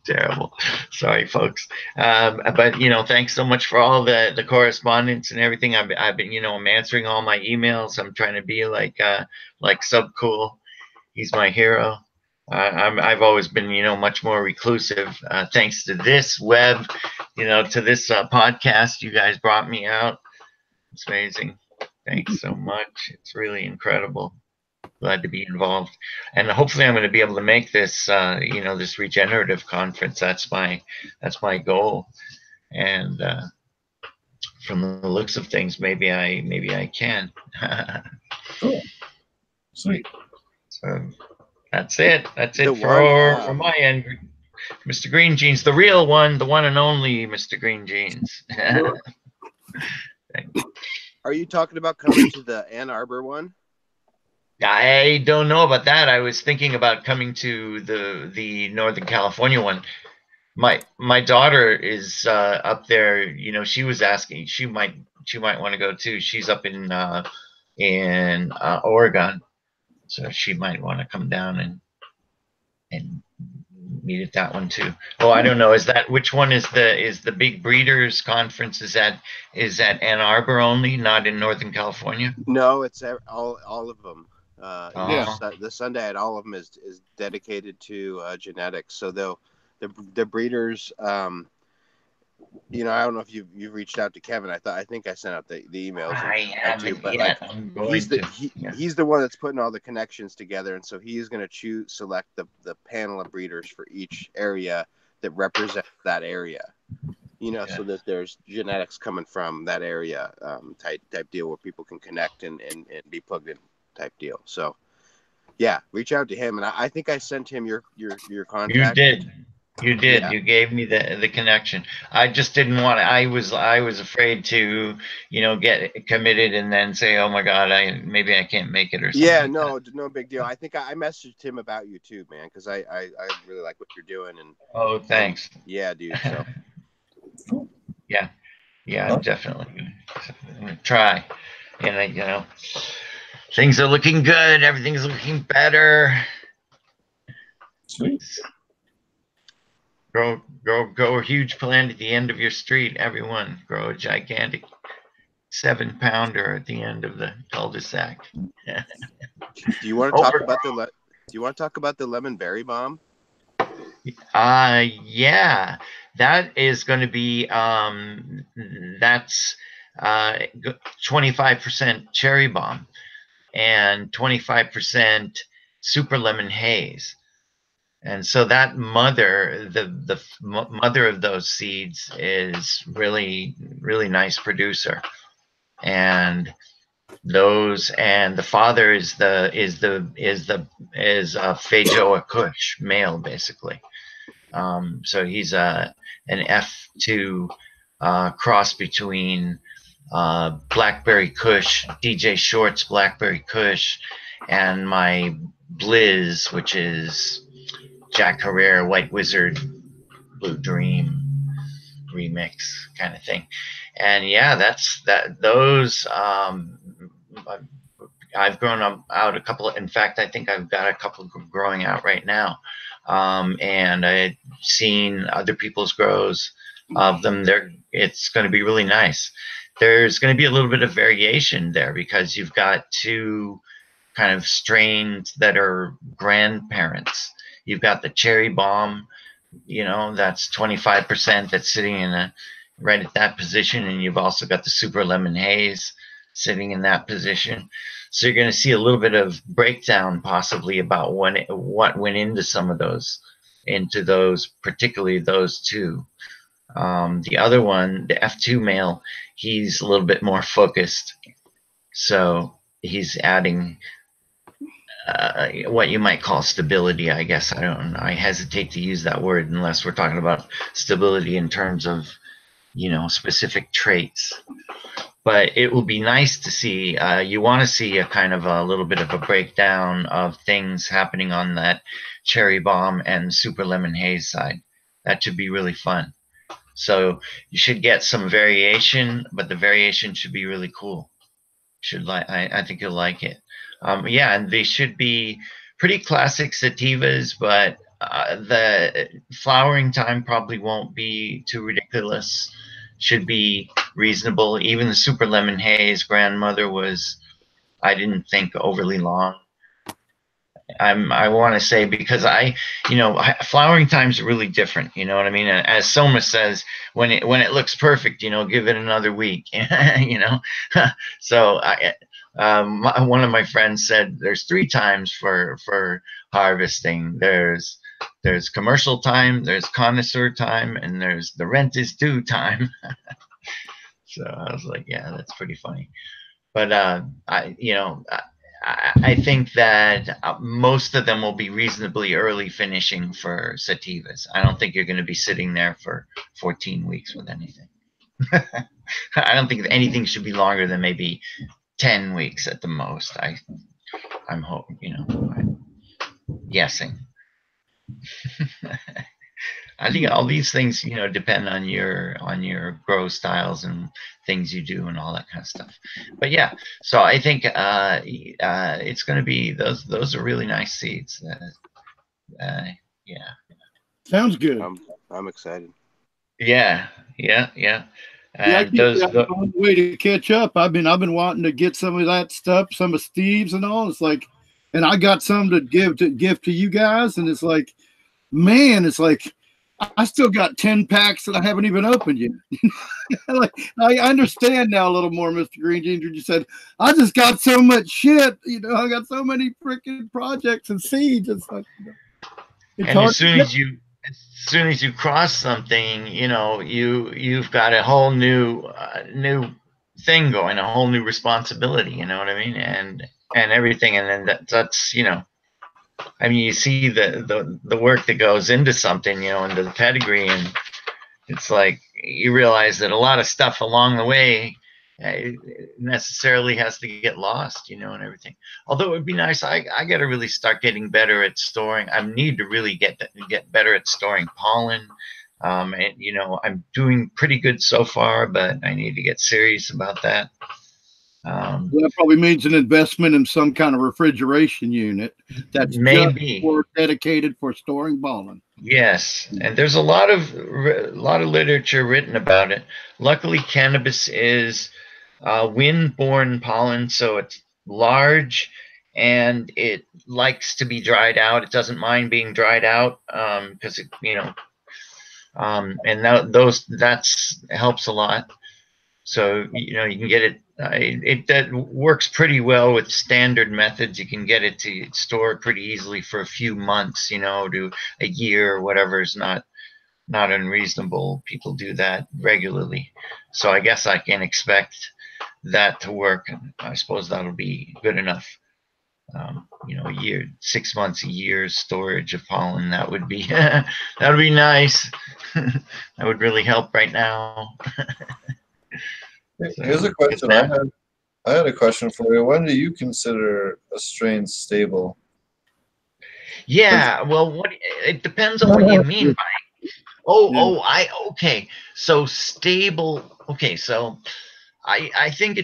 Terrible. Sorry, folks. But thanks so much for all the correspondence and everything. I've been, I'm answering all my emails. I'm trying to be like SubCool. He's my hero. I've always been, much more reclusive. Thanks to this web, to this podcast, you guys brought me out. It's amazing. Thanks so much. It's really incredible. Glad to be involved, and hopefully I'm going to be able to make this this regenerative conference. That's my goal, and from the looks of things, maybe I can. Cool. Sweet. So that's it from my end. Mr. Green Jeans, the real one, the one and only Mr. Green Jeans. Are you talking about coming to the Ann Arbor one? I don't know about that. I was thinking about coming to the Northern California one. My daughter is up there. She was asking. She might want to go too. She's up in Oregon, so she might want to come down and meet at that one too. Oh, I don't know. Which one is the big breeders conference? Is that Ann Arbor only, not in Northern California? No, it's all of them. The Sunday at all of them is dedicated to genetics. So the breeders. I don't know if you've reached out to Kevin. I think I sent out the emails. I haven't yet. He's the one that's putting all the connections together, and so he's going to select the panel of breeders for each area that represent that area. So that there's genetics coming from that area, type deal where people can connect and be plugged in. Type deal. So yeah, reach out to him, and I think I sent him your contact. You did. Yeah. You gave me the connection. I just didn't want to. I was afraid to get committed and then say, oh my God, maybe I can't make it or something. Yeah, no big deal. I think I messaged him about you too, man, because I really like what you're doing. And oh, thanks. Yeah, dude. So yeah, definitely. I'm gonna try, and things are looking good. Everything's looking better. Sweet. Grow a huge plant at the end of your street, everyone. Grow a gigantic 7-pounder at the end of the cul-de-sac. Do you want to talk about the lemon berry bomb? Yeah. That is going to be that's 25% cherry bomb and 25% super lemon haze. And so that mother, the mother of those seeds, is really, really nice producer, and the father is Feijoa Kush male, basically. So he's an F2 cross between Blackberry Kush, DJ Short's Blackberry Kush, and my Blizz, which is Jack Herrera, White Wizard, Blue Dream remix kind of thing. And yeah, those I've grown out a couple. In fact, I think I've got a couple growing out right now. And I've seen other people's grows of them. It's going to be really nice. There's going to be a little bit of variation there because you've got two kind of strains that are grandparents. You've got the cherry bomb, that's 25% that's sitting in right at that position. And you've also got the super lemon haze sitting in that position. So you're going to see a little bit of breakdown possibly about what went into those, particularly those two. The other one, the F2 male, he's a little bit more focused. So he's adding what you might call stability, I guess. I hesitate to use that word unless we're talking about stability in terms of, you know, specific traits. But it will be nice to see, you want to see a kind of a little bit of a breakdown of things happening on that cherry bomb and super lemon haze side. That should be really fun. So you should get some variation, but the variation should be really cool. I think you'll like it. Yeah, and they should be pretty classic sativas, but the flowering time probably won't be too ridiculous. Should be reasonable. Even the super lemon haze grandmother was, I didn't think, overly long. I want to say, because you know, flowering times are really different. You know what I mean? And as Soma says, when it looks perfect, you know, give it another week. You know, so one of my friends said there's 3 times for harvesting. There's commercial time, there's connoisseur time, and there's the rent is due time. So I was like, yeah, that's pretty funny. But I think that most of them will be reasonably early finishing for sativas. I don't think you're going to be sitting there for 14 weeks with anything. I don't think anything should be longer than maybe 10 weeks at the most. I'm hoping, you know, I'm guessing. I think all these things, you know, depend on your grow styles and things you do and all that kind of stuff. But yeah, so I think it's going to be those are really nice seeds. Yeah. Sounds good. I'm excited. Yeah. I on the way to catch up. I've been wanting to get some of that stuff, some of Steve's and all. It's like, and I got some to give to you guys, and it's like, man, it's like I still got 10 packs that I haven't even opened yet. Like, I understand now a little more, Mr. Green Ginger. You said, I just got so much shit. You know, I got so many freaking projects and seeds. It's like, it's and hard as soon as you cross something, you know, you've got a whole new thing going, a whole new responsibility. You know what I mean? And everything. And then that's you know. I mean, you see the work that goes into something, you know, into the pedigree, and it's like you realize that a lot of stuff along the way necessarily has to get lost, you know, and everything. Although it would be nice, I got to really start getting better at storing. I need to really get better at storing pollen. And you know, I'm doing pretty good so far, but I need to get serious about that. That probably means an investment in some kind of refrigeration unit that's maybe just dedicated for storing pollen. Yes, and there's a lot of literature written about it. Luckily, cannabis is wind-borne pollen, so it's large and it likes to be dried out. It doesn't mind being dried out because it, you know, and that helps a lot. So you know, you can get it. That works pretty well with standard methods. You can get it to store pretty easily for a few months, you know, to a year or whatever is not unreasonable. People do that regularly. So I guess I can expect that to work. I suppose that'll be good enough. You know, 6 months, a year's storage of pollen. That would be that would be nice. That would really help right now. Here's a question I had a question for you. When do you consider a strain stable? Yeah, well, it depends on what you mean by. Okay. So stable. Okay, so I think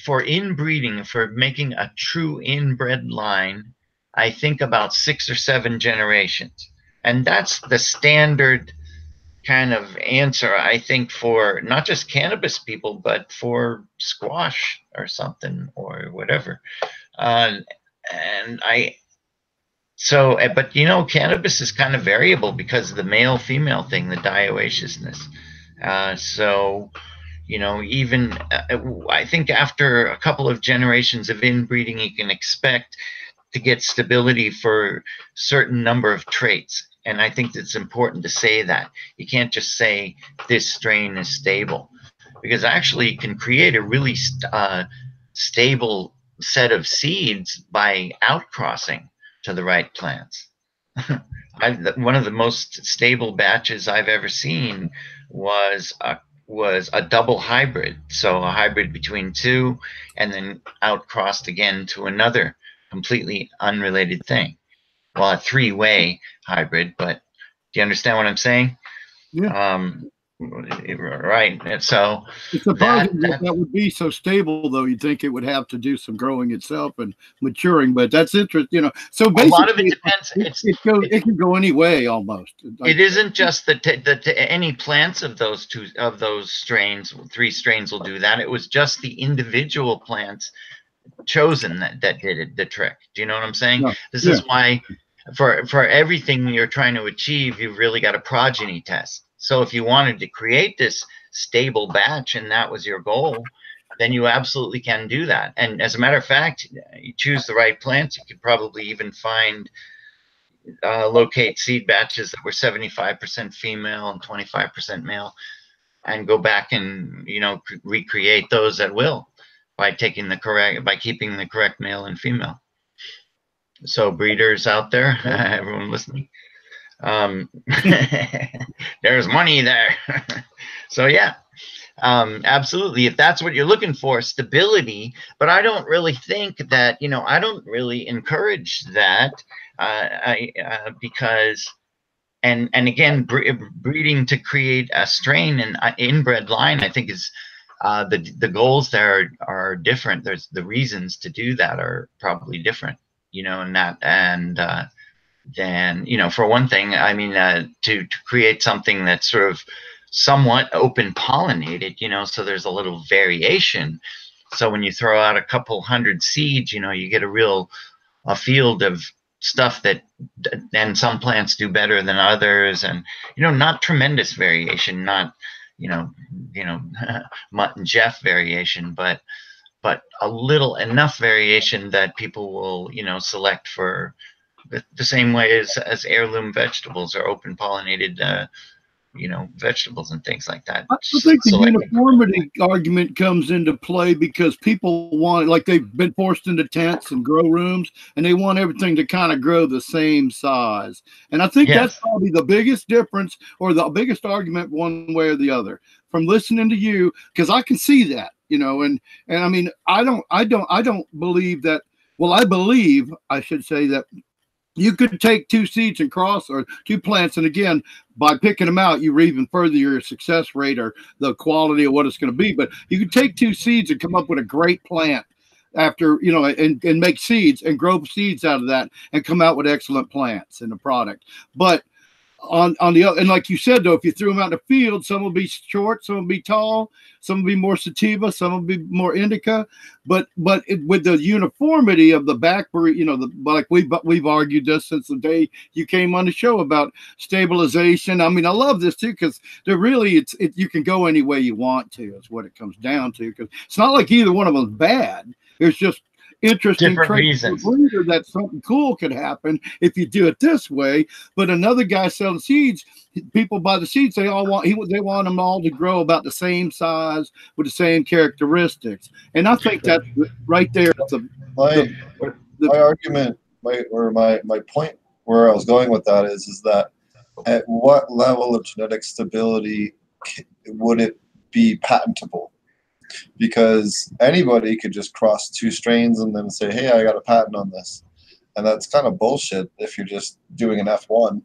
for inbreeding, for making a true inbred line, I think about 6 or 7 generations, and that's the standard kind of answer, I think, for not just cannabis people, but for squash or something or whatever. But you know, cannabis is kind of variable because of the male-female thing, the dioeciousness. So, you know, even I think after a couple of generations of inbreeding, you can expect to get stability for a certain number of traits. And I think it's important to say that. You can't just say this strain is stable, because actually you can create a really stable set of seeds by outcrossing to the right plants. One of the most stable batches I've ever seen was was a double hybrid, so a hybrid between two, and then outcrossed again to another completely unrelated thing. Well, a three-way hybrid, but do you understand what I'm saying? Yeah. Right. And so It's surprising that would be so stable, though. You'd think it would have to do some growing itself and maturing, but that's interesting. You know, so basically, a lot of it depends. It can go any way almost. It isn't just that any plants of those strains, three strains will do that. It was just the individual plants chosen that did the trick. Do you know what I'm saying? Yeah. This is why for everything you're trying to achieve, you've really got a progeny test. So if you wanted to create this stable batch and that was your goal, then you absolutely can do that. And as a matter of fact, you choose the right plants, you could probably even find locate seed batches that were 75% female and 25% male, and go back and recreate those at will by keeping the correct male and female. So breeders out there, everyone listening, there's money there. So yeah, absolutely, if that's what you're looking for, stability. But I don't really think that, I don't really encourage that, because and again, breeding to create a strain and inbred line, I think is the goals there are different. There's the reasons to do that are probably different, then, for one thing, I mean, to create something that's sort of somewhat open pollinated, so there's a little variation. So when you throw out a couple hundred seeds, you get a field of stuff that, and some plants do better than others, and not tremendous variation, not Mutt and Jeff variation, but a little enough variation that people will select for the same way as heirloom vegetables or open pollinated vegetables and things like that. I think the uniformity argument comes into play because people want, like, they've been forced into tents and grow rooms, and they want everything to kind of grow the same size. And I think that's probably the biggest difference, or the biggest argument one way or the other, from listening to you, because I can see that, and I mean, I don't believe that. Well, I believe, I should say, that you could take two seeds and cross, or two plants, and again, by picking them out, you even further your success rate or the quality of what it's going to be. But you could take two seeds and come up with a great plant after, and make seeds and grow seeds out of that and come out with excellent plants in the product. But on the other, and like you said, though, if you threw them out in the field, some will be short, some will be tall, some will be more sativa, some will be more indica. But with the uniformity of the back breed, like we've argued this since the day you came on the show about stabilization. I mean, I love this too, because they're really, you can go any way you want to, is what it comes down to. Because it's not like either one of them is bad. It's just interesting reasons that something cool could happen if you do it this way. But another guy selling seeds, people buy the seeds, they want them all to grow about the same size with the same characteristics. And I think that's right there. My argument, my point where I was going with that is that at what level of genetic stability would it be patentable? Because anybody could just cross two strains and then say, hey, I got a patent on this. And that's kind of bullshit if you're just doing an F1,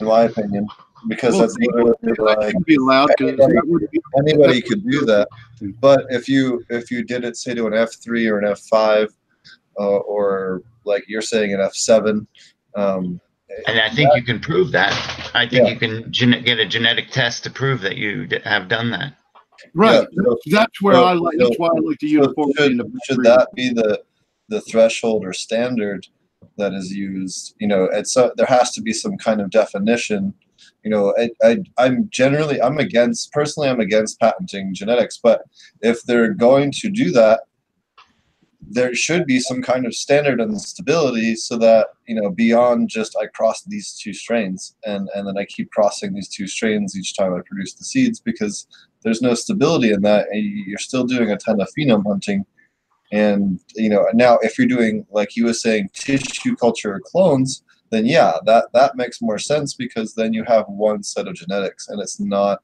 in my opinion, because that's literally like anybody could do that. But if you did it, say, to an F3 or an F5, or like you're saying an F7, and I think you can prove that. I think you can get a genetic test to prove that you have done that. Right. That's where I like. That's why I like the uniformity. Should that be the threshold or standard that is used? There has to be some kind of definition. I'm against patenting genetics, but if they're going to do that, there should be some kind of standard and stability, so that beyond just I crossed these two strains and then I keep crossing these two strains each time I produce the seeds, because there's no stability in that, and you're still doing a ton of phenome hunting. And now if you're doing, like he was saying, tissue culture or clones, then that makes more sense, because then you have one set of genetics and it's not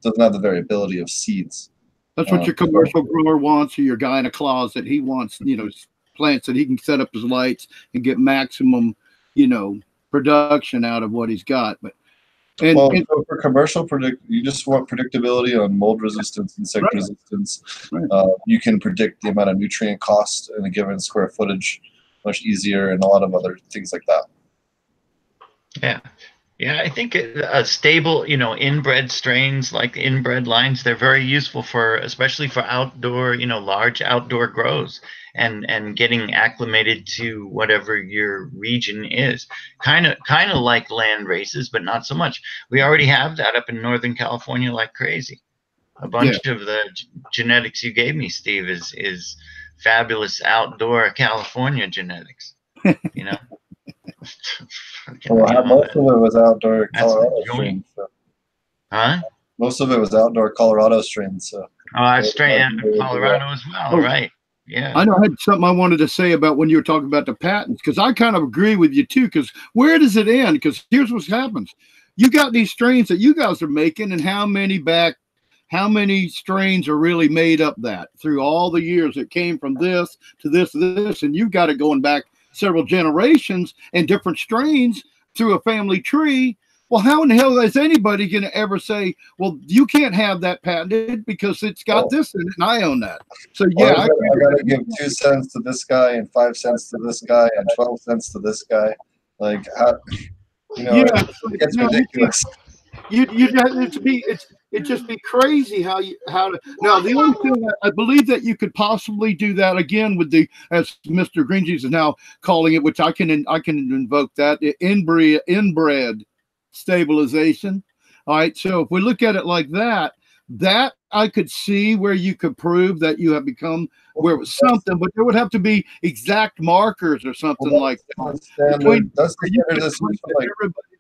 doesn't have the variability of seeds. That's what your commercial grower wants, or your guy in a closet. He wants, plants that he can set up his lights and get maximum, production out of what he's got. But so for commercial you just want predictability on mold resistance, insect resistance. Right. You can predict the amount of nutrient cost in a given square footage much easier, and a lot of other things like that. Yeah. Yeah, I think stable, inbred strains like inbred lines, they're very useful especially for outdoor, large outdoor grows and getting acclimated to whatever your region is. Kind of like land races, but not so much. We already have that up in Northern California like crazy. A bunch of the genetics you gave me, Steve, is fabulous outdoor California genetics. Well, most of it was outdoor Colorado strains. So. Huh? Most of it was outdoor Colorado strains. So. Strain Colorado as well, right? Yeah. I know I had something I wanted to say about when you were talking about the patents, because I kind of agree with you too. Because where does it end? Because here's what happens: you got these strains that you guys are making, and how many strains are really made up that through all the years it came from this to this to this, and you've got it going back several generations and different strains through a family tree. Well, how in the hell is anybody going to ever say, well, you can't have that patented because it's got this in it and I own that? So yeah, I got to give 2 cents to this guy and 5 cents to this guy and 12 cents to this guy. Like, it's ridiculous. It'd just be crazy how to now. The only thing I believe that you could possibly do that again with as Mr. Green Jeans is now calling it, which I can invoke that inbred stabilization. All right, so if we look at it like that I could see where you could prove that you have become where it was something, but there would have to be exact markers or something like that. Everybody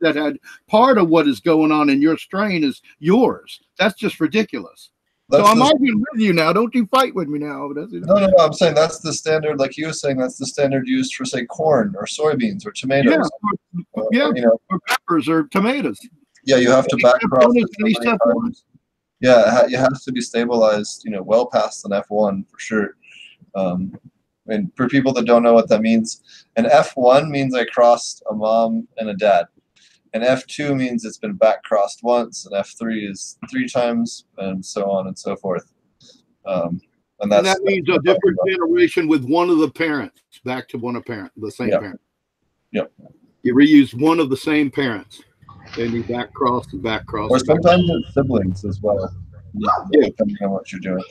that had part of what is going on in your strain is yours. That's just ridiculous. So I'm arguing with you now. Don't you fight with me now. No. I'm saying that's the standard, like you were saying, that's the standard used for, say, corn or soybeans or tomatoes. Or peppers or tomatoes. Yeah, you have to back cross it. Yeah, it has to be stabilized, well past an F1 for sure. And for people that don't know what that means, an F1 means I crossed a mom and a dad. An F2 means it's been back crossed once, and F3 is 3 times, and so on and so forth. And that means a different generation with one of the parents, back to one of the same parent. Yep. You reuse one of the same parents. Then you back cross and back cross. Or sometimes it's siblings as well. Yeah, depending on what you're doing.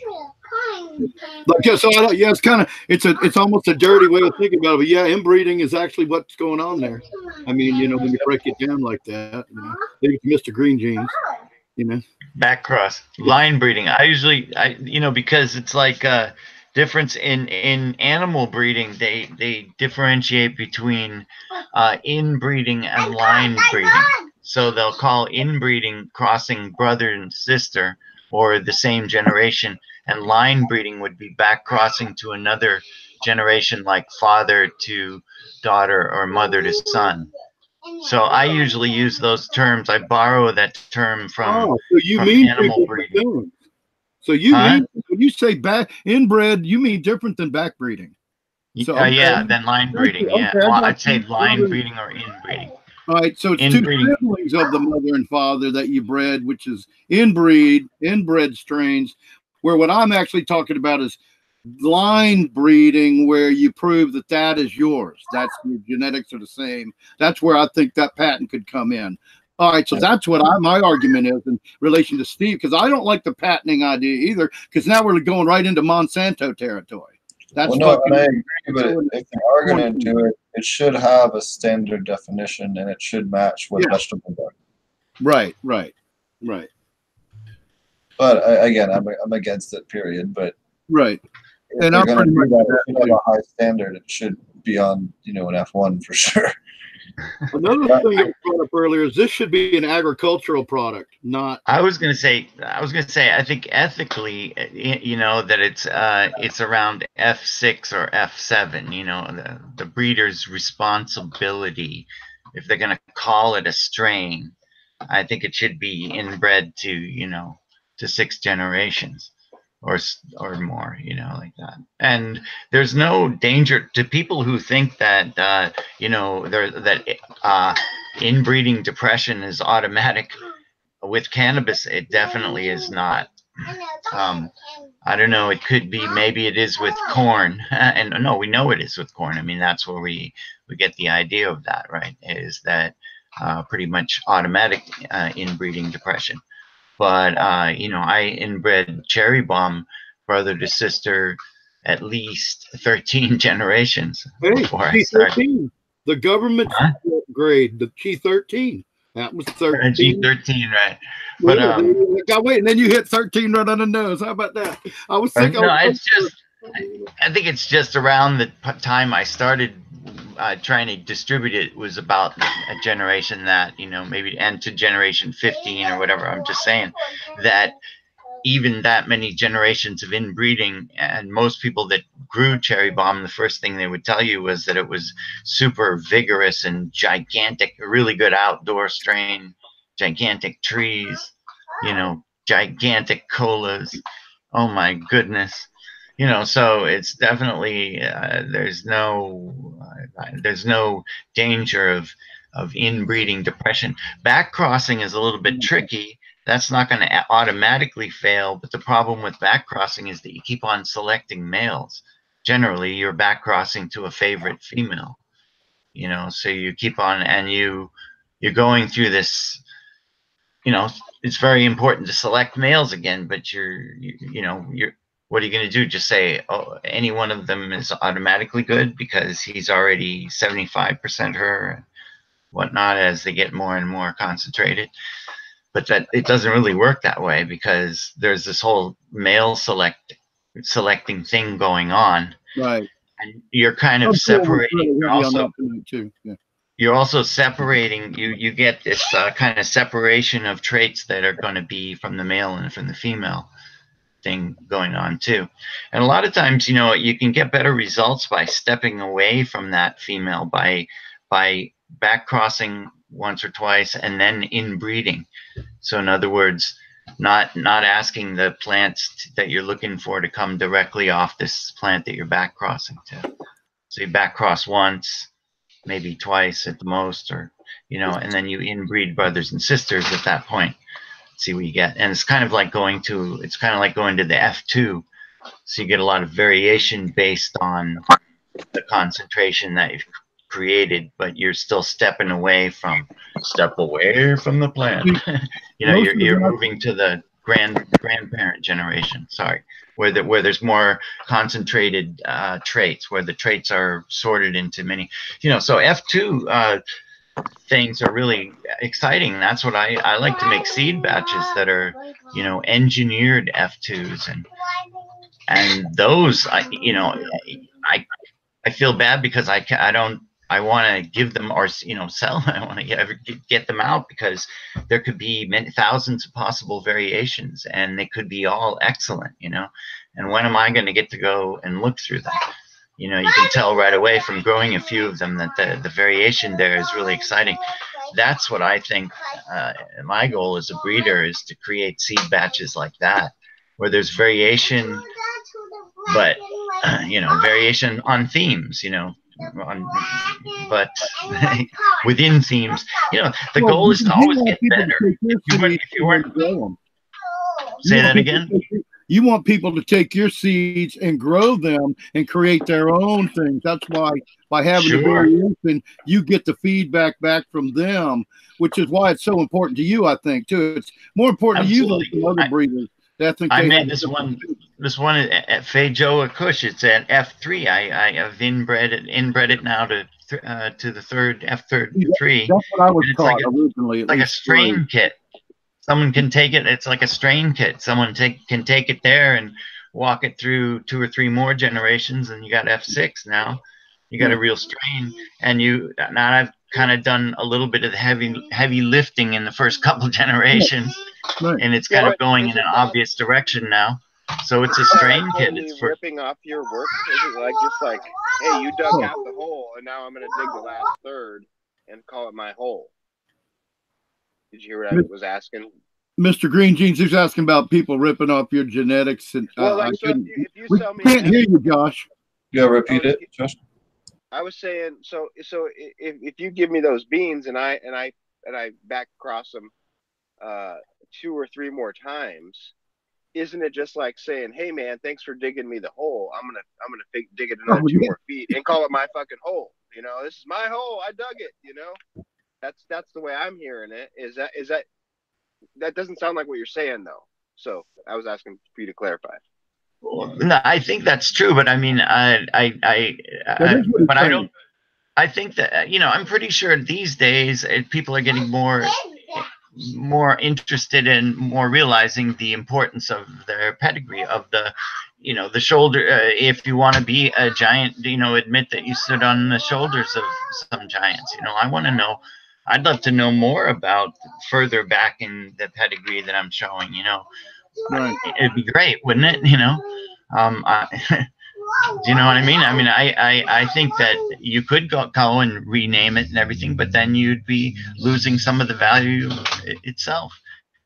It's almost a dirty way of thinking about it. But yeah, inbreeding is actually what's going on there. I mean, when you break it down like that, there's Mr. Green Jeans, Back cross, line breeding. Because it's like difference in animal breeding, they differentiate between inbreeding and line breeding. So they'll call inbreeding crossing brother and sister or the same generation, and line breeding would be back crossing to another generation, like father to daughter or mother to son. So I usually use those terms. I borrow that term from animal breeding. So you mean when you say inbred, you mean different than back breeding? So, than line breeding. Yeah, I'd say line breeding or inbreeding. All right, so it's two siblings of the mother and father that you bred, which is inbred strains, where what I'm actually talking about is line breeding, where you prove that is yours. That's your genetics are the same. That's where I think that patent could come in. All right, so that's what my argument is in relation to Steve, because I don't like the patenting idea either, because now we're going right into Monsanto territory. That's I agree, but if they are going to do it, it should have a standard definition and it should match what vegetables are. Right. But again, I'm against it, period. But right, and I'm pretty much that. It should have a high standard. It should be on, an F1 for sure. Another thing that was brought up earlier is this should be an agricultural product, not. I was gonna say. I think ethically, that it's around F6 or F7. The breeder's responsibility, if they're gonna call it a strain. I think it should be inbred to to 6 generations or more, you know, like that. And there's no danger to people who think that you know, that inbreeding depression is automatic with cannabis. It definitely is not. I don't know, it could be, maybe it is with corn. And no, we know it is with corn. I mean, that's where we get the idea of that, right? Is that pretty much automatic inbreeding depression. But you know, I inbred cherry bomb brother to sister at least 13 generations before I started. The government grade, the G13. That was 13. G13, right? But wait, and then you hit 13 right on the nose. How about that? I was thinking. No, it's just. I think it's just around the time I started trying to distribute it was about a generation that, you know, maybe, and to generation 15 or whatever. I'm just saying that even that many generations of inbreeding, and most people that grew cherry bomb, the first thing they would tell you was that it was super vigorous and gigantic, a really good outdoor strain, gigantic trees, you know, gigantic colas. Oh my goodness. You know, so it's definitely there's no danger of inbreeding depression. Back crossing is a little bit tricky. That's not going to automatically fail, but the problem with back crossing is that you keep on selecting males. Generally, you're back crossing to a favorite female. You know, so you keep on, and you're going through this. You know, it's very important to select males again, but what are you going to do? Just say, oh, any one of them is automatically good because he's already 75% her and whatnot as they get more and more concentrated. But that it doesn't really work that way because there's this whole male selecting thing going on. Right. And you're kind of separating also. Yeah. You're also separating, you get this kind of separation of traits that are going to be from the male and from the female thing going on too. And a lot of times, you know, you can get better results by stepping away from that female, by back crossing once or twice and then inbreeding. So in other words, not asking the plants that you're looking for to come directly off this plant that you're back crossing to. So you back cross once, maybe twice at the most, or, you know, and then you inbreed brothers and sisters at that point. See what you get. And it's kind of like going to the F2. So you get a lot of variation based on the concentration that you've created, but you're still stepping away from the plant. You know, you're moving to the grandparent generation, where there's more concentrated traits, where the traits are sorted into many, you know. So F2 things are really exciting. That's what I like to make seed batches that are, you know, engineered F2s, and those I feel bad because I want to give them, or, you know, sell. I want to get them out because there could be many thousands of possible variations and they could be all excellent, you know. And when am I going to get to go and look through them? You know, you can tell right away from growing a few of them that the variation there is really exciting. That's what I think my goal as a breeder is, to create seed batches like that, where there's variation, but, you know, variation on themes, you know, but within themes, you know, the goal is to always get better. If you weren't, say that again. You want people to take your seeds and grow them and create their own things. That's why by having the variation, you get the feedback back from them, which is why it's so important to you, I think, too. It's more important to you than to other breeders. I made this one at Feijoa Kush. It's at F3. I have inbred it now to the third F3. That's what I was taught originally. Like a strain kit. Someone can take it. It's like a strain kit. Someone can take it there and walk it through 2 or 3 more generations, and you got F6 now. You got a real strain, and now I've kind of done a little bit of the heavy lifting in the first couple generations, and it's kind of going in an obvious direction now. So it's a strain kit. It's for ripping off your work. Is it just like, hey, you dug out the hole, and now I'm going to dig the last third and call it my hole? Did you hear what I was asking? Mr. Green Jeans is asking about people ripping off your genetics, and Well, like, I so couldn't. if you We sell me, can't hear you, Josh. Yeah, repeat it, Josh. I was saying, so if you give me those beans and I back cross them 2 or 3 more times, isn't it just like saying, hey man, thanks for digging me the hole, I'm gonna dig it another 2 more feet and call it my fucking hole? You know, this is my hole, I dug it. You know, that's the way I'm hearing it. Is that doesn't sound like what you're saying though? So I was asking for you to clarify. No, I think that's true, but I mean, but I don't. I think that, you know, I'm pretty sure these days people are getting more interested in more realizing the importance of their pedigree, of the, you know, the shoulder. If you want to be a giant, you know, admit that you stood on the shoulders of some giants. You know, I want to know. I'd love to know more about further back in the pedigree that I'm showing. You know, Right. It'd be great, wouldn't it? You know, do you know what I mean? I mean, I think that you could go and rename it and everything, but then you'd be losing some of the value itself.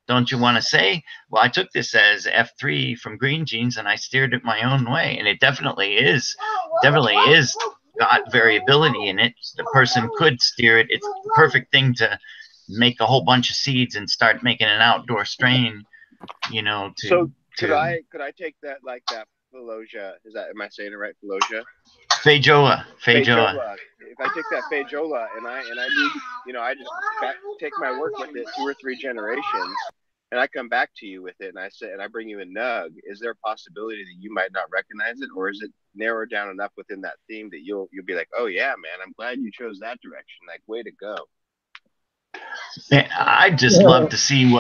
Don't you want to say, well, I took this as F3 from Green Jeans and I steered it my own way, and it definitely is got variability in it. The person could steer it. It's the perfect thing to make a whole bunch of seeds and start making an outdoor strain, you know. Could I take that, like that Feloja, am I saying it right? Feloja? Feijoa. If I take that Feijoa and I need, you know, I just take my work with it 2 or 3 generations, and I come back to you with it, and I bring you a nug, is there a possibility that you might not recognize it, or is it narrowed down enough within that theme that you'll be like, oh yeah, man, I'm glad you chose that direction, like, way to go? I'd just love to see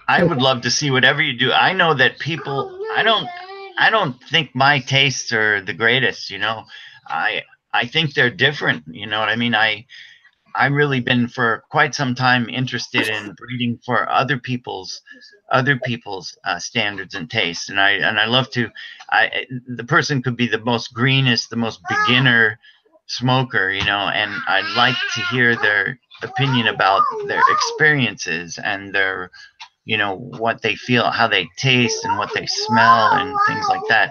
I would love to see whatever you do. I know that people, I don't think my tastes are the greatest, you know. I think they're different, you know what I mean? I've really been for quite some time interested in breeding for other people's standards and tastes, and I love to. The person could be the most greenest, the most beginner smoker, you know, and I'd like to hear their opinion about their experiences and their, you know, what they feel, how they taste, and what they smell, and things like that.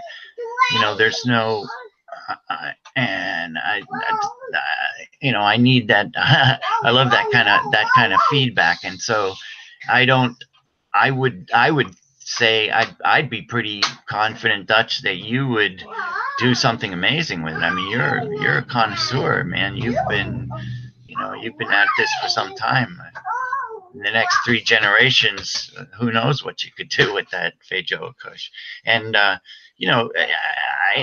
You know, there's no, and you know, I need that. I love that kind of feedback, and so I would say I'd be pretty confident, Dutch, that you would do something amazing with it. I mean, you're a connoisseur, man. You've been at this for some time. In the next 3 generations, who knows what you could do with that Feijoa Kush. And you know,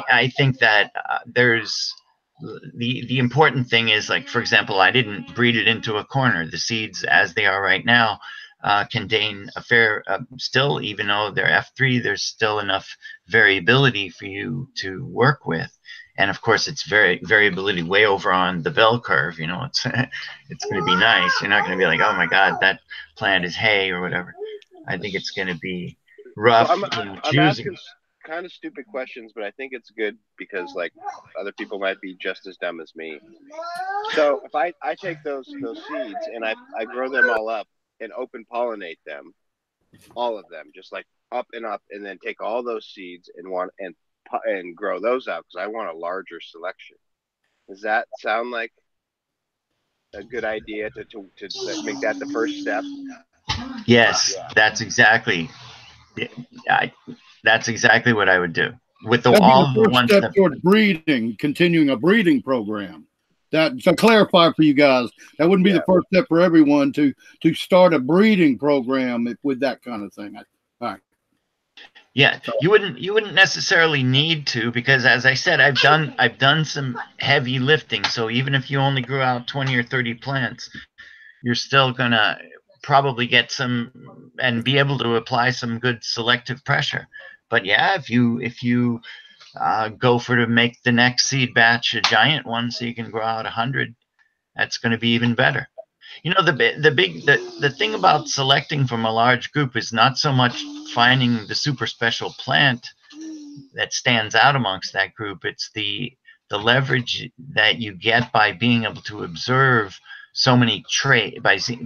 I think that there's the important thing is, like, for example, I didn't breed it into a corner. The seeds, as they are right now, contain a fair still, even though they're F3, there's still enough variability for you to work with. And of course, it's variability way over on the bell curve. You know, it's it's going to be nice. You're not going to be like, oh my God, that plant is hay or whatever. I think it's going to be rough. Well, I'm asking kind of stupid questions, but I think it's good because, like, other people might be just as dumb as me. So if I take those seeds and I grow them all up and open pollinate them, all of them, just like up and up, and then take all those seeds and grow those out, because I want a larger selection. Does that sound like a good idea to make that the first step? Yes, that's exactly what I would do with all the ones step toward breeding, continuing a breeding program. That, to clarify for you guys, that wouldn't be the first step for everyone to start a breeding program with that kind of thing. All right. Yeah, you wouldn't necessarily need to, because, as I said, I've done some heavy lifting. So even if you only grew out 20 or 30 plants, you're still gonna probably get some and be able to apply some good selective pressure. But yeah, if you go to make the next seed batch a giant one, so you can grow out 100, that's going to be even better. You know, the thing about selecting from a large group is not so much finding the super special plant that stands out amongst that group. It's the leverage that you get by being able to observe so many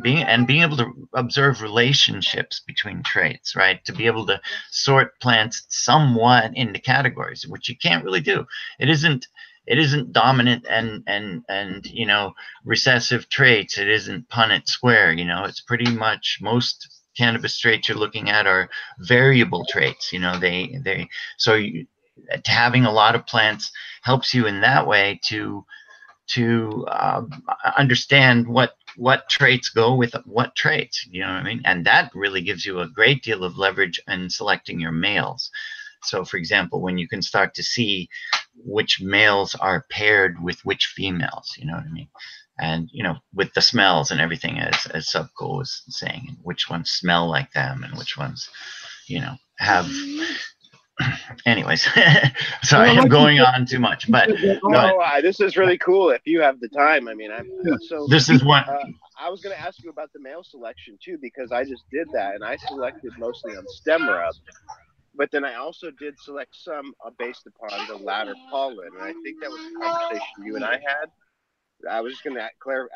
being able to observe relationships between traits, right? To be able to sort plants somewhat into categories, which you can't really do. It isn't dominant and you know, recessive traits. It isn't Punnett square. You know, it's pretty much most cannabis traits you're looking at are variable traits. You know, having a lot of plants helps you in that way to understand what traits go with what traits, you know what I mean? And that really gives you a great deal of leverage in selecting your males. So for example, when you can start to see which males are paired with which females, you know what I mean? And, you know, with the smells and everything, as SubCool was saying, which ones smell like them and which ones, you know, have... Anyways, sorry, I'm going on too much, but this is really cool if you have the time. I mean, this is what I was going to ask you about the male selection too, because I just did that and I selected mostly on stem rub, but then I also did select some based upon the ladder pollen, and I think that was a conversation you and I had. I was just going to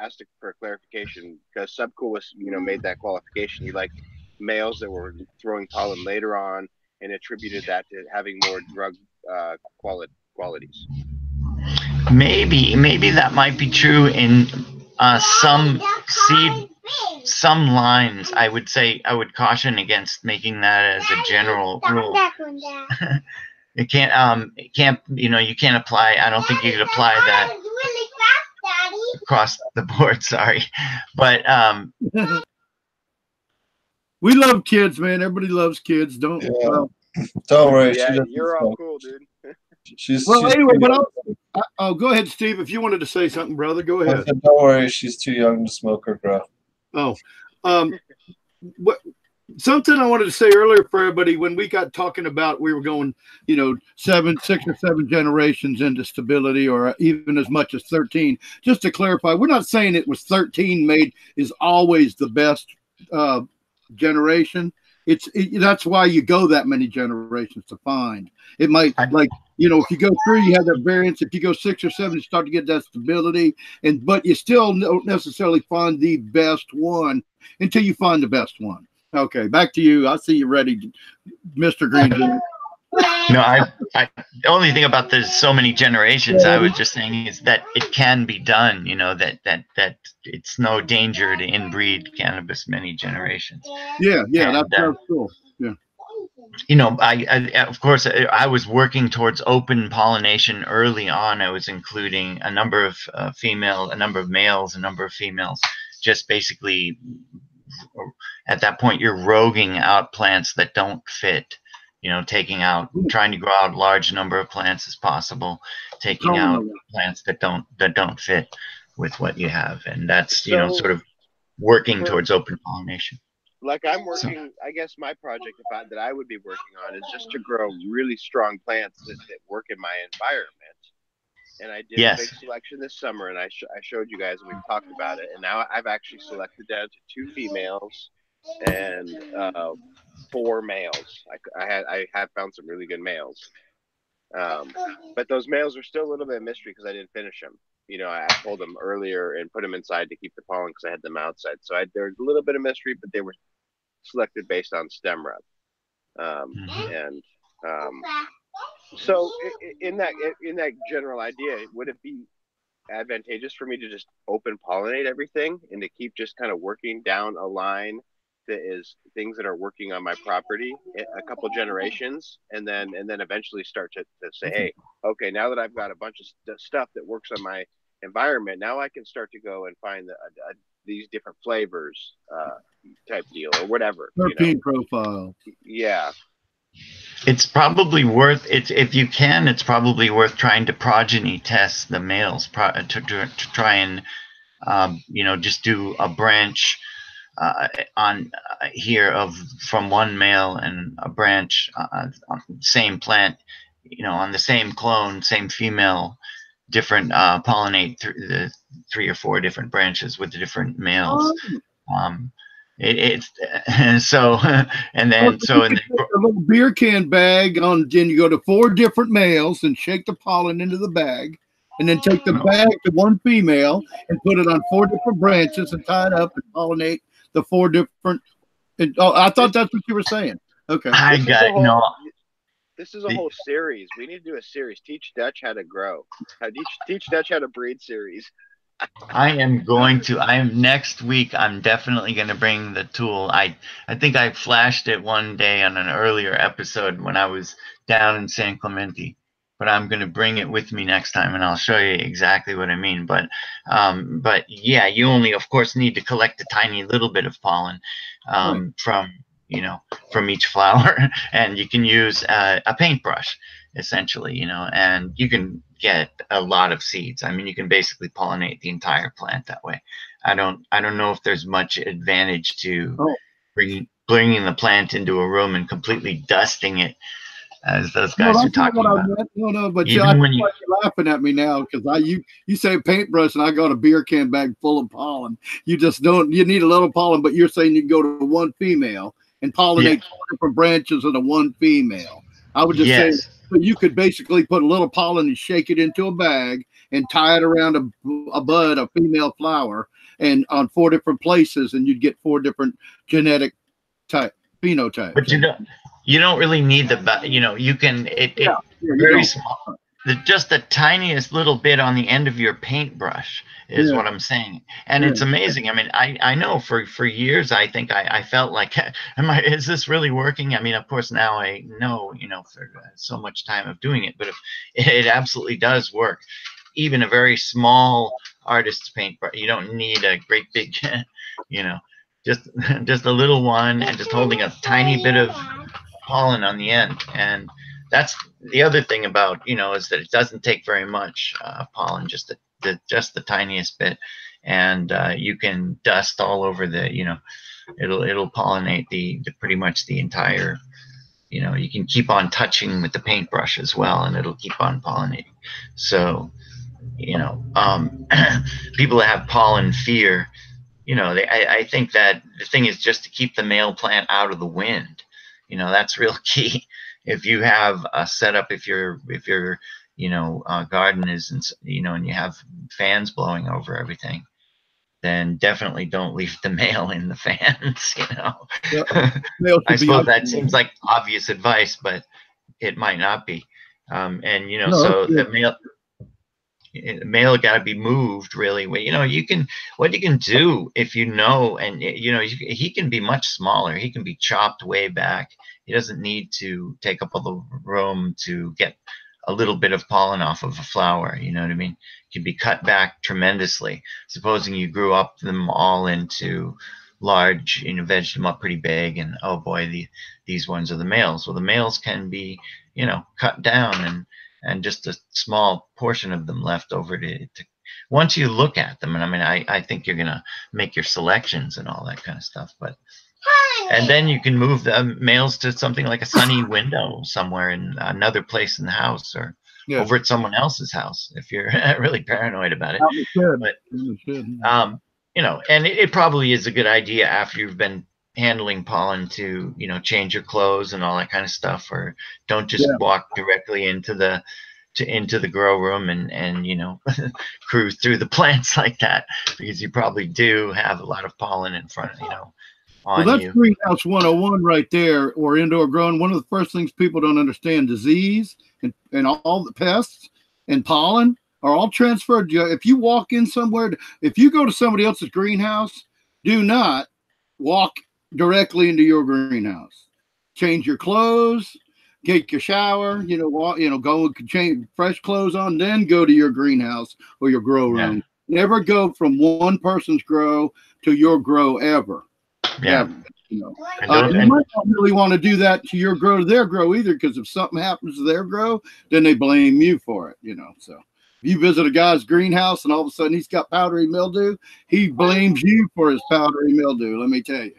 ask for clarification, because SubCool was, you know, made that qualification. You like males that were throwing pollen later on, and attributed that to having more drug qualities. Maybe that might be true in some lines. I would say I would caution against making that as a general rule. It can't, you know, you can't apply. I don't think you could apply that across the board. Sorry, but we love kids, man. Everybody loves kids. Don't worry. Yeah, you're all cool, dude. Anyway, but go ahead, Steve. If you wanted to say something, brother, go ahead. Don't worry, she's too young to smoke or grow. Something I wanted to say earlier for everybody, when we got talking about, we were going, you know, 6 or 7 generations into stability, or even as much as 13. Just to clarify, we're not saying it was 13 made is always the best generation. That's why you go that many generations to find. It might, like, you know, if you go 3, you have that variance. If you go 6 or 7, you start to get that stability, but you still don't necessarily find the best one until you find the best one. Okay, back to you. I see you ready, Mr. Green. No, the only thing about there's so many generations, I was just saying, is that it can be done. You know, that it's no danger to inbreed cannabis many generations. Yeah, that's cool. Yeah. You know, I of course I was working towards open pollination early on. I was including a number of males, a number of females. Just basically, at that point, you're roguing out plants that don't fit. You know, trying to grow out a large number of plants as possible, taking out plants that don't fit with what you have, and that's, you know, sort of working towards open pollination. Like I'm working, I guess my project that I would be working on is just to grow really strong plants that work in my environment. And I did a big selection this summer, and I showed you guys, and we've talked about it. And now I've actually selected down to 2 females and 4 males. I have found some really good males, but those males are still a little bit of mystery because I didn't finish them. You know, I pulled them earlier and put them inside to keep the pollen because I had them outside. So there's a little bit of mystery, but they were selected based on stem rub. So in that general idea, would it be advantageous for me to just open pollinate everything and to keep just kind of working down a line that is things that are working on my property a couple generations, and then eventually start to say, hey, okay, now that I've got a bunch of stuff that works on my environment, now I can start to go and find these different flavors type deal or whatever. Terpene profile. Yeah. It's probably worth it if you can. It's probably worth trying to progeny test the males to try and you know, just do a branch on here from one male and a branch on same plant, you know, on the same clone, same female, different pollinate through the 3 or 4 different branches with the different males. It's so, and then a little beer can bag on, then you go to 4 different males and shake the pollen into the bag, and then take the bag to one female and put it on 4 different branches and tie it up and pollinate the 4 different. Oh, I thought that's what you were saying. Okay. I got it. No. This is a whole series. We need to do a series. Teach Dutch how to grow. Teach Dutch how to breed series. I am next week. I'm definitely going to bring the tool. I think I flashed it one day on an earlier episode when I was down in San Clemente, but I'm going to bring it with me next time, and I'll show you exactly what I mean. But yeah, you only, of course, need to collect a tiny little bit of pollen from each flower, and you can use a paintbrush, essentially, and you can get a lot of seeds. I mean, you can basically pollinate the entire plant that way. I don't know if there's much advantage to bringing the plant into a room and completely dusting it, as those guys are talking about. No, but you're laughing at me now because you say paintbrush and I got a beer can bag full of pollen. You just don't. You need a little pollen, but you're saying you go to one female and pollinate 4 different branches of the one female. I would just say so you could basically put a little pollen and shake it into a bag and tie it around a bud, a female flower, and on 4 different places, and you'd get 4 different genetic phenotypes. But you don't really need you can very small. Just the tiniest little bit on the end of your paintbrush is what I'm saying. And it's amazing. I mean, I know for years, I think I felt like, is this really working? I mean, of course, now I know, for so much time of doing it, but it absolutely does work. Even a very small artist's paintbrush, you don't need a great big, just a little one and just holding a tiny bit of pollen on the end. And that's the other thing about, is that it doesn't take very much pollen, just the tiniest bit, and you can dust all over it'll pollinate the pretty much the entire, you can keep on touching with the paintbrush as well, and it'll keep on pollinating. So, people that have pollen fear, I think that the thing is just to keep the male plant out of the wind. That's real key. If you have a setup, if your garden is, and you have fans blowing over everything, then definitely don't leave the male in the fans. I suppose that seems like obvious advice, but it might not be. The male got to be moved really. What you can do if and he can be much smaller. He can be chopped way back. He doesn't need to take up all the room to get a little bit of pollen off of a flower. You know what I mean? It can be cut back tremendously. Supposing you grew up them all into large, vegged them up pretty big, and oh boy, these ones are the males. Well, the males can be, cut down and just a small portion of them left over to once you look at them. And I mean, I think you're gonna make your selections and all that kind of stuff, and then you can move the males to something like a sunny window somewhere in another place in the house, or over at someone else's house if you're really paranoid about it. But and it probably is a good idea after you've been handling pollen to change your clothes and all that kind of stuff, or don't just walk directly into the grow room and cruise through the plants like that, because you probably do have a lot of pollen in front of on that's you. Greenhouse 101 right there, or indoor growing. One of the first things people don't understand: disease and all the pests and pollen are all transferred. If you walk in somewhere, if you go to somebody else's greenhouse, do not walk directly into your greenhouse. Change your clothes, take your shower, go change fresh clothes on, then go to your greenhouse or your grow room. Never go from one person's grow to your grow ever. Ever, you might not really want to do that to your grow to their grow either, because if something happens to their grow, then they blame you for it. So if you visit a guy's greenhouse and all of a sudden he's got powdery mildew, he blames you for his powdery mildew. Let me tell you.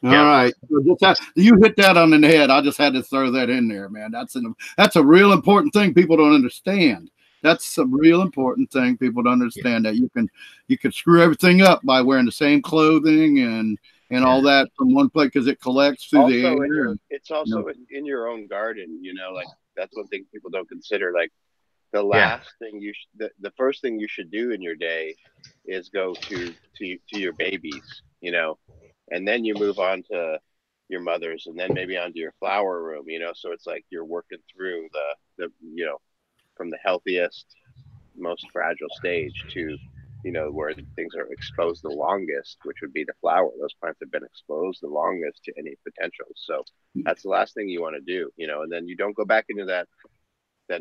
All right, you hit that on the head. I just had to throw that in there, man. That's a real important thing people don't understand. That's a real important thing people don't understand, that you can screw everything up by wearing the same clothing and all that from one place, because it collects through the air. It's also in your own garden. Like that's one thing people don't consider. Like the last thing the first thing you should do in your day is go to your babies, you know, and then you move on to your mothers, and then maybe onto your flower room, you know. So it's like you're working through the you know, from the healthiest, most fragile stage to, you know, where things are exposed the longest, which would be the flower. Those plants have been exposed the longest to any potential. So that's the last thing you want to do, you know, and then you don't go back into that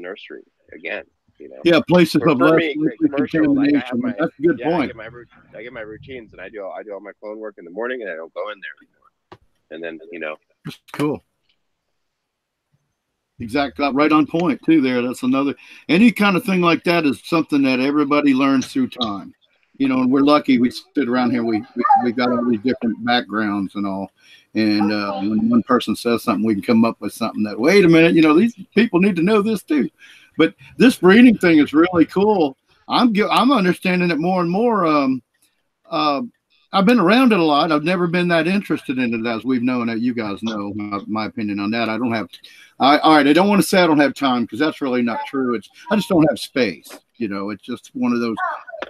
nursery again, you know. Yeah, places of For less me, commercial, like I have contamination. my, That's a good yeah, point. I get my routines, and I do all my clone work in the morning, and I don't go in there anymore. And then, you know, That's cool. Exactly, right on point too. There, that's another. Any kind of thing like that is something that everybody learns through time. You know, and we're lucky. We sit around here. We got all these different backgrounds and all. And when one person says something, we can come up with something that. Wait a minute, you know, these people need to know this too. But this breeding thing is really cool. I'm understanding it more and more. I've been around it a lot. I've never been that interested in it, as we've known. That you guys know my opinion on that. I don't have. All right. I don't want to say I don't have time, because that's really not true. I just don't have space. You know, it's just one of those,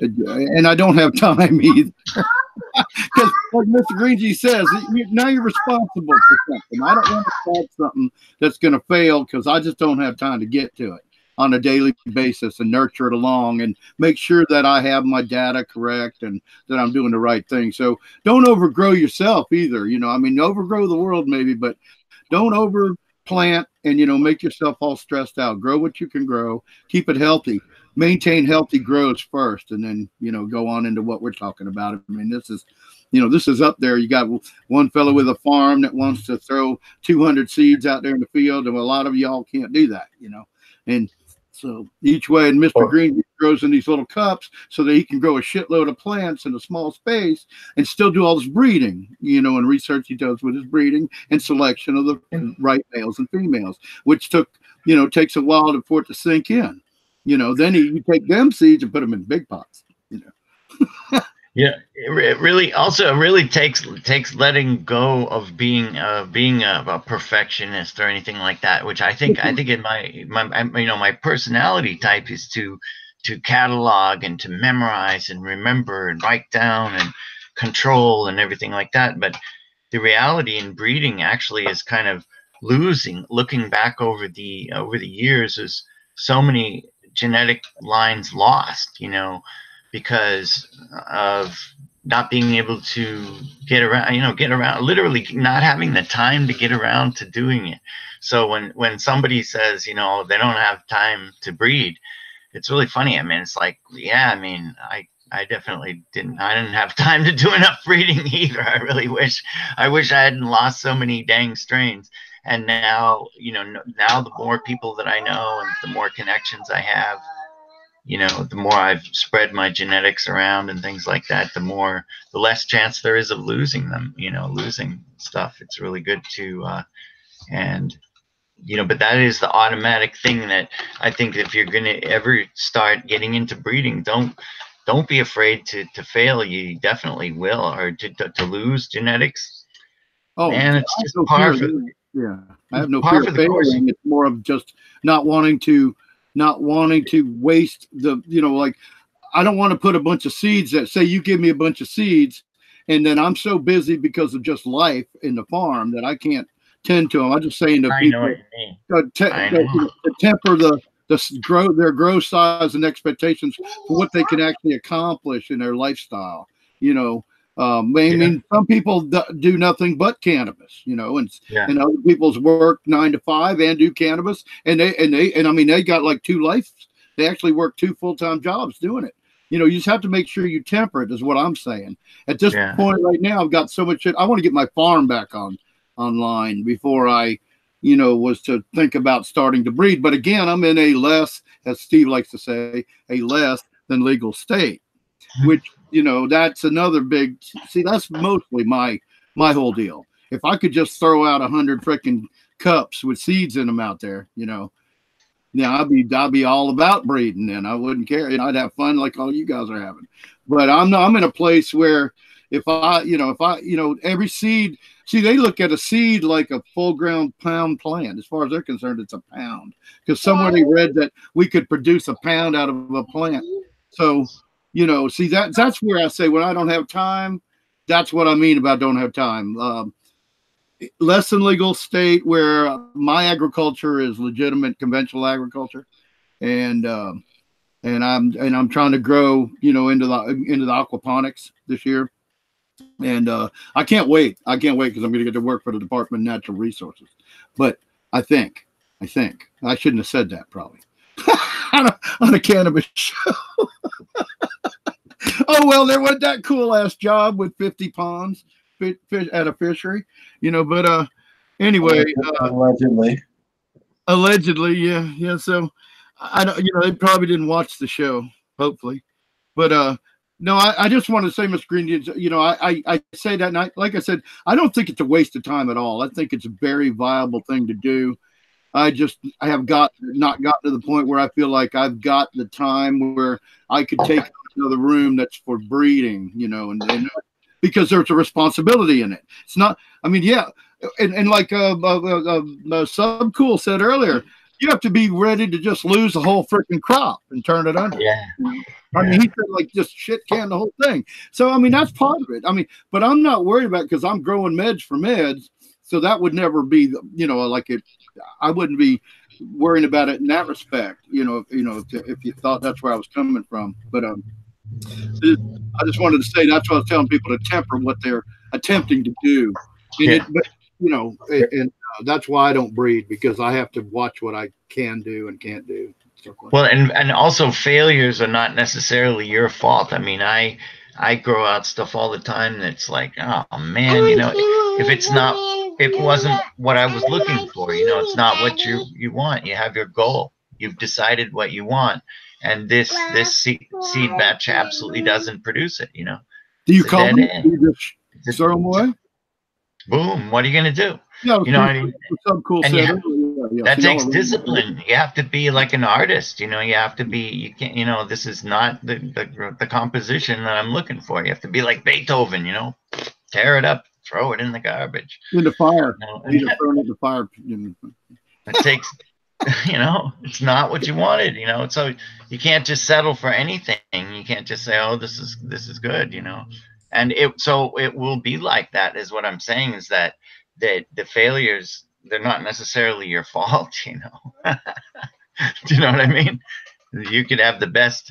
and I don't have time either. Because like Mr. Greengy says, now you're responsible for something. I don't want to start something that's going to fail because I just don't have time to get to it on a daily basis and nurture it along and make sure that I have my data correct and that I'm doing the right thing. So don't overgrow yourself either. You know, I mean, overgrow the world maybe, but don't overplant and, you know, make yourself all stressed out. Grow what you can grow, keep it healthy, maintain healthy growth first, and then, you know, go on into what we're talking about. I mean, this is up there. You got one fellow with a farm that wants to throw 200 seeds out there in the field, and a lot of y'all can't do that, you know. And so each way, and Mr. Green grows in these little cups so that he can grow a shitload of plants in a small space and still do all this breeding, you know, and research he does with his breeding and selection of the right males and females, which takes a while for it to sink in. You know, then you take them seeds and put them in big pots, you know. Yeah, it really takes letting go of being a perfectionist or anything like that, which I think in my personality type is to catalog and to memorize and remember and write down and control and everything like that. But the reality in breeding actually is kind of looking back over the years, is so many genetic lines lost, you know, because of not being able to get around, literally not having the time to get around to doing it. So when somebody says, you know, they don't have time to breed, it's really funny. I mean, it's like, yeah, I mean, I definitely didn't have time to do enough breeding either. I really wish I hadn't lost so many dang strains. And now, you know, now the more people that I know and the more connections I have, you know, the more I've spread my genetics around and things like that, the less chance there is of losing them, you know, losing stuff. It's really good to, and, you know, but that is the automatic thing that I think if you're going to ever start getting into breeding, don't be afraid to fail. You definitely will, or to lose genetics. Oh, man, it's just par for, yeah. I have no fear of failing. It's more of just not wanting to waste the, you know, like, I don't want to put a bunch of seeds that say you give me a bunch of seeds and then I'm so busy because of just life in the farm that I can't tend to them. I'm just saying to people to temper their growth size and expectations for what they can actually accomplish in their lifestyle, you know. I mean, some people do nothing but cannabis, you know, and other people's work 9 to 5 and do cannabis, and I mean, they got like 2 lives. They actually work 2 full-time jobs doing it. You know, you just have to make sure you temper it, is what I'm saying. At this point right now, I've got so much shit. I want to get my farm back online before I, you know, was to think about starting to breed. But again, I'm in a less, as Steve likes to say, a less than legal state, which, you know, that's another big, that's mostly my whole deal. If I could just throw out 100 freaking cups with seeds in them out there, you know, I'd be all about breeding, and I wouldn't care, and I'd have fun like all you guys are having. But I'm in a place where every seed, see, they look at a seed like a full ground pound plant. As far as they're concerned, it's a pound, because somewhere they read that we could produce a pound out of a plant. So, see, that's where I say when I don't have time, that's what I mean about don't have time. Less than legal state where my agriculture is legitimate conventional agriculture, and I'm trying to grow into the aquaponics this year, and I can't wait because I'm going to get to work for the Department of Natural Resources. But I think I shouldn't have said that probably on a cannabis show. Oh well, there wasn't that cool ass job with 50 ponds. Fish at a fishery, but anyway, allegedly, yeah. So I don't, they probably didn't watch the show, hopefully, but no, I just want to say, Mr. Green, I say that, and like I said, I don't think it's a waste of time at all. I think it's a very viable thing to do. I have not gotten to the point where I feel like I've got the time where I could take another room that's for breeding, and because there's a responsibility in it. It's not, I mean, yeah. And like SubCool said earlier, you have to be ready to just lose the whole freaking crop and turn it under. Yeah. I mean, he said like just shit can the whole thing. So, I mean, that's part of it. I mean, but I'm not worried about it because I'm growing meds for meds. So that would never be, like it, I wouldn't be worrying about it in that respect, if you thought that's where I was coming from. But, I just wanted to say that's what I was telling people, to temper what they're attempting to do. And that's why I don't breed, because I have to watch what I can do and can't do. Well, and also failures are not necessarily your fault. I mean, I grow out stuff all the time that's like, oh man, if it wasn't what I was looking for, it's not what you want. You have your goal. You've decided what you want. And this seed batch absolutely doesn't produce it, Do you call them? You just throw them away? Boom. What are you going to do? Yeah, I mean? SubCool said that takes discipline. You have to be like an artist, you have to be, you can't, this is not the composition that I'm looking for. You have to be like Beethoven, tear it up, throw it in the garbage. In the fire. Throw it in the fire. It takes... it's not what you wanted, so you can't just settle for anything. You can't just say, oh, this is good, and it will be like that, is what I'm saying, is that the failures, they're not necessarily your fault. Do you know what I mean? You could have the best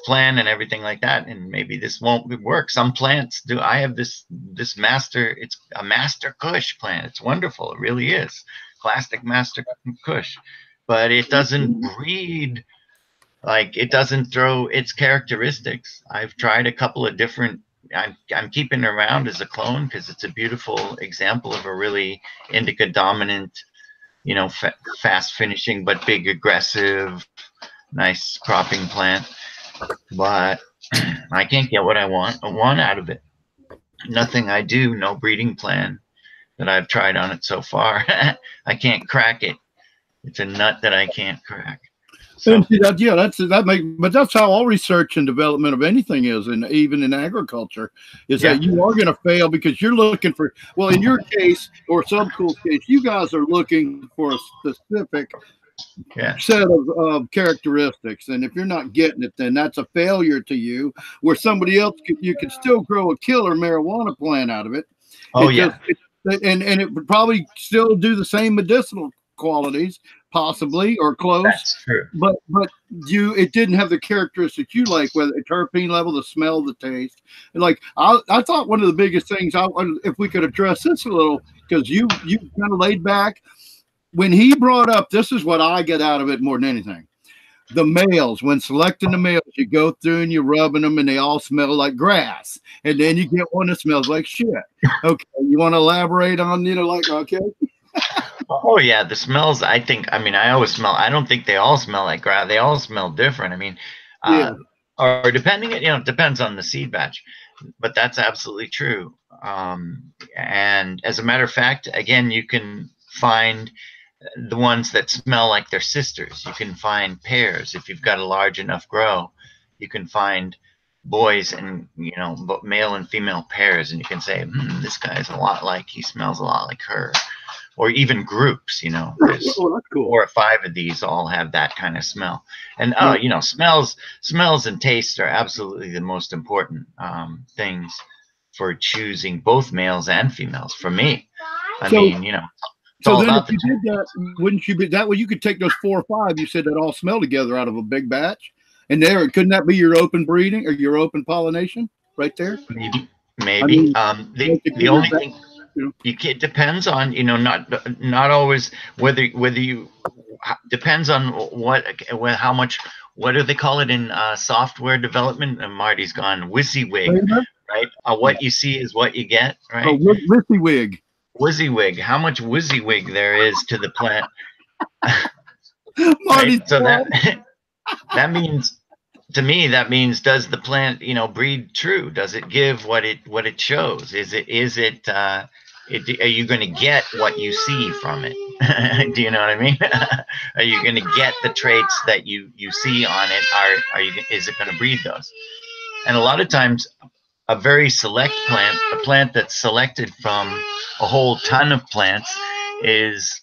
plan and everything like that, and maybe this won't work. Some plants do. I have this master, it's a master Kush plant. It's wonderful. It really is. Plastic master Kush, but it doesn't breed, like it doesn't throw its characteristics. I've tried a couple of different, I'm keeping it around as a clone because it's a beautiful example of a really indica dominant, fast finishing but big aggressive, nice cropping plant. But I can't get what I want out of it. Nothing I do, no breeding plan that I've tried on it so far. I can't crack it. It's a nut that I can't crack. So, but that's how all research and development of anything is, and even in agriculture, is that you are going to fail because you're looking for, well, in your case or SubCool's case, you guys are looking for a specific set of characteristics, and if you're not getting it, then that's a failure to you. Where somebody else you could still grow a killer marijuana plant out of it. And it would probably still do the same medicinal qualities, possibly, or close. That's true. But it didn't have the characteristics you like, whether the terpene level, the smell, the taste. And like I thought one of the biggest things, if we could address this a little, because you kind of laid back when he brought up, this is what I get out of it more than anything. The males, when selecting the males, you go through and you're rubbing them and they all smell like grass. And then you get one that smells like shit. Okay. You want to elaborate on, okay. Oh yeah. The smells, I always smell, I don't think they all smell like grass. They all smell different. I mean, or depending, it depends on the seed batch, but that's absolutely true. And as a matter of fact, again, you can find the ones that smell like their sisters. You can find pairs if you've got a large enough grow. You can find boys and, you know, male and female pairs, and you can say, this guy's he smells a lot like her. Or even groups, you know, there's that's cool. 4 or 5 of these all have that kind of smell. And, you know, smells and tastes are absolutely the most important things for choosing both males and females for me. I mean, you know, so then if you did that, wouldn't you be that way? You could take those 4 or 5, you said, that all smell together out of a big batch. And couldn't that be your open breeding or your open pollination right there? Maybe. I mean, the only thing, it depends on, you know, not always whether you, depends on how much, what do they call it in software development? And Marty's gone, WYSIWYG, right? What you see is what you get, right? Oh, WYSIWYG. WYSIWYG, how much WYSIWYG there is to the plant. Right? So that means, to me, that means, does the plant, you know, breed true? Does it give what it shows? Are you going to get what you see from it? Do you know what I mean? Are you going to get the traits that you see on it? Is it going to breed those? And a lot of times, a very select plant, a plant that's selected from a whole ton of plants, doesn't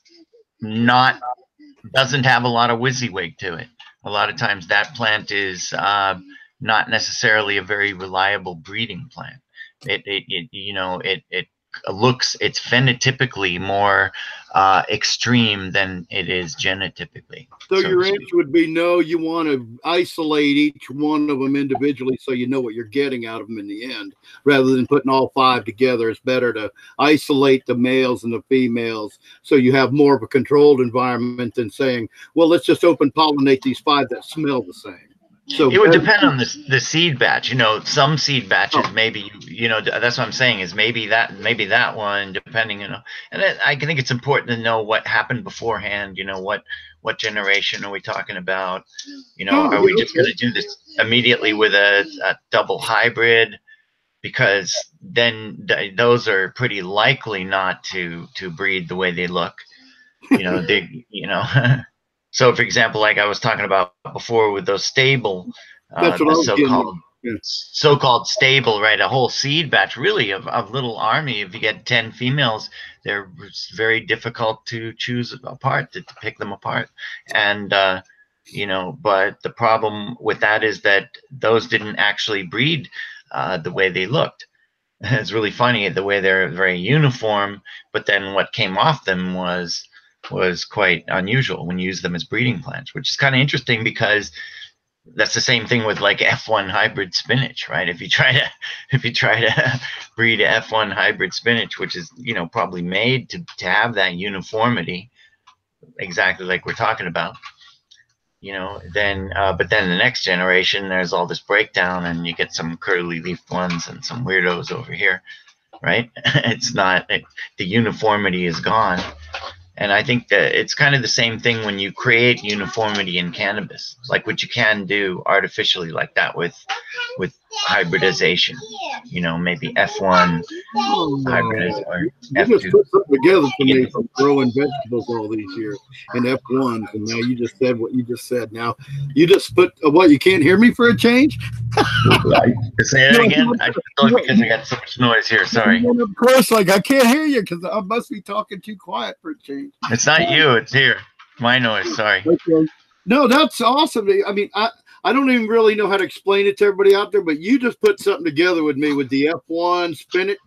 have a lot of WYSIWYG to it. A lot of times that plant is not necessarily a very reliable breeding plant. It looks, it's phenotypically more extreme than it is genotypically. So your answer would be no, you want to isolate each one of them individually so you know what you're getting out of them in the end. Rather than putting all 5 together, it's better to isolate the males and the females so you have more of a controlled environment than saying, well, let's just open pollinate these 5 that smell the same. So it would depend on the seed batch. You know, some seed batches, maybe, you know, that's what I'm saying, is maybe that one, depending, you know. And I think it's important to know what happened beforehand. You know, what generation are we talking about? You know, are we just going to do this immediately with a double hybrid? Because then those are pretty likely not to breed the way they look. You know, So, for example, like I was talking about before with those stable, so-called stable, right? A whole seed batch, really, of little army. If you get 10 females, they're very difficult to choose apart, to pick them apart. And, you know, but the problem with that is that those didn't actually breed the way they looked. It's really funny the way they're very uniform, but then what came off them was quite unusual when you use them as breeding plants, which is kind of interesting because that's the same thing with like F1 hybrid spinach, right? If you try to breed F1 hybrid spinach, which is, you know, probably made to have that uniformity, exactly like we're talking about, you know, then but then the next generation, there's all this breakdown and you get some curly leafed ones and some weirdos over here, right? The uniformity is gone. And I think that it's kind of the same thing when you create uniformity in cannabis, like what you can do artificially like that with hybridization, you know, maybe F1 hybridization or F2. You just put something together for me from growing vegetables all these years and F1s, and now you just said what you just said. Now you just put what, you can't hear me for a change? Say it again. Because I got so much noise here. Sorry. Of course, like I can't hear you because I must be talking too quiet for a change. It's not you. It's here. My noise. Sorry. Okay. No, that's awesome. I mean, I don't even really know how to explain it to everybody out there, but you just put something together with me with the F1 spinach,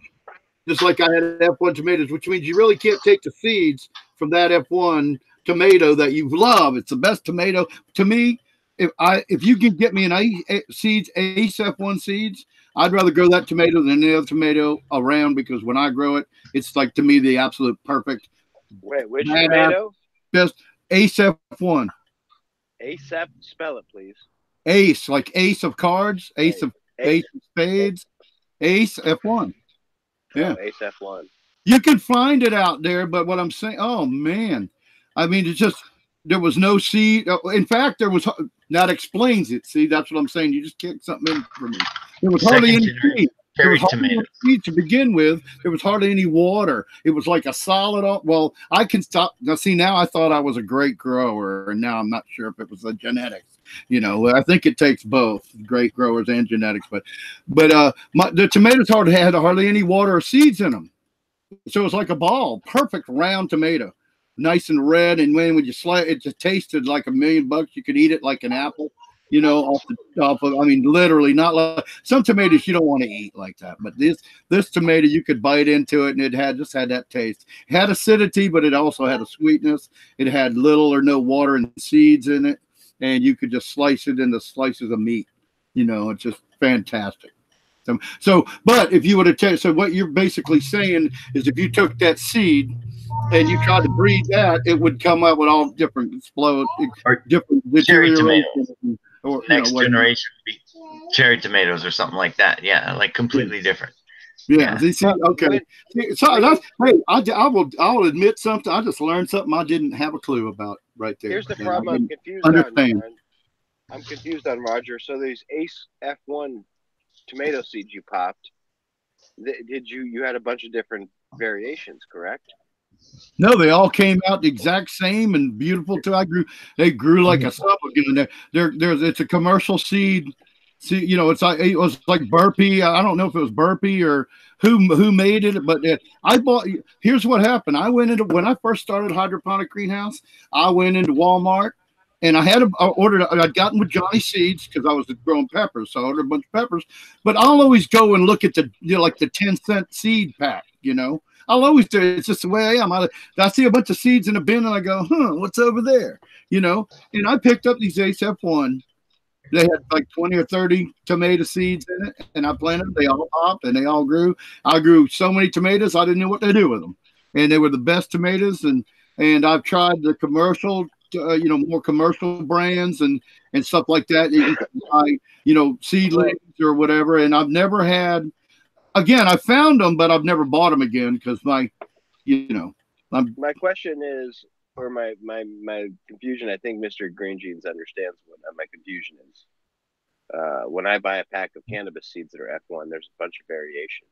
just like I had F1 tomatoes, which means you really can't take the seeds from that F1 tomato that you love. It's the best tomato to me. If you can get me an Ace F1 seeds, I'd rather grow that tomato than any other tomato around, because when I grow it, it's like, to me, the absolute perfect. Wait, which tomato? Best Ace F1. Ace F, spell it, please. Ace, like ace of cards, ace of spades, Ace F1. Yeah, Ace F1. You can find it out there, but what I'm saying, oh man, I mean, it's just, there was no seed. In fact, there was. That explains it. See, that's what I'm saying. You just kicked something in for me. There was hardly any seed. there was cherry hardly any tomatoes. seed to begin with. There was hardly any water. It was like a solid. Well, I can stop now. See, now I thought I was a great grower, and now I'm not sure if it was the genetics. You know, I think it takes both great growers and genetics. But the tomatoes had hardly any water or seeds in them, so it was like a ball, perfect round tomato, nice and red. And when you slice it, just tasted like $1,000,000. You could eat it like an apple. You know, off of, I mean, literally, not like some tomatoes you don't want to eat like that. But this tomato, you could bite into it, and it just had that taste. It had acidity, but it also had a sweetness. It had little or no water and seeds in it, and you could just slice it into slices of meat. You know, it's just fantastic. So, but if you would have so what you're basically saying is if you took that seed and you tried to breed that, it would come up with all different different cherry tomatoes. Or next generation would be cherry tomatoes or something like that. Yeah, like completely different. Yeah. See, okay. So that's I will admit something. I just learned something I didn't have a clue about right there. Here's the problem I'm confused on. I'm confused on, Roger. So these Ace F1 tomato seeds you popped, you had a bunch of different variations, correct? No, they all came out the exact same and beautiful too. They grew like a supplicant. It's a commercial seed. See, you know, it was like Burpee. I don't know if it was Burpee or who made it, but I bought. Here's what happened. I went into when I first started hydroponic greenhouse. I went into Walmart and I'd gotten with Johnny Seeds because I was growing peppers, so I ordered a bunch of peppers. But I'll always go and look at the like the 10-cent seed pack, you know. I'll always do it. It's just the way I am. I see a bunch of seeds in a bin and I go, what's over there? You know, and I picked up these Ace F1. They had like 20 or 30 tomato seeds in it, and I planted them. They all popped and they all grew. I grew so many tomatoes, I didn't know what to do with them. And they were the best tomatoes. And I've tried the commercial, more commercial brands and stuff like that. Seedlings or whatever. And I've never had. Again, I found them, but I've never bought them again because my question is, or my confusion. I think Mr. Green Jeans understands what my confusion is. When I buy a pack of cannabis seeds that are F1, there's a bunch of variation.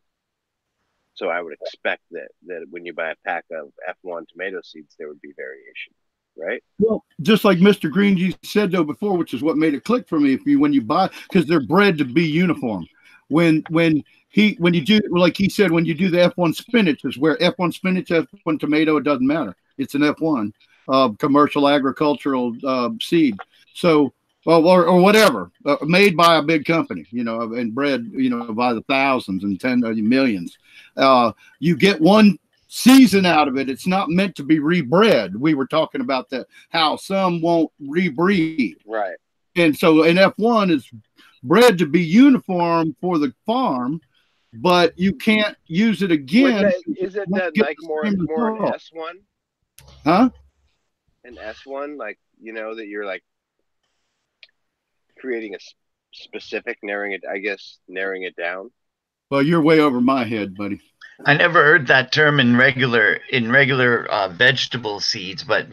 So I would expect that when you buy a pack of F1 tomato seeds, there would be variation, right? Well, just like Mr. Green Jeans said though before, which is what made it click for me. When you buy, because they're bred to be uniform. When you do, like he said, when you do the F1 spinach, is where F1 spinach, F1 tomato, it doesn't matter. It's an F1 commercial agricultural seed. So, or whatever, made by a big company, and bred, by the thousands and millions. You get one season out of it. It's not meant to be rebred. We were talking about that, how some won't rebreed. Right. And so an F1 is bred to be uniform for the farm, but you can't use it again. Is it that like more an S1? Huh? An S1, like, that you're like creating a specific, narrowing it down? Well, you're way over my head, buddy. I never heard that term in regular vegetable seeds, but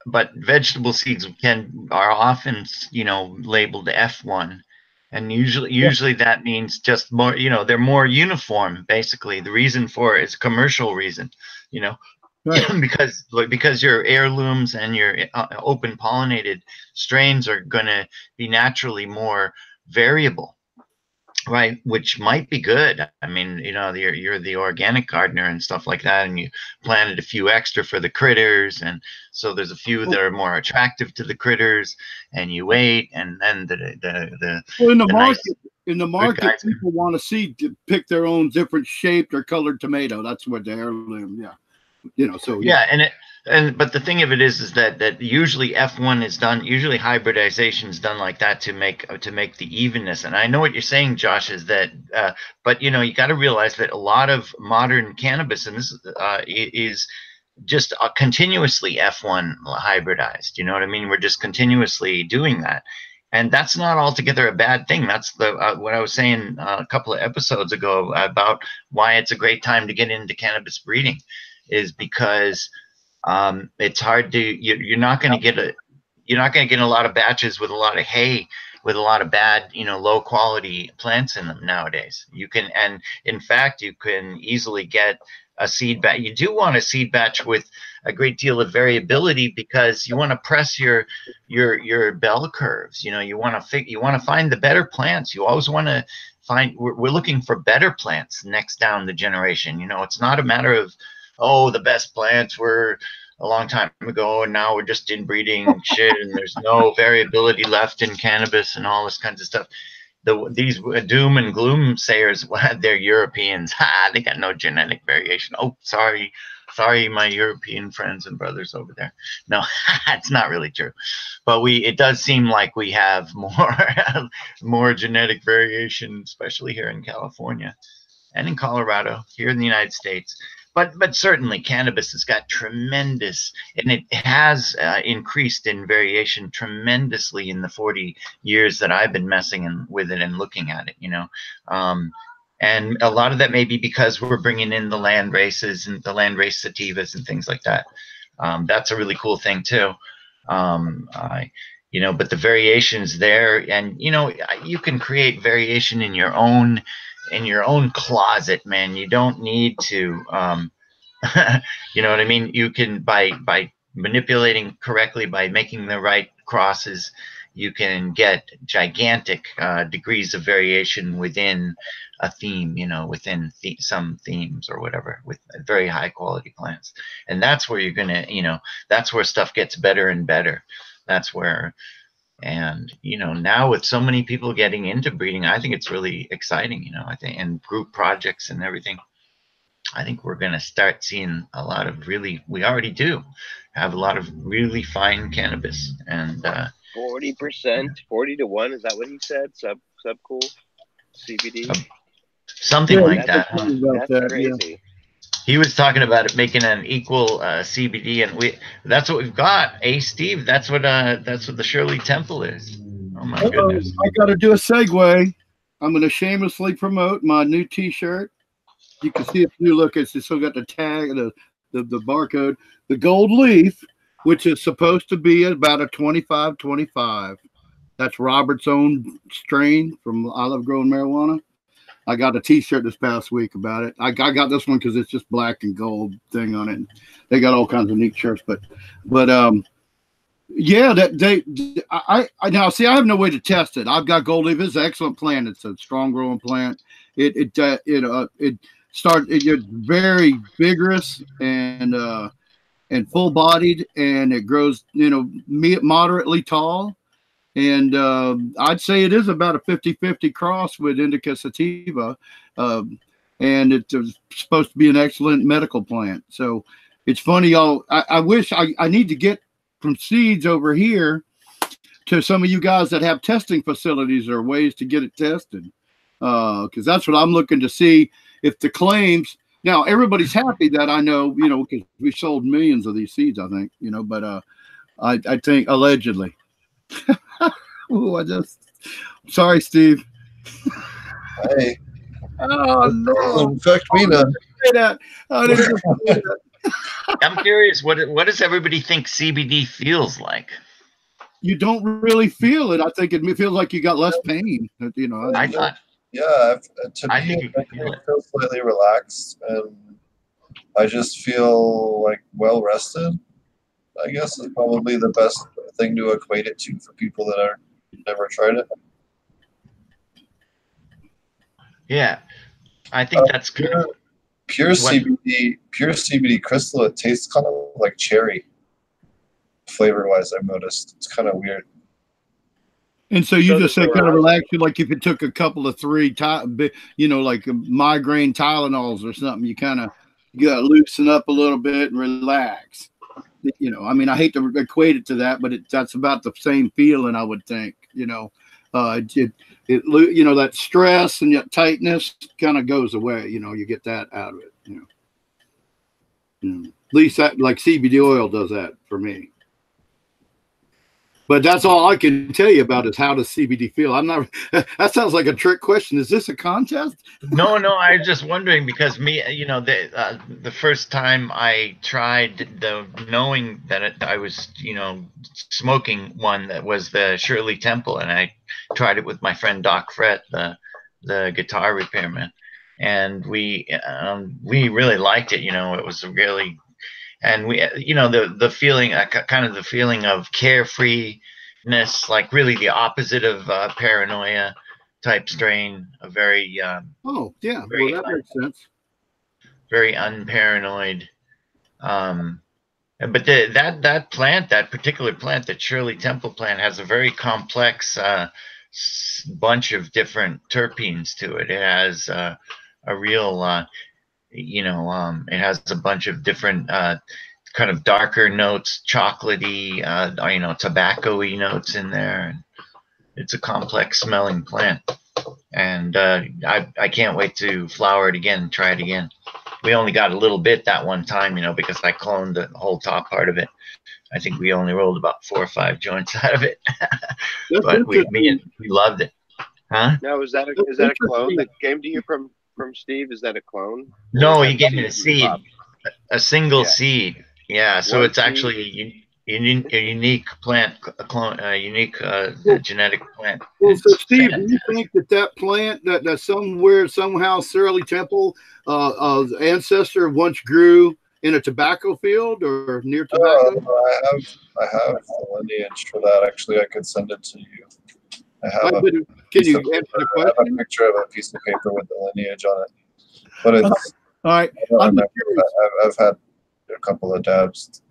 but vegetable seeds are often labeled F1, and usually that means just more, they're more uniform. Basically, the reason for it is a commercial reason, right. because your heirlooms and your open pollinated strains are going to be naturally more variable. Right, which might be good. I mean, you're the organic gardener and stuff like that, and you planted a few extra for the critters, and so there's a few that are more attractive to the critters, and you wait, and then in the market, people want to pick their own different shaped or colored tomato. That's what the heirloom, but the thing of it is that usually F1 is done, usually hybridization is done like that to make the evenness. And I know what you're saying, Josh, is that, but you got to realize that a lot of modern cannabis, and this is just continuously F1 hybridized. You know what I mean? We're just continuously doing that. And that's not altogether a bad thing. That's what I was saying a couple of episodes ago about why it's a great time to get into cannabis breeding, is because it's hard to, you're not going to get a lot of batches with a lot of hay with a lot of bad, low quality plants in them nowadays. You can, and in fact, you can easily get a seed batch. You do want a seed batch with a great deal of variability because you want to press your bell curves. You want to find the better plants. You always want to find. We're looking for better plants next down the generation. It's not a matter of, oh, the best plants were a long time ago and now we're just inbreeding shit and there's no variability left in cannabis and all this kinds of stuff. These doom and gloom sayers, they're Europeans. They got no genetic variation. Oh, sorry, my European friends and brothers over there. No, it's not really true. But it does seem like we have more genetic variation, especially here in California and in Colorado, here in the United States. But certainly cannabis has got tremendous, and it has increased in variation tremendously in the 40 years that I've been messing with it and looking at it, and a lot of that may be because we're bringing in the land races and the land race sativas and things like that. That's a really cool thing too. But the variation's there, and you can create variation in your own closet, man. You don't need to you know what I mean? You can, by manipulating correctly, by making the right crosses, you can get gigantic degrees of variation within a theme, within some themes or whatever, with very high quality plants. And that's where you're gonna, that's where stuff gets better and better. That's where, and now with so many people getting into breeding, I think it's really exciting, I think, and group projects and everything. I think we're going to start seeing a lot of we already do have a lot of really fine cannabis. And 40%, 40 to 1, is that what he said? SubCool CBD? Something like that. That's crazy. Yeah. He was talking about it making an equal CBD, and that's what we've got. Steve, that's what the Shirley Temple is. Oh my goodness! I got to do a segue. I'm going to shamelessly promote my new T-shirt. You can see if you look, it's still got the tag, the barcode, the gold leaf, which is supposed to be about a 25-25. That's Robert's own strain from I Love Growing Marijuana. I got a T-shirt this past week about it. I got this one because it's just black and gold thing on it. They got all kinds of neat shirts, but yeah, I now see. I have no way to test it. I've got gold leaf. It's an excellent plant. It's a strong growing plant. You're very vigorous and full bodied, and it grows, moderately tall. And I'd say it is about a 50-50 cross with Indica sativa. And it's supposed to be an excellent medical plant. So it's funny, I wish I need to get from seeds over here to some of you guys that have testing facilities or ways to get it tested. Because that's what I'm looking to see. If the claims, now everybody's happy that I know, because we sold millions of these seeds, I think, but I think allegedly. Ooh, sorry, Steve. Hey. Oh no! In fact, we know. I'm curious, what does everybody think CBD feels like? You don't really feel it. I think it feels like you got less pain. I thought. Yeah, to me, I feel slightly relaxed, and I just feel like well rested. I guess is probably the best thing to equate it to for people that are never tried it. Yeah, I think that's good. Pure CBD crystal. It tastes kind of like cherry, flavor-wise. I've noticed it's kind of weird. And so you just say kind of relax you, like if it took a couple of three, like migraine Tylenols or something, you got to loosen up a little bit and relax. I hate to equate it to that, but that's about the same feeling, I would think. That stress and that tightness kind of goes away. You get that out of it. At least that, like CBD oil does that for me. But that's all I can tell you about is how does CBD feel. I'm not. That sounds like a trick question. Is this a contest? No. I was just wondering because the first time I tried, knowing that I was, smoking one that was the Shirley Temple, and I tried it with my friend Doc Fret, the guitar repairman, and we really liked it. You know, it was really, and we, you know, the feeling, kind of the feeling of carefreeness, like really the opposite of paranoia type strain, a very Oh, yeah. very, Well, that makes sense. very unparanoid. But that plant, that particular plant, that Shirley Temple plant, has a very complex bunch of different terpenes to it. It has a real, you know, it has a bunch of different kind of darker notes, chocolatey, you know, tobacco-y notes in there. It's a complex smelling plant, and I can't wait to flower it again, try it again. We only got a little bit that one time, you know, because I cloned the whole top part of it. I think we only rolled about 4 or 5 joints out of it, but we loved it. Huh? Now, is that a clone that came to you from Steve? Is that a clone? No, he gave me a seed, a single Yeah. seed. Yeah, so One it's seed. actually a unique plant, a clone, a unique genetic plant. Well, so Steve, do you think that plant that somewhere, somehow, Shirley Temple ancestor once grew in a tobacco field or near tobacco? I have the lineage for that. Actually, I could send it to you. I have Can you answer the I have a question? picture of a piece of paper with the lineage on it. But it's, All right. I've had a couple of dabs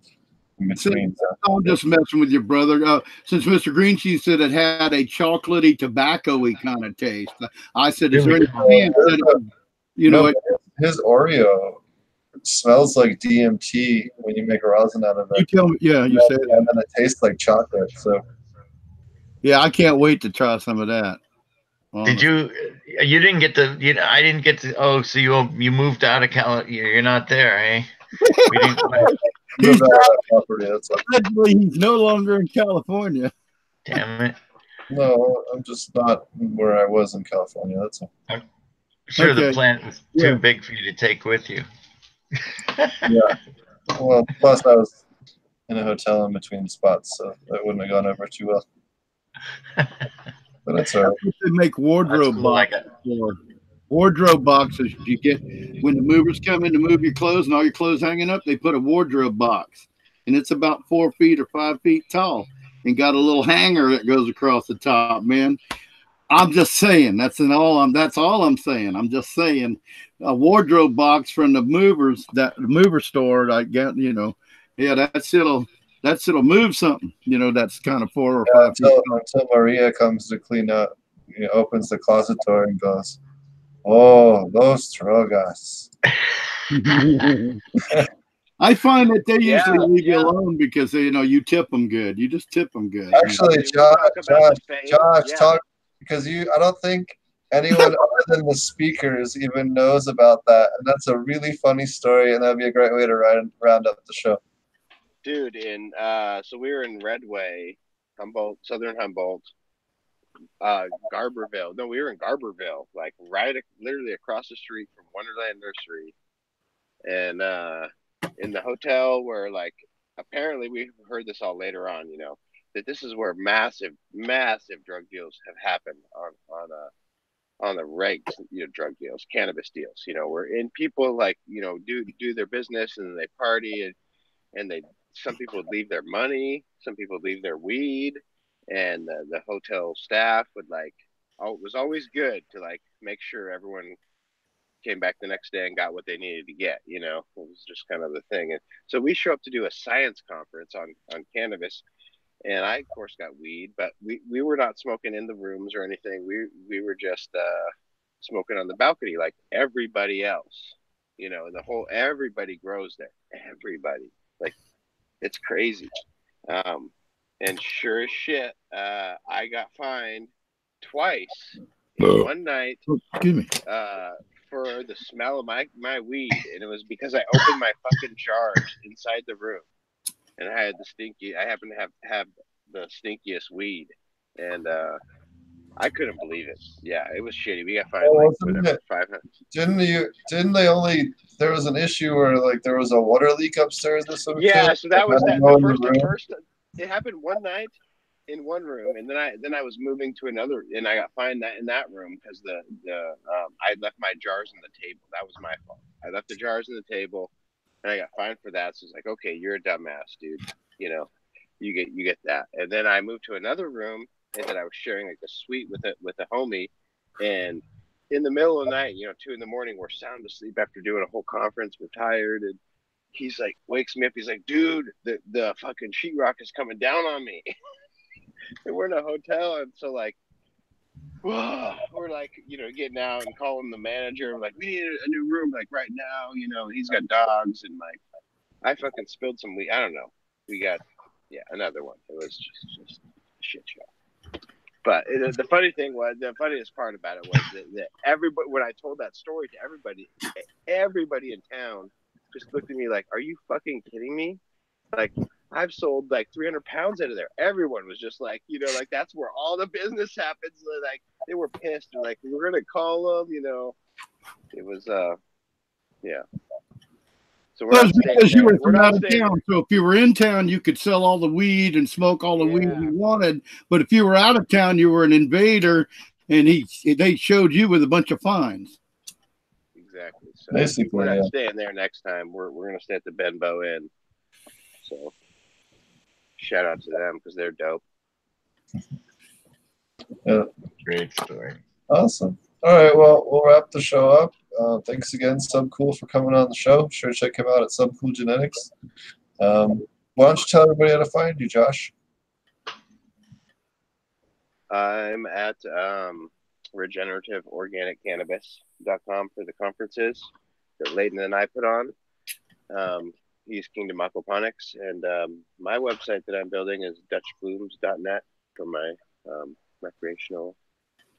in between. I'm just messing with your brother. Since Mr. Green Cheese said it had a chocolatey, tobacco-y kind of taste, I said, "Is there any chance that you know?" His Oreo smells like DMT when you make a rosin out of it. You tell me, yeah, you said, and then it tastes like chocolate. So yeah, I can't wait to try some of that. Did you? You didn't get to. You know, I didn't get to. Oh, so you moved out of California? You're not there, eh? We didn't. He's no longer in California. Damn it. No, I'm just not where I was in California. That's all. I'm sure the plant was too big for you to take with you. Yeah. Well, plus I was in a hotel in between spots, so that wouldn't have gone over too well. But that's all right. They make wardrobe boxes. Wardrobe boxes you get when the movers come in to move your clothes and all your clothes hanging up. They put a wardrobe box, and it's about 4 feet or 5 feet tall, and got a little hanger that goes across the top. Man, I'm just saying that's all I'm saying. I'm just saying a wardrobe box from the movers, that mover store. I got, you know, yeah, that'll move something. You know, that's kind of 4 or 5 feet tall. Until Maria comes to clean up, opens the closet door and goes, "Oh, those drogas." I find that they usually leave you alone because you tip them good. You just tip them good. Actually, Josh, talk, because I don't think anyone other than the speakers even knows about that, and that's a really funny story, and that'd be a great way to round up the show. Dude, so we were in Redway, Humboldt, Southern Humboldt, Garberville. No, we were in Garberville, like literally across the street from Wonderland Nursery, and in the hotel where, like, apparently we heard this all later on, that this is where massive drug deals have happened on the regs, drug deals, cannabis deals, where people like, do their business and they party and some people would leave their money, some people would leave their weed, and the hotel staff would it was always good to make sure everyone came back the next day and got what they needed to get. It was just kind of the thing. And so we show up to do a science conference on cannabis, and I of course got weed, but we were not smoking in the rooms or anything. We were just smoking on the balcony like everybody else. Everybody grows there. Everybody, it's crazy. And sure as shit, I got fined twice in one night. Excuse me. For the smell of my weed, and it was because I opened my fucking jars inside the room, and I happened to have the stinkiest weed, and I couldn't believe it. Yeah, it was shitty. We got fined 500. Didn't they only? There was an issue where there was a water leak upstairs or something. Yeah, so that was that. The first. It happened one night, in one room, and then I was moving to another, and I got fined that in that room because I left my jars on the table. That was my fault. I left the jars on the table, and I got fined for that. So it's like, okay, you're a dumbass, dude. You know, you get that. And then I moved to another room, and then I was sharing like a suite with a homie, and in the middle of the night, 2 in the morning, we're sound asleep after doing a whole conference. We're tired, and he's like, wakes me up. He's like, dude, the fucking sheetrock is coming down on me. And we're in a hotel, and so like, whoa, we're like, getting out and calling the manager. We're like, we need a new room, like right now. He's got dogs, and like, I fucking spilled some weed. I don't know. We got, another one. It was just a shit show. But the funniest part about it was that everybody, when I told that story to everybody in town just looked at me like, are you fucking kidding me? Like, I've sold like 300 pounds out of there. Everyone was just like, like that's where all the business happens. Like they were pissed. They're like, we're going to call them, it was, yeah. So well, because you were from out of town. So if you were in town, you could sell all the weed and smoke all the weed you wanted. But if you were out of town, you were an invader, and they showed you with a bunch of fines. Exactly. So basically, we're not staying there next time. We're going to stay at the Benbow Inn. So shout out to them because they're dope. Yeah. Great story. Awesome. All right. Well, we'll wrap the show up. Thanks again, SubCool, for coming on the show. Sure to check him out at SubCool Genetics. Why don't you tell everybody how to find you, Josh? I'm at regenerativeorganiccannabis.com for the conferences that Leighton and I put on. He's Kingdom Aquaponics, and my website that I'm building is dutchblooms.net for my recreational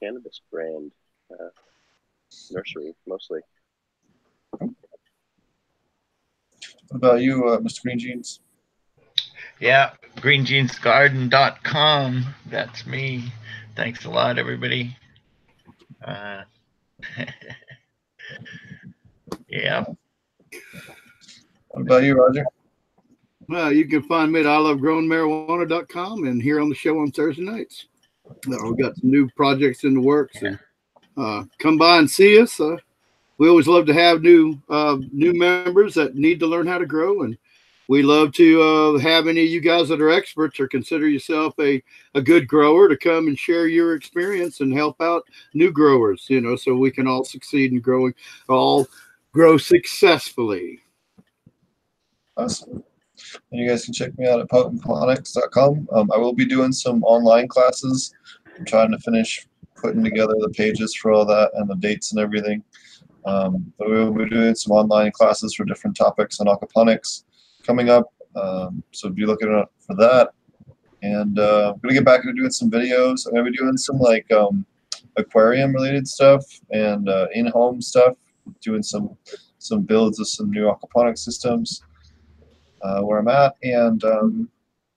cannabis brand nursery, mostly. What about you, Mr. Green Jeans? Yeah, greenjeansgarden.com. That's me. Thanks a lot, everybody. Yeah. What about you, Roger? Well, you can find me at ilovegrowingmarijuana.com and here on the show on Thursday nights. We've got some new projects in the works, and come by and see us. We always love to have new members that need to learn how to grow, and we love to have any of you guys that are experts or consider yourself a good grower to come and share your experience and help out new growers, so we can all succeed in growing, all grow successfully. Awesome. And you guys can check me out at Ponics.com. I will be doing some online classes. I'm trying to finish putting together the pages for all that and the dates and everything. But we will be doing some online classes for different topics on aquaponics coming up. So be looking out for that. And I'm going to get back into doing some videos. I'm going to be doing some like aquarium related stuff and in-home stuff, doing some builds of some new aquaponic systems. Where I'm at, and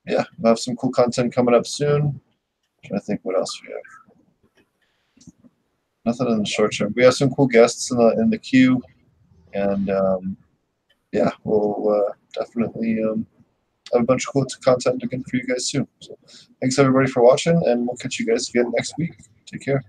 yeah, we'll have some cool content coming up soon. I'm trying to think what else we have. Nothing in the short term. We have some cool guests in the queue, and yeah, we'll definitely have a bunch of cool content again for you guys soon. So thanks everybody for watching, and we'll catch you guys again next week. Take care.